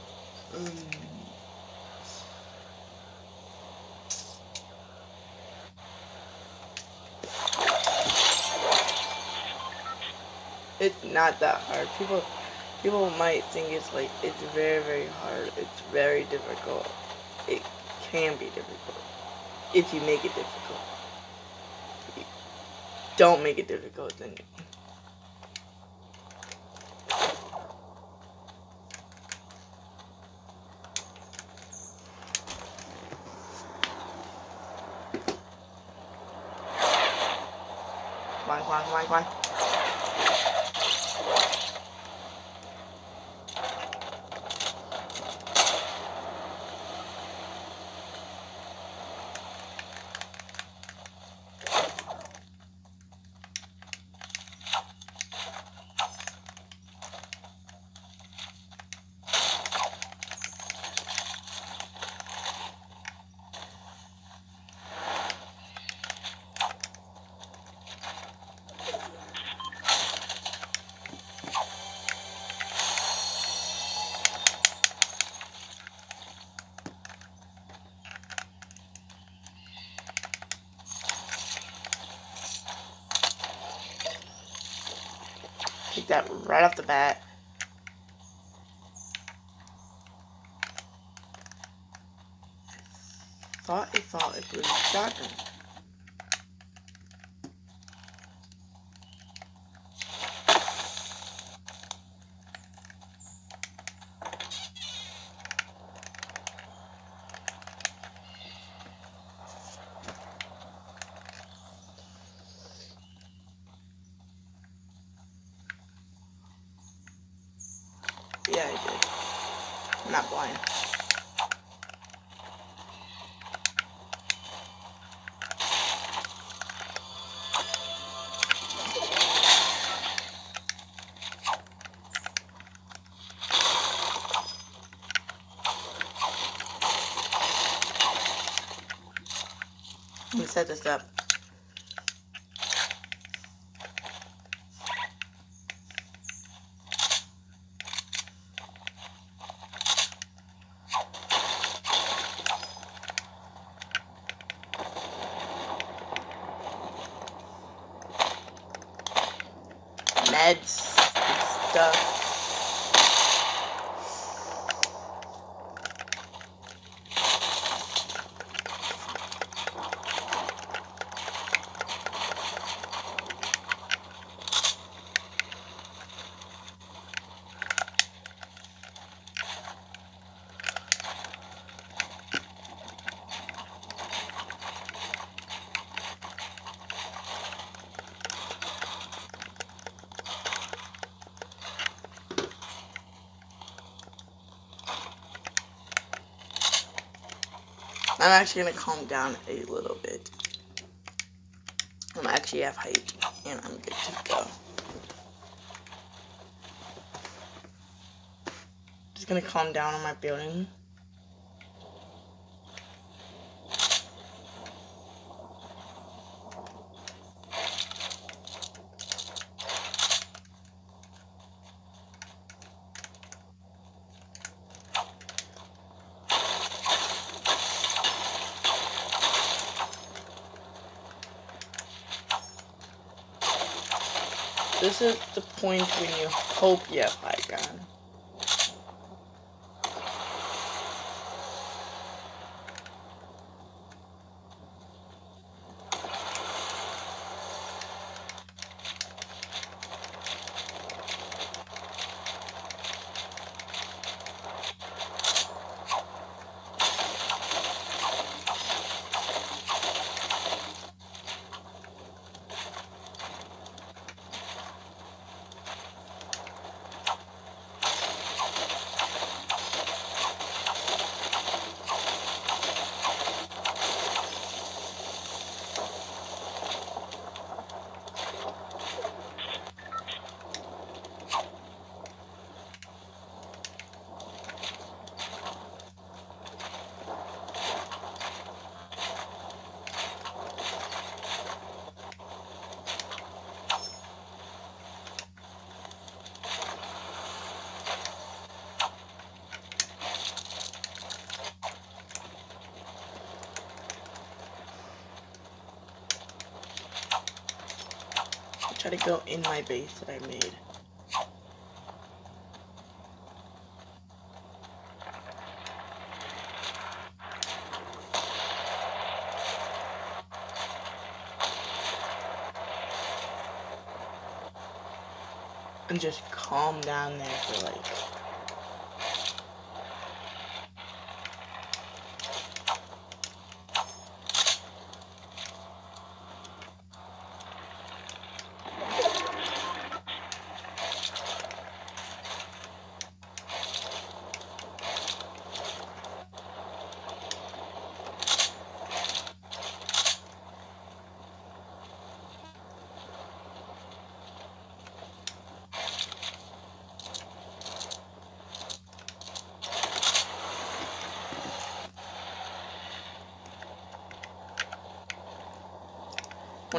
It's not that hard. People might think it's very, very hard. It's very difficult. It can be difficult if you make it difficult. If you don't make it difficult, then come on. Take that right off the bat. I thought it was a shotgun. Yeah, I did. I'm not blind. Let me set this up. Meds and stuff. I'm actually gonna calm down a little bit. I'm actually have height and I'm good to go. Just gonna calm down on my building. This is the point when you hope you have high ground. Try to go in my base that I made. And just calm down there for like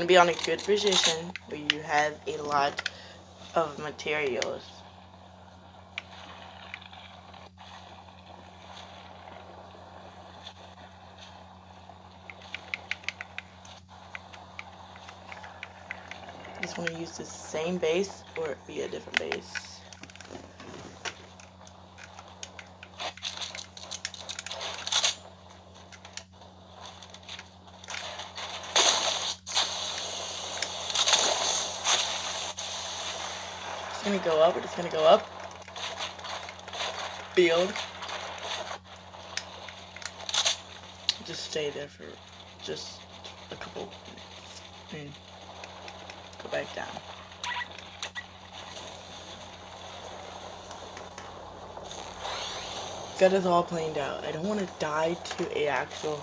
want to be on a good position where you have a lot of materials. Just want to use the same base or be a different base. It's gonna go up, it's gonna go up. Build. Just stay there for just a couple minutes and go back down. Got this all planned out. I don't want to die to a actual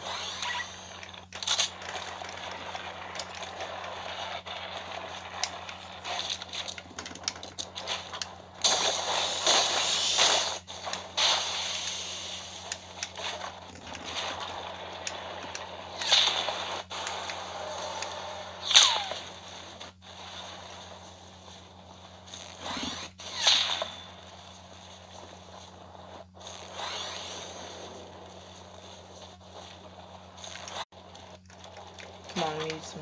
come on, we need some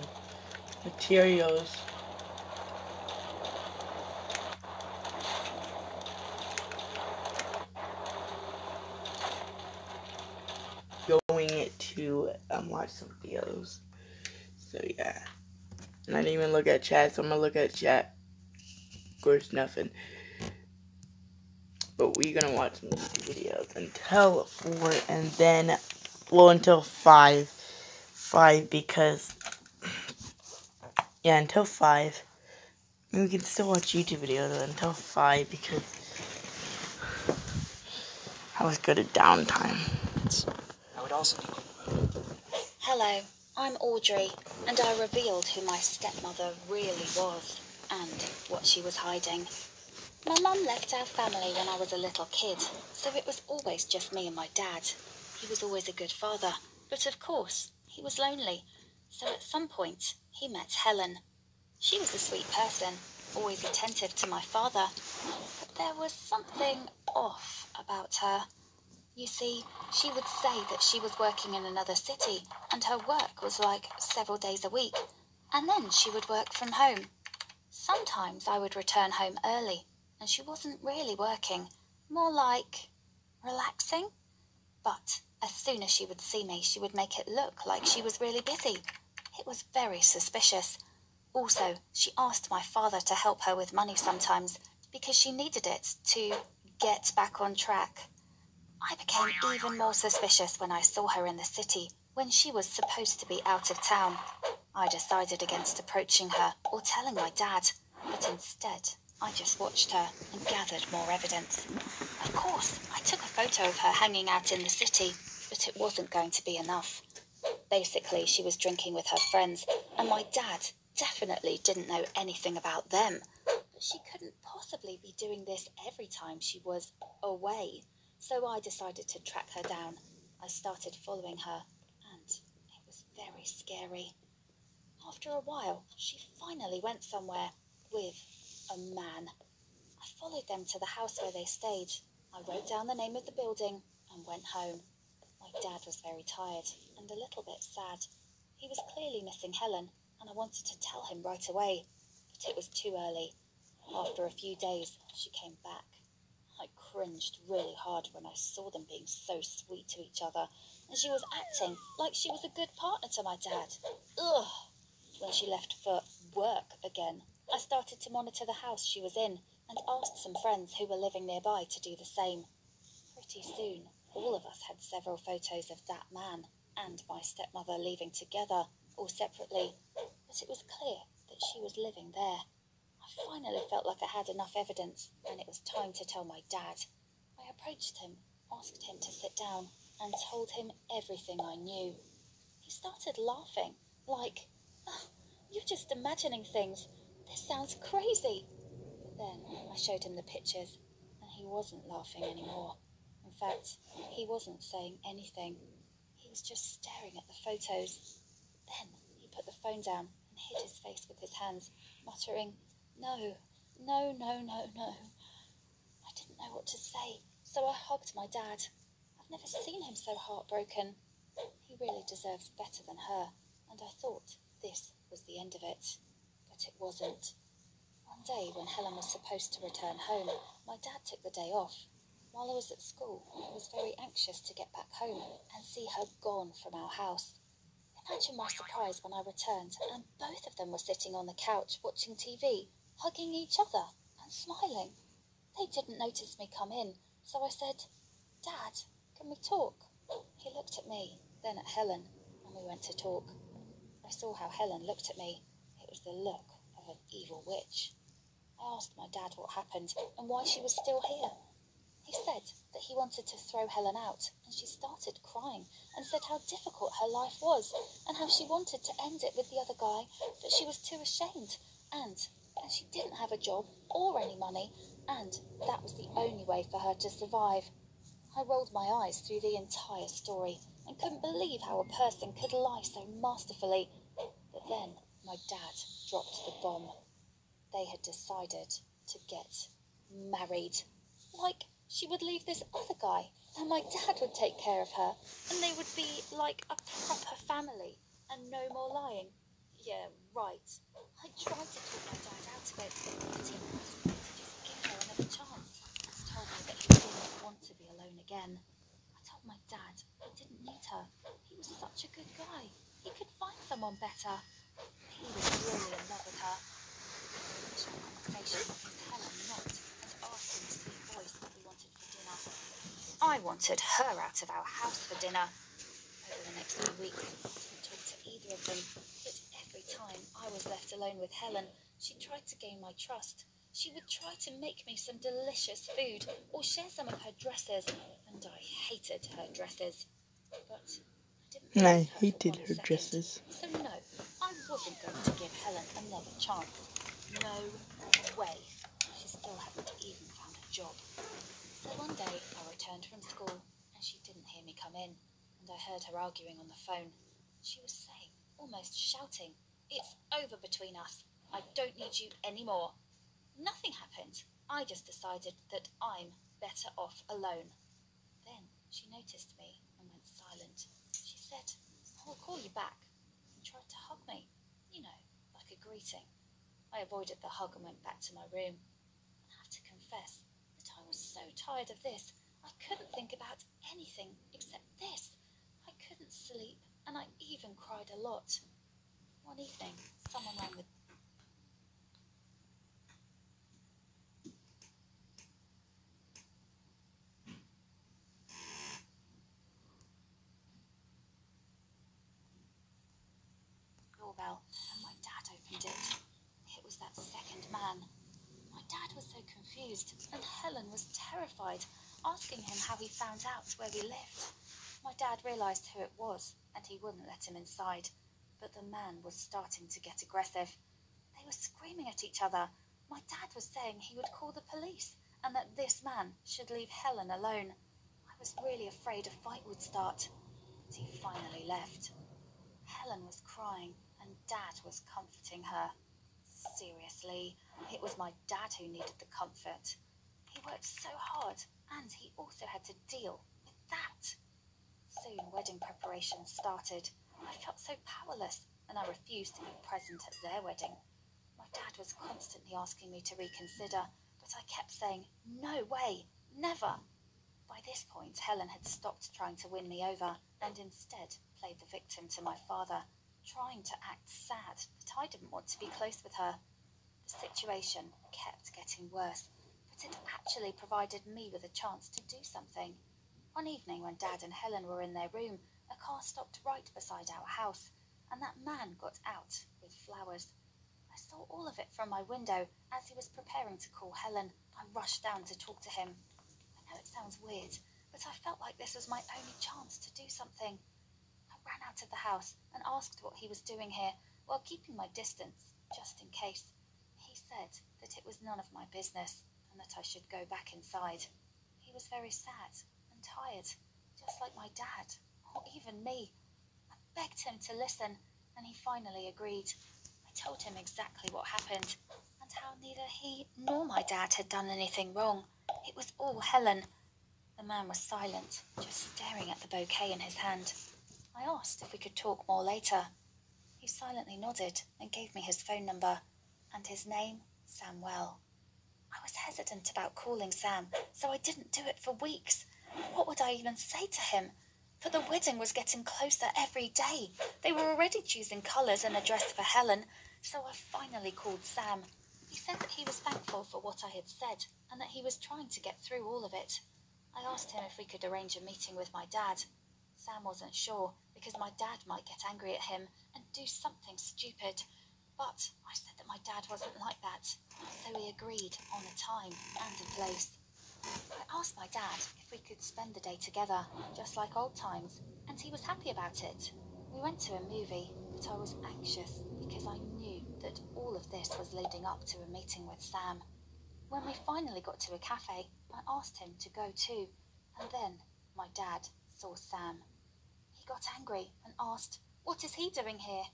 materials. Going to watch some videos. So yeah. And I didn't even look at chat, so I'm gonna look at chat. Of course, nothing. But we're gonna watch some videos until 4 and then, well, until 5. 5 because, yeah, until 5. And we can still watch YouTube videos until 5 because I was good at downtime. I would also be... Hello, I'm Audrey, and I revealed who my stepmother really was, and what she was hiding. My mum left our family when I was a little kid, so it was always just me and my dad. He was always a good father, but of course, he was lonely, so at some point, he met Helen. She was a sweet person, always attentive to my father, but there was something off about her. You see, she would say that she was working in another city, and her work was like several days a week, and then she would work from home. Sometimes I would return home early, and she wasn't really working, more like relaxing. But as soon as she would see me, she would make it look like she was really busy. It was very suspicious. Also, she asked my father to help her with money sometimes, because she needed it to get back on track. I became even more suspicious when I saw her in the city, when she was supposed to be out of town. I decided against approaching her or telling my dad, but instead, I just watched her and gathered more evidence. Of course, I took a photo of her hanging out in the city, but it wasn't going to be enough. Basically, she was drinking with her friends, and my dad definitely didn't know anything about them. But she couldn't possibly be doing this every time she was away. So I decided to track her down. I started following her, and it was very scary. After a while, she finally went somewhere with a man. I followed them to the house where they stayed. I wrote down the name of the building and went home. My dad was very tired and a little bit sad. He was clearly missing Helen, and I wanted to tell him right away, but it was too early. After a few days, she came back. I cringed really hard when I saw them being so sweet to each other, and she was acting like she was a good partner to my dad. Ugh! When she left for work again, I started to monitor the house she was in and asked some friends who were living nearby to do the same. Pretty soon, all of us had several photos of that man and my stepmother leaving together or separately, but it was clear that she was living there. I finally felt like I had enough evidence, and it was time to tell my dad. I approached him, asked him to sit down, and told him everything I knew. He started laughing, like, "Oh, you're just imagining things. This sounds crazy." But then I showed him the pictures, and he wasn't laughing anymore. In fact, he wasn't saying anything. He was just staring at the photos. Then he put the phone down and hid his face with his hands, muttering, "No, no, no, no, no." I didn't know what to say, so I hugged my dad. I've never seen him so heartbroken. He really deserves better than her, and I thought this was the end of it. But it wasn't. One day, when Helen was supposed to return home, my dad took the day off. While I was at school, I was very anxious to get back home and see her gone from our house. Imagine my surprise when I returned and both of them were sitting on the couch watching TV, hugging each other and smiling. They didn't notice me come in, so I said, "Dad, can we talk?" He looked at me, then at Helen, and we went to talk. I saw how Helen looked at me. It was the look of an evil witch. I asked my dad what happened and why she was still here. He said that he wanted to throw Helen out, and she started crying and said how difficult her life was and how she wanted to end it with the other guy, but she was too ashamed and she didn't have a job or any money, and that was the only way for her to survive. I rolled my eyes through the entire story and couldn't believe how a person could lie so masterfully. But then my dad dropped the bomb. They had decided to get married. Like, she would leave this other guy, and my dad would take care of her, and they would be like a proper family, and no more lying. Yeah, right. I tried to talk my dad out of it, but he asked me to just give her another chance. He told me that he didn't want to be alone again. I told my dad he didn't need her. He was such a good guy. He could find someone better. He was really in love with her. Initial conversation with Helen knocked and asked in a sweet voice what we wanted for dinner. I wanted her out of our house for dinner. Over the next few weeks, I didn't talk to either of them, but every time I was left alone with Helen, she tried to gain my trust. She would try to make me some delicious food or share some of her dresses, and I hated her dresses. But I hated her dresses. So no, I wasn't going to give Helen another chance. No way. She still hadn't even found a job. So one day I returned from school and she didn't hear me come in, and I heard her arguing on the phone. She was saying, almost shouting, "It's over between us. I don't need you anymore." Nothing happened. I just decided that I'm better off alone. Then she noticed me and went silent. She said, "I will call you back," and tried to hug me, like a greeting. I avoided the hug and went back to my room. I have to confess that I was so tired of this. I couldn't think about anything except this. I couldn't sleep, and I even cried a lot. One evening, someone rang the doorbell, and my dad opened it. It was that second man. My dad was so confused, and Helen was terrified, asking him how he found out where we lived. My dad realised who it was, and he wouldn't let him inside. But the man was starting to get aggressive. They were screaming at each other. My dad was saying he would call the police, and that this man should leave Helen alone. I was really afraid a fight would start, but he finally left. Helen was crying, and Dad was comforting her. Seriously, it was my dad who needed the comfort. He worked so hard, and he also had to deal with that. Soon, wedding preparations started. I felt so powerless, and I refused to be present at their wedding. My dad was constantly asking me to reconsider, but I kept saying, "No way, never." By this point, Helen had stopped trying to win me over and instead played the victim to my father, trying to act sad that I didn't want to be close with her. The situation kept getting worse, but it actually provided me with a chance to do something. One evening when Dad and Helen were in their room, a car stopped right beside our house, and that man got out with flowers. I saw all of it from my window. As he was preparing to call Helen, I rushed down to talk to him. I know it sounds weird, but I felt like this was my only chance to do something. I ran out of the house and asked what he was doing here, while keeping my distance, just in case. He said that it was none of my business, and that I should go back inside. He was very sad and tired, just like my dad, or even me. I begged him to listen, and he finally agreed. I told him exactly what happened and how neither he nor my dad had done anything wrong. It was all Helen. The man was silent, just staring at the bouquet in his hand. I asked if we could talk more later. He silently nodded and gave me his phone number, and his name, Samuel. I was hesitant about calling Sam, so I didn't do it for weeks. What would I even say to him? But the wedding was getting closer every day. They were already choosing colours and a dress for Helen, so I finally called Sam. He said that he was thankful for what I had said and that he was trying to get through all of it. I asked him if we could arrange a meeting with my dad. Sam wasn't sure because my dad might get angry at him and do something stupid. But I said that my dad wasn't like that, so we agreed on a time and a place. I asked my dad if we could spend the day together, just like old times, and he was happy about it. We went to a movie, but I was anxious because I knew that all of this was leading up to a meeting with Sam. When we finally got to a cafe, I asked him to go too, and then my dad saw Sam. He got angry and asked, "What is he doing here?"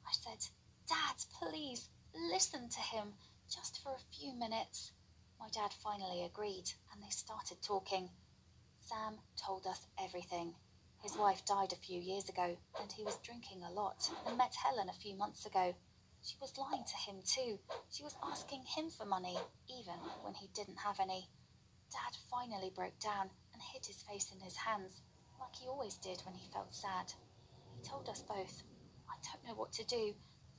I said, "Dad, please, listen to him, just for a few minutes." My dad finally agreed, and they started talking. Sam told us everything. His wife died a few years ago, and he was drinking a lot and met Helen a few months ago. She was lying to him too. She was asking him for money, even when he didn't have any. Dad finally broke down and hid his face in his hands, like he always did when he felt sad. He told us both, "I don't know what to do."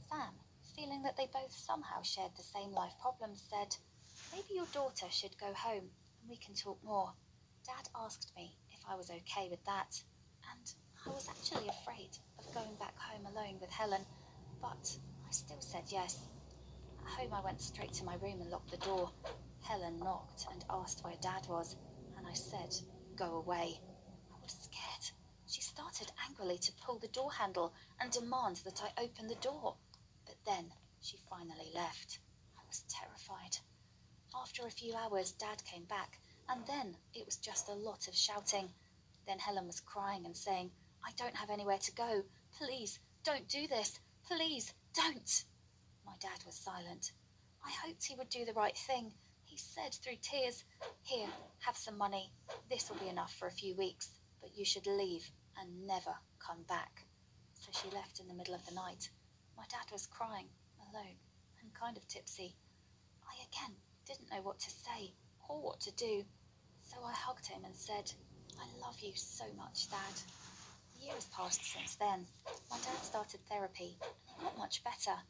Sam, feeling that they both somehow shared the same life problems, said, "Maybe your daughter should go home and we can talk more." Dad asked me if I was okay with that, and I was actually afraid of going back home alone with Helen, but I still said yes. At home, I went straight to my room and locked the door. Helen knocked and asked where Dad was, and I said, "Go away." I was scared. She started angrily to pull the door handle and demand that I open the door. But then she finally left. I was terrified. After a few hours, Dad came back, and then it was just a lot of shouting. Then Helen was crying and saying, "I don't have anywhere to go. Please, don't do this. Please, don't." My dad was silent. I hoped he would do the right thing. He said through tears, "Here, have some money. This will be enough for a few weeks, but you should leave and never come back." So she left in the middle of the night. My dad was crying, alone, and kind of tipsy. I again didn't know what to say or what to do, so I hugged him and said, "I love you so much, Dad." A year has passed since then. My dad started therapy, and he got much better.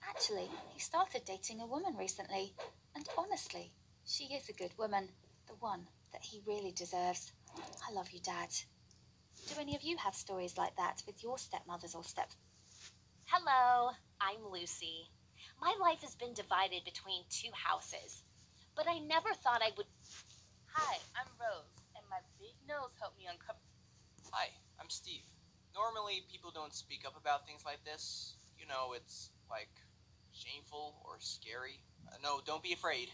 Actually, he started dating a woman recently, and honestly, she is a good woman, the one that he really deserves. I love you, Dad. Do any of you have stories like that with your stepmothers or Hello, I'm Lucy. My life has been divided between two houses, but I never thought I would. Hi, I'm Rose, and my big nose helped me uncover. Hi, I'm Steve. Normally, people don't speak up about things like this. You know, it's like shameful or scary. No, don't be afraid.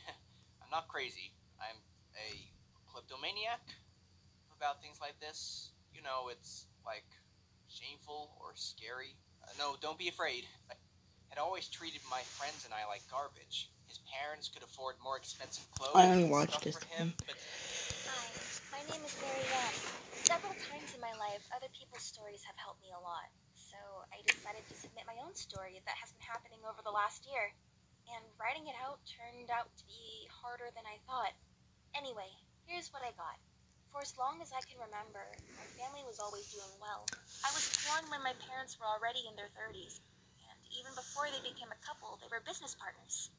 I'm not crazy. I'm a kleptomaniac about things like this. You know, it's like shameful or scary. No, don't be afraid. I had always treated my friends and I like garbage. His parents could afford more expensive clothes I only and watched stuff this for him, but Hi, my name is Marianne. Several times in my life, other people's stories have helped me a lot. So I decided to submit my own story that has been happening over the last year. And writing it out turned out to be harder than I thought. Anyway, here's what I got. For as long as I can remember, my family was always doing well. I was born when my parents were already in their 30s. And even before they became a couple, they were business partners.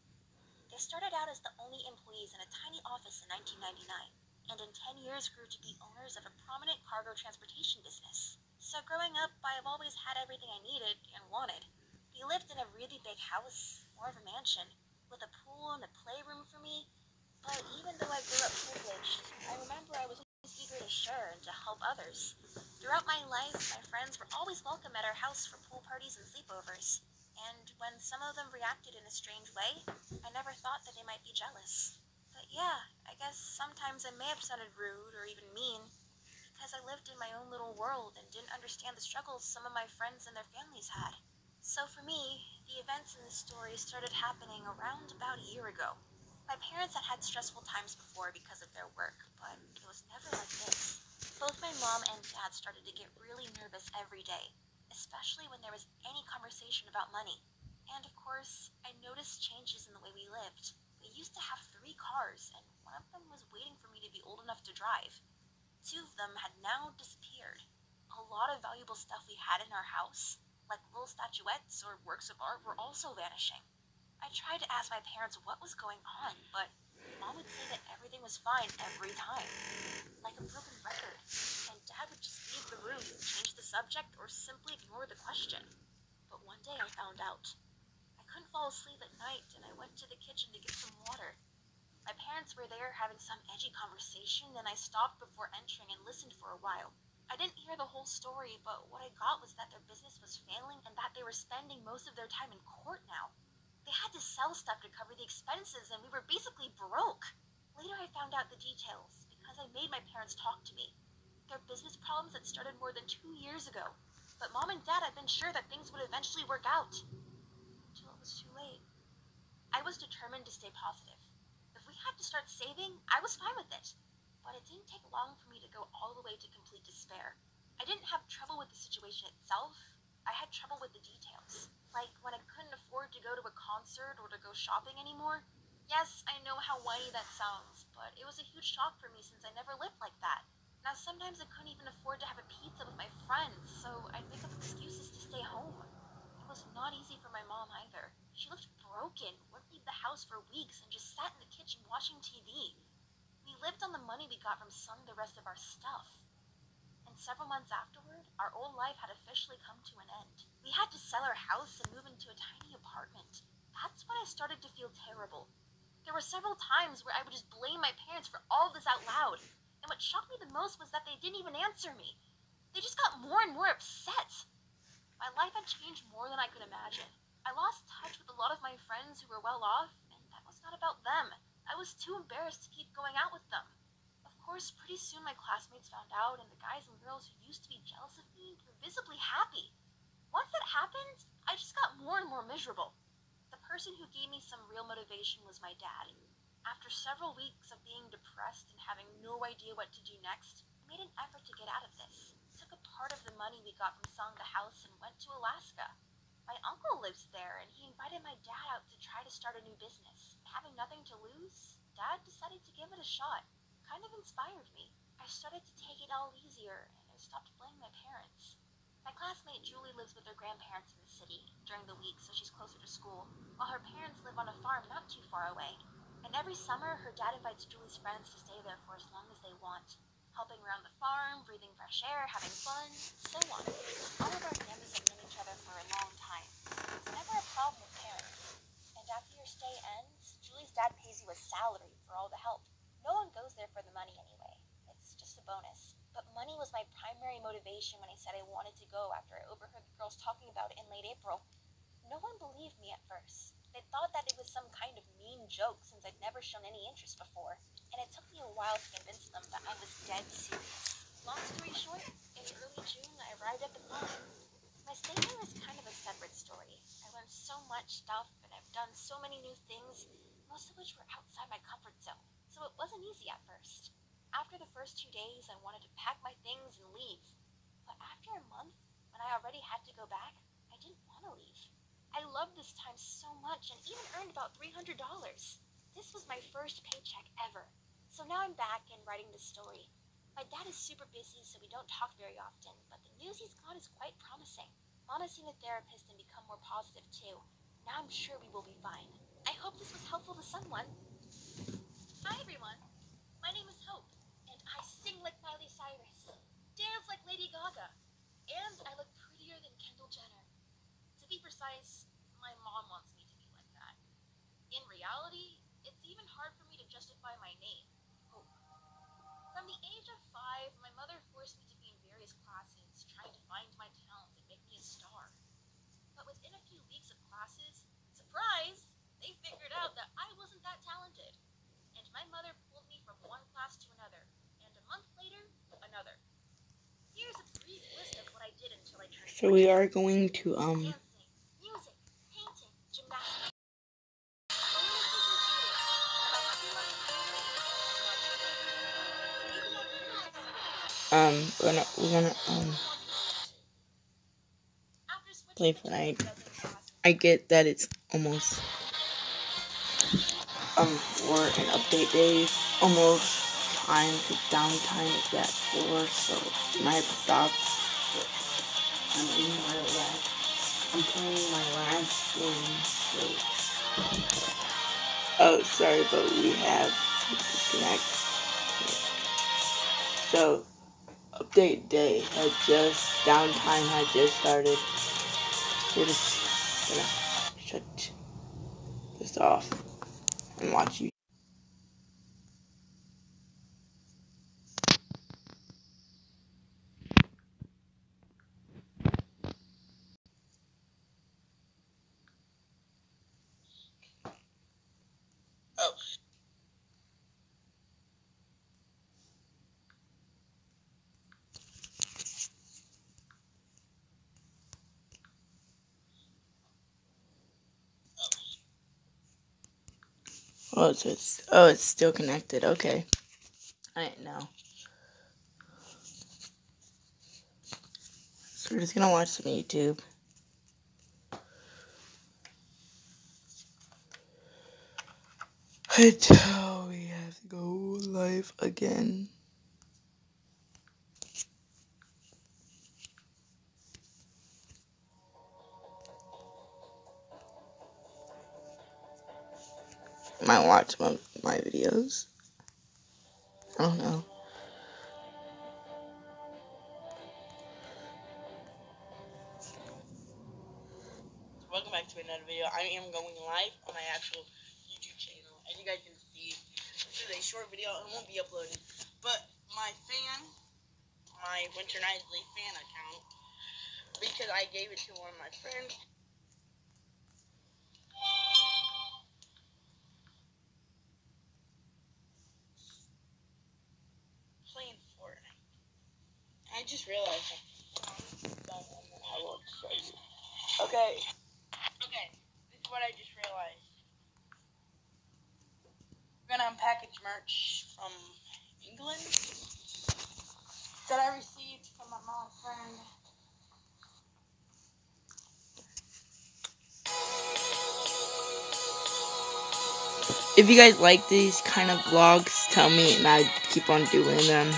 They started out as the only employees in a tiny office in 1999, and in 10 years grew to be owners of a prominent cargo transportation business. So growing up, I have always had everything I needed and wanted. We lived in a really big house, more of a mansion, with a pool and a playroom for me. But even though I grew up privileged, I remember I was always eager to share and to help others. Throughout my life, my friends were always welcome at our house for pool parties and sleepovers. And when some of them reacted in a strange way, I never thought that they might be jealous. But yeah, I guess sometimes I may have sounded rude or even mean because I lived in my own little world and didn't understand the struggles some of my friends and their families had. So for me, The events in this story started happening around about a year ago. My parents had had stressful times before because of their work, but it was never like this. Both my mom and dad started to get really nervous every day, especially when there was any conversation about money. And of course, I noticed changes in the way we lived. We used to have 3 cars, and one of them was waiting for me to be old enough to drive. 2 of them had now disappeared. A lot of valuable stuff we had in our house, like little statuettes or works of art, were also vanishing. I tried to ask my parents what was going on, but Mom would say that everything was fine every time, like a broken record, and Dad would just leave the room, change the subject, or simply ignore the question. But one day I found out. I couldn't fall asleep at night, and I went to the kitchen to get some water. My parents were there having some edgy conversation, and I stopped before entering and listened for a while. I didn't hear the whole story, but what I got was that their business was failing and that they were spending most of their time in court now. They had to sell stuff to cover the expenses, and we were basically broke. Later I found out the details, because I made my parents talk to me. Their business problems had started more than 2 years ago, but Mom and Dad had been sure that things would eventually work out. Until it was too late. I was determined to stay positive. If we had to start saving, I was fine with it. But it didn't take long for me to go all the way to complete despair. I didn't have trouble with the situation itself. I had trouble with the details. Like when I couldn't afford to go to a concert or to go shopping anymore. Yes, I know how whiny that sounds, but it was a huge shock for me since I never lived like that. Now sometimes I couldn't even afford to have a pizza with my friends, so I'd make up excuses to stay home. It was not easy for my mom either. She looked broken, wouldn't leave the house for weeks, and just sat in the kitchen watching TV. We lived on the money we got from selling the rest of our stuff. And several months afterward, our old life had officially come to an end. We had to sell our house and move into a tiny apartment. That's when I started to feel terrible. There were several times where I would just blame my parents for all this out loud. And what shocked me the most was that they didn't even answer me. They just got more and more upset. My life had changed more than I could imagine. I lost touch with a lot of my friends who were well off, and that was not about them. I was too embarrassed to keep going out with them. Of course, pretty soon my classmates found out, and the guys and girls who used to be jealous of me were visibly happy. Once that happened, I just got more and more miserable. The person who gave me some real motivation was my dad. After several weeks of being depressed and having no idea what to do next, I made an effort to get out of this. Took a part of the money we got from selling the house and went to Alaska. My uncle lives there, and he invited my dad out to try to start a new business. Having nothing to lose, Dad decided to give it a shot. Kind of inspired me. I started to take it all easier, and I stopped blaming my parents. My classmate Julie lives with her grandparents in the city during the week, so she's closer to school, while her parents live on a farm not too far away. And every summer, her dad invites Julie's friends to stay there for as long as they want, helping around the farm, breathing fresh air, having fun, so on. All of our families have known each other for a long time. It's never a problem with parents. And after your stay ends, Julie's dad pays you a salary for all the help. No one goes there for the money anyway. It's just a bonus. But money was my primary motivation when I said I wanted to go after I overheard the girls talking about it in late April. No one believed me at first. They thought that it was some kind of mean joke since I'd never shown any interest before, and it took me a while to convince them that I was dead serious. Long story short, in early June I arrived at the farm. My stay there is kind of a separate story. I learned so much stuff, and I've done so many new things, most of which were outside my comfort zone, so it wasn't easy at first. After the first 2 days, I wanted to pack my things and leave. But after a month, when I already had to go back, I didn't want to leave. I loved this time so much and even earned about $300. This was my first paycheck ever. So now I'm back and writing this story. My dad is super busy, so we don't talk very often, but the news he's got is quite promising. Mom has seen a therapist and become more positive too. Now I'm sure we will be fine. I hope this was helpful to someone. Hi everyone, my name is Hope, and I sing like Miley Cyrus, dance like Lady Gaga, and I look prettier than Kendall Jenner. To be precise, my mom wants me to be like that. In reality, it's even hard for me to justify my name, Hope. From the age of 5, my mother forced me to be in various classes, trying to find my talent and make me a star. But within a few weeks of classes, surprise, they figured out that I wasn't that talented. And my mother pulled me from one class to another, and a month later, another. Here's a brief list of what I did until I turned. So we are going to dancing, music, painting, we're gonna play Fortnite. I get that it's almost for an update days, almost time to downtime is at 4, so I might have to stop. I'm playing my last game. Oh, sorry, but we have to disconnect. So, update day downtime had just started. We're just gonna shut this off and watch you. Oh, it's still connected. Okay, I didn't know. So we're just gonna watch some YouTube. Until we have to go live again. Might watch my videos. I don't know. Welcome back to another video. I am going live on my actual YouTube channel. As you guys can see, this is a short video. It won't be uploaded. But my Winter Nightly fan account, because I gave it to one of my friends. Playing Fortnite. I just realized I will show you. Okay, this is what I just realized. We're gonna unpackage merch from England that I received from my mom's friend. If you guys like these kind of vlogs, tell me and I keep on doing them.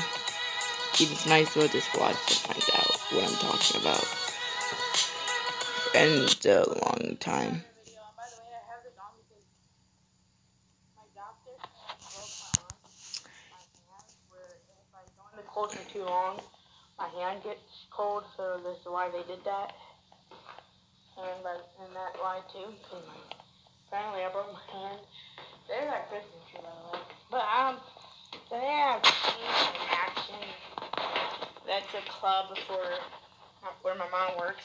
It's nice to just watch to find out what I'm talking about. And a long time. Cold for too long, my hand gets cold, so this is why they did that. And that's why too, because apparently I broke my hand. There's that Christmas tree, by the way. But they have Action. That's a club where my mom works.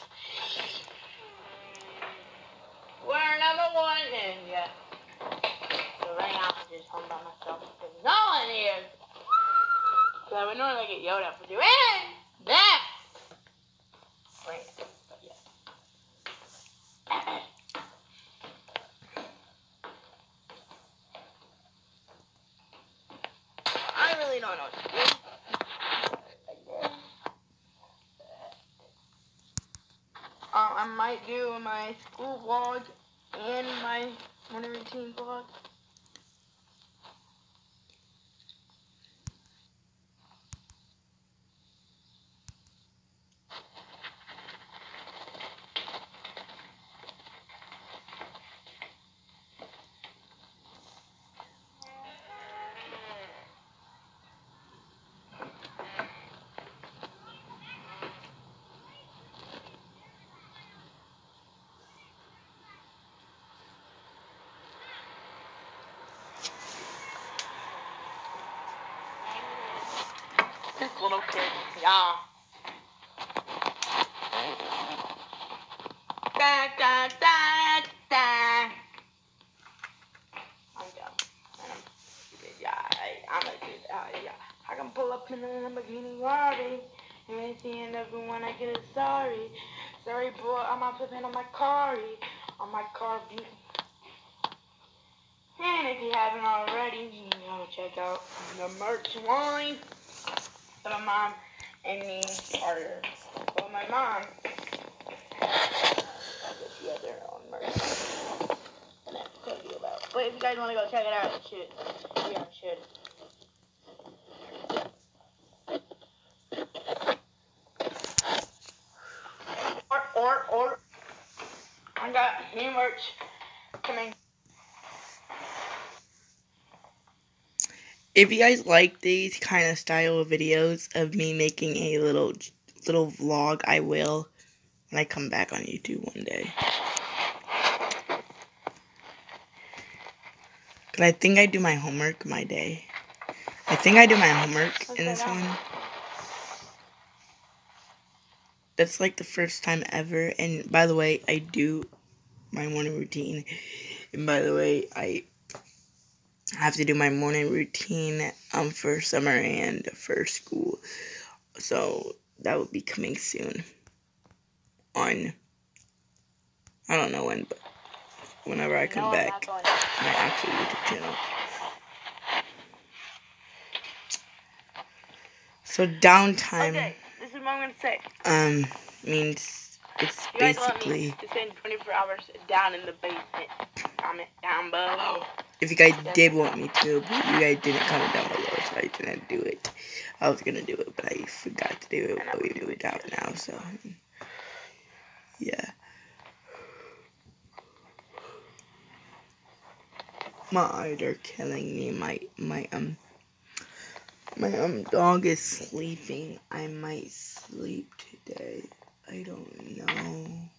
We're number one, and yeah. So right now I'm just home by myself because no one is. So I would normally get yelled at for doing that. Right. But yeah. I really don't know what to do. I might do my school vlog and my morning routine vlog. This little kid, yeah. Da da da da. I'm dumb. Yeah, I'm a dude. Yeah. I can pull up in a Lamborghini Rari. And at the end of it, when I get a sorry. Sorry, boy, I'm out flipping on my car. On my car. And if you haven't already, you can go check out the merch line that my mom and me are, well, my mom, I guess she has her own merch. And I have to tell you about. But if you guys want to go check it out, you should. Yeah, should. Or, I got new merch coming. If you guys like these kind of style of videos of me making a little vlog, I will when I come back on YouTube one day. Cause I think I do my homework my day. I think I do my homework in this one. That's like the first time ever. And by the way, I do my morning routine. And by the way, I have to do my morning routine for summer and for school. So that will be coming soon on, I don't know when, but whenever I come back, my actual YouTube channel. So downtime. Okay, this is what I'm gonna say. Means it's basically. You guys want me to spend 24 hours down in the basement? Comment down below. If you guys did want me to, but you guys didn't comment down below, so I didn't do it. I was gonna do it, but I forgot to do it. But we do it out now, so yeah. My eyes are killing me. My dog is sleeping. I might sleep today. I don't know.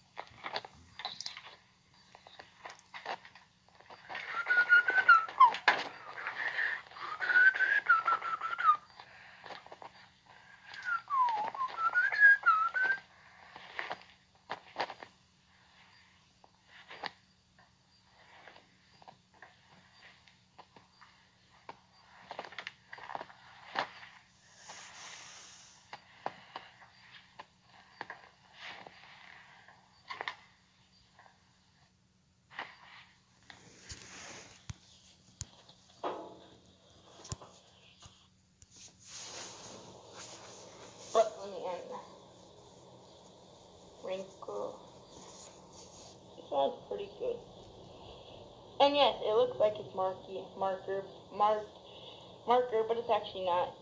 But let me end. Wrinkle. This one's pretty good. And yes, it looks like it's marker, but it's actually not.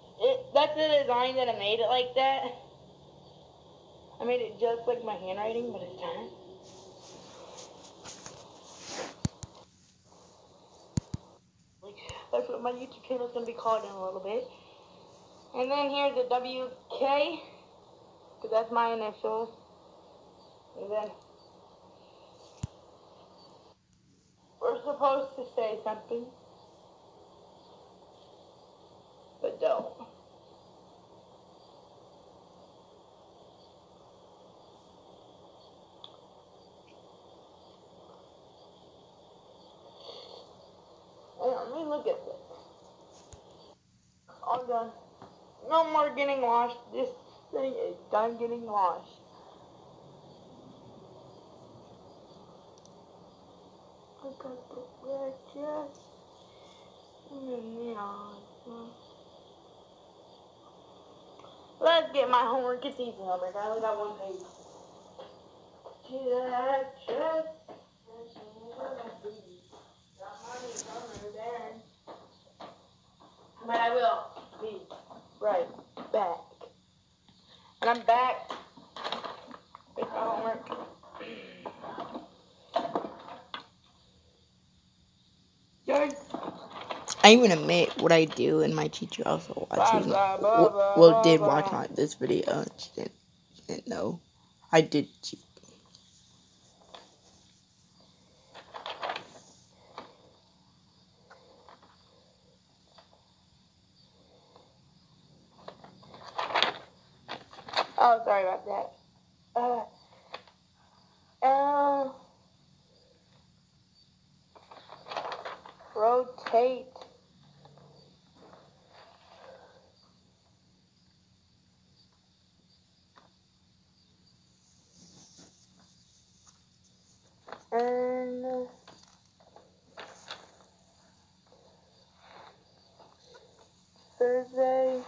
That's the design that I made it like that. I made it just like my handwriting, but it's not. That's what my YouTube channel is going to be called in a little bit. And then here's the WK, because that's my initials. And then we're supposed to say something, but don't. Let me look at this. All done. No more getting washed. This thing is done getting washed. I got the red dress. Let's get my homework. It's easy homework. I only got one page. See that dress? But I will be right back. And I'm back with my homework. I even admit what I do, and my teacher also watches. Did watch this video. She didn't know. I did. Oh, sorry about that. Rotate. And Thursday.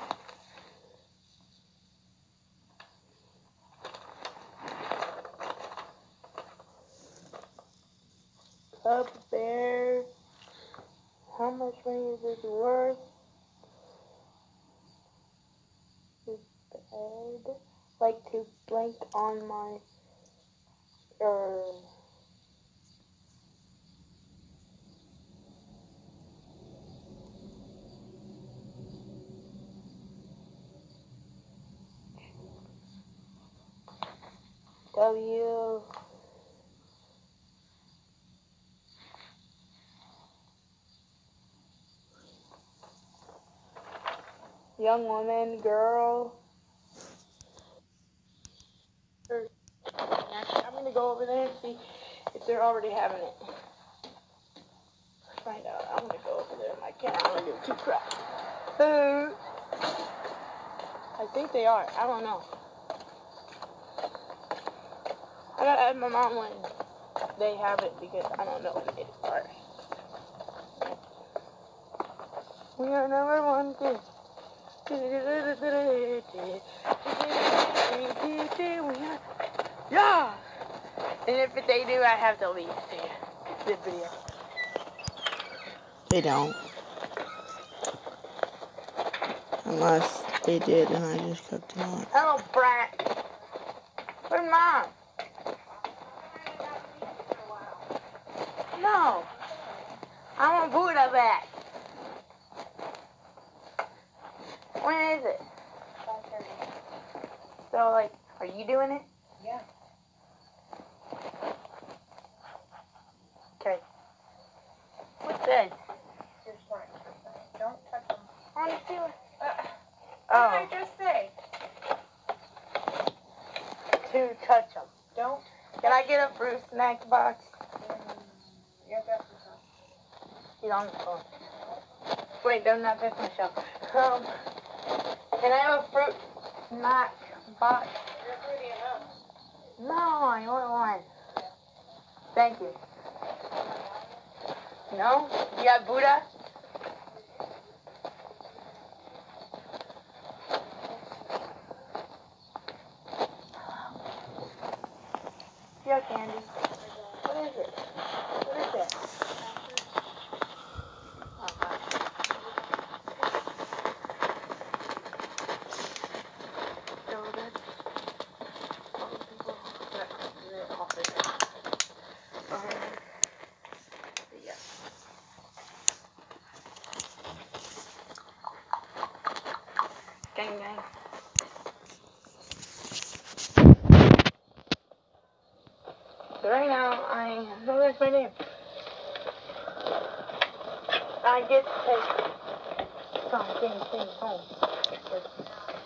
like to blank on my W. Young woman, girl. I'm gonna go over there and see if they're already having it. Find out. I'm gonna go over there. My cat. I'm gonna do 2 crap. I think they are. I don't know. I gotta add my mom when they have it because I don't know when they are. We are number 1 kid. Yeah! And if they do, I have to leave the video. They don't. Unless they did and I just kept it on. Hello, brat. Where's Mom? No. I want Buddha back. When is it? 5:30. So, like, are you doing it? Yeah. Okay. What's this? Your slime. Don't touch them. I want to see what... What did I just say? To touch them. Don't. Can I get a fruit snack box? Yeah, that's the phone. He's on the phone. Wait, don't not touch myself. Can I have a fruit snack box? You're fruity enough. No, I want one. Thank you. No? You got Buddha? Yeah, candy. What is it? What is it? Oh, gosh. So that's all the people that come to the office. Yeah. Gang, gang. So right now, no, that's my name. I get to take some things home.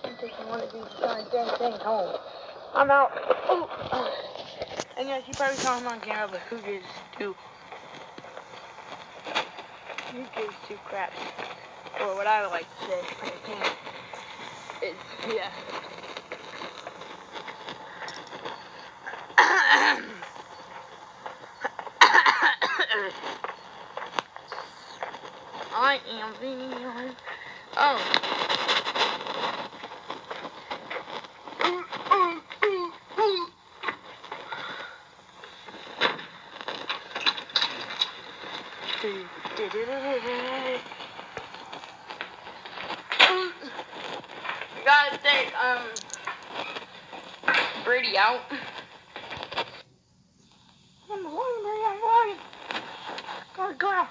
I'm taking one of these things home. I'm out. Oh. And yes, you probably saw him on camera, but who gives 2? Who gives 2 craps? Or what I would like to say, is, yeah. I am feeling. Oh. We gotta take Brady out. I'm going. Go out.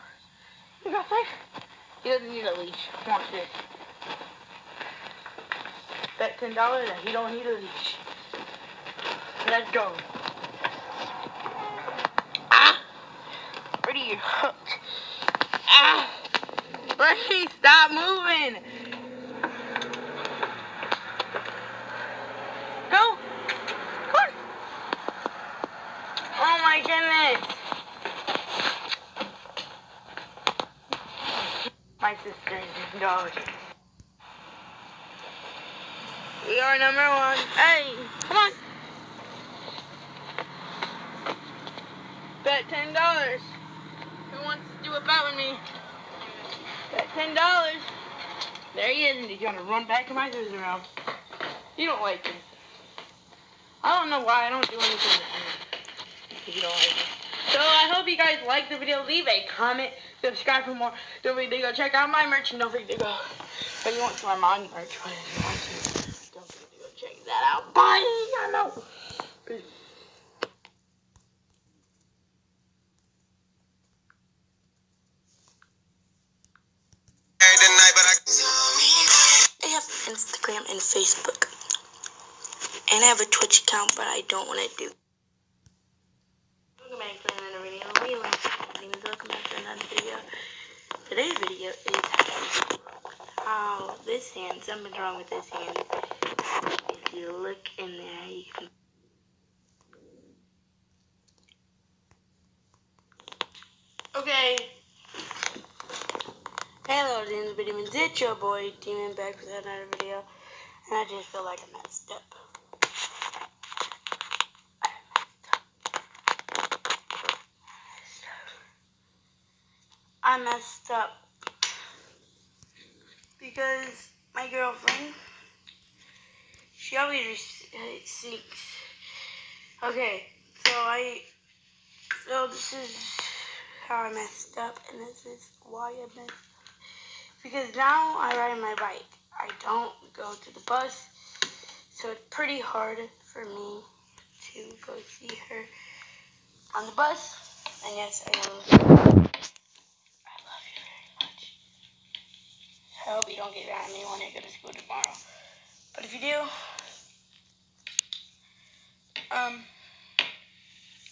You got this? He doesn't need a leash. Watch this. Bet $10 that he don't need a leash. Let's go. Ah! Brady, you're hooked. Ah! Brady, stop moving. Go. Come on. Oh my goodness. My sister's dog. We are number 1. Hey, come on. Bet $10. Who wants to do a bet with me? Bet $10. There he is, and he's gonna run back to my sister's house. You don't like me. I don't know why I don't do anything if you don't like me. So I hope you guys liked the video. Leave a comment, subscribe for more. Don't forget to go check out my merch, and don't forget to go. If you want some of my merch, don't forget to go check it out. that out. Bye. I know. I have Instagram and Facebook. And I have a Twitch account, but I don't want to do. Welcome back to another video. Welcome back to another video. Today's video is how this hand, something's wrong with this hand. If you look in there, you can. Okay. Hello, Demons, but Demons, it's your boy, Demon, back with another video. And I just feel like I messed up. I messed up because my girlfriend, she always sneaks. Okay, so this is how I messed up, and this is why I messed up. Because now I ride my bike. I don't go to the bus, so it's pretty hard for me to go see her on the bus. And yes, I know. I love you very much. I hope you don't get mad at me when I go to school tomorrow. But if you do,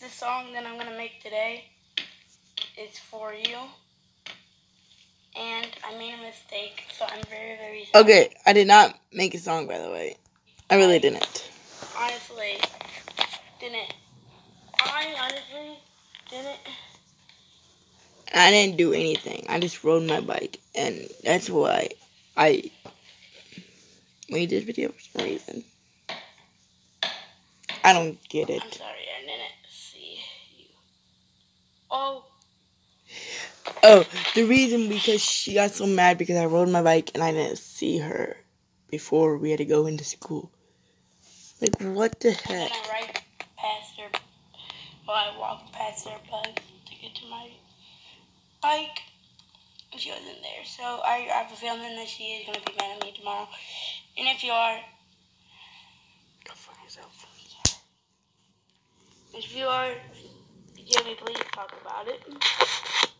the song that I'm gonna make today is for you. And I made a mistake, so I'm very, very sorry. Okay, I did not make a song, by the way. I really didn't. Honestly, didn't. I didn't do anything. I just rode my bike, and that's why I made this video for some reason. I don't get it. I'm sorry, I didn't see you. Oh, the reason because she got so mad because I rode my bike and I didn't see her before we had to go into school. Like, what the heck? I ride past her. Well, I walked past her bus to get to my bike. And she wasn't there. So I have a feeling that she is going to be mad at me tomorrow. And if you are, Go fuck yourself. if you are, can we please talk about it?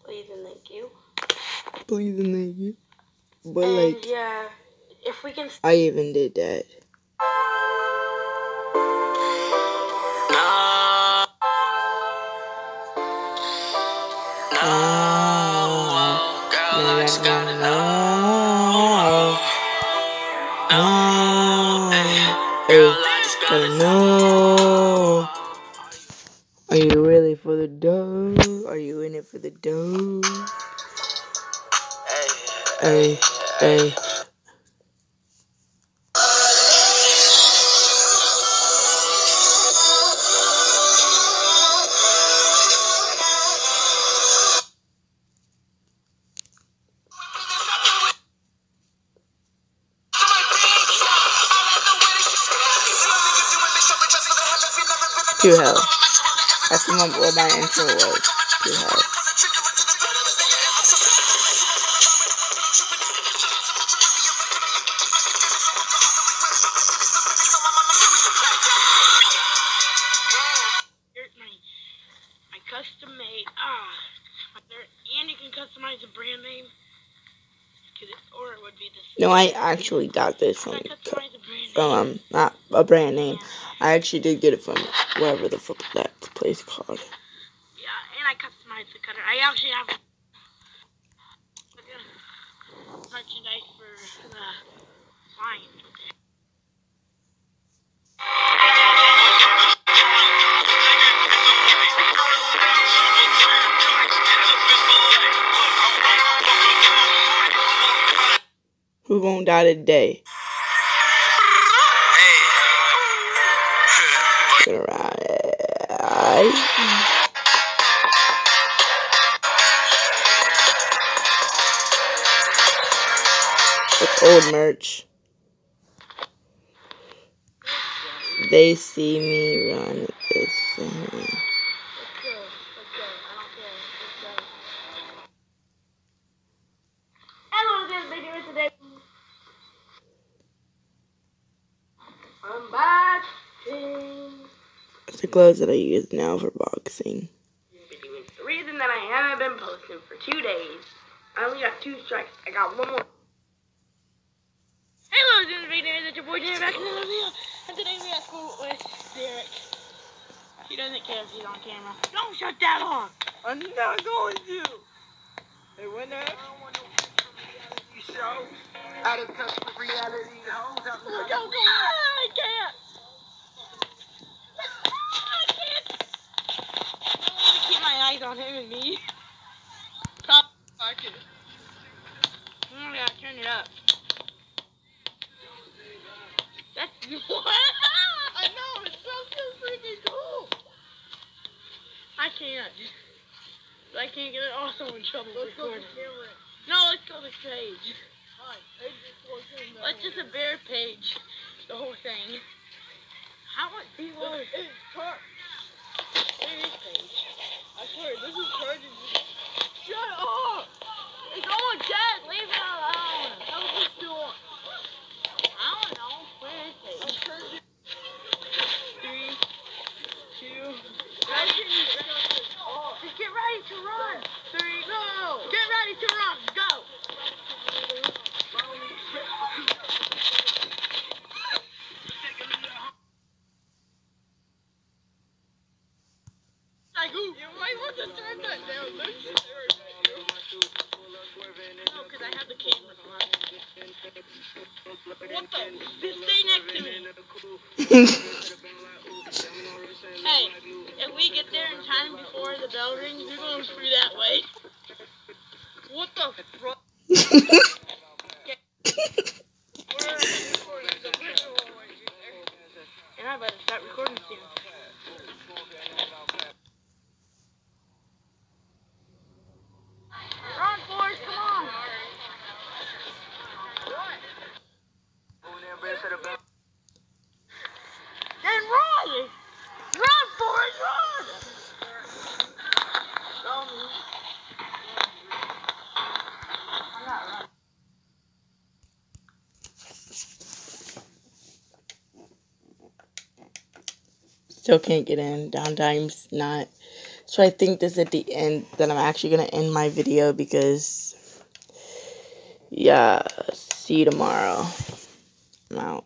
Please and thank you. Please and thank you. But And like, yeah, if we can. I even did that. Girl, I just gotta know. Girl, I just gotta know. Are you really for the dough? Are you in it for the dough? Hey, hey. To hell. That's what my intro was. To hell. My custom made. And you can customize a brand name. Or it would be the same. No, I actually got this from not a brand name. I actually did get it from wherever the fuck that place called. Yeah, and I customized the cutter. I actually have merchandise for the line. Who gonna die today? Gonna ride. It's old merch. They see me run this thing. Hello, this video today. I'm back. the gloves that I use now for boxing. The reason that I haven't been posting for 2 days, I only got 2 strikes. I got 1 more. Hello, this is Vader, it's your boy Derek back in the video, and today we have school with Derek. He doesn't care if he's on camera. Don't shut that off! I'm not going to! Hey, when I don't want no reality show. Out of touch with reality homes. I can't! I can't! I want to keep my eyes on him and me. Stop fucking. Oh yeah, turn it up. That's what? I know, it's so freaking cool. I can't. I can't get it also in trouble recording. No, let's go to page. Let's just a bare page. The whole thing. How much people are in car? There is page. I swear, this is charging. Shut up! It's on dead. Leave it alone. How is this doing? I don't know. Where is page? 3, 2. Just get ready to run. 3, go. Get ready to run. Go. Like, ooh, you might want to turn that down. No, because I have the camera on. What the? Just stay next to me. Hey, if we get there in time before the bell rings, we're going through that way. What the fuck? And I better start recording soon. Run, Forrest, come on! Then run! Run, Forrest, run! Still can't get in. Downtime's not. So I think this is at the end that I'm actually going to end my video because, yeah, see you tomorrow. I'm out.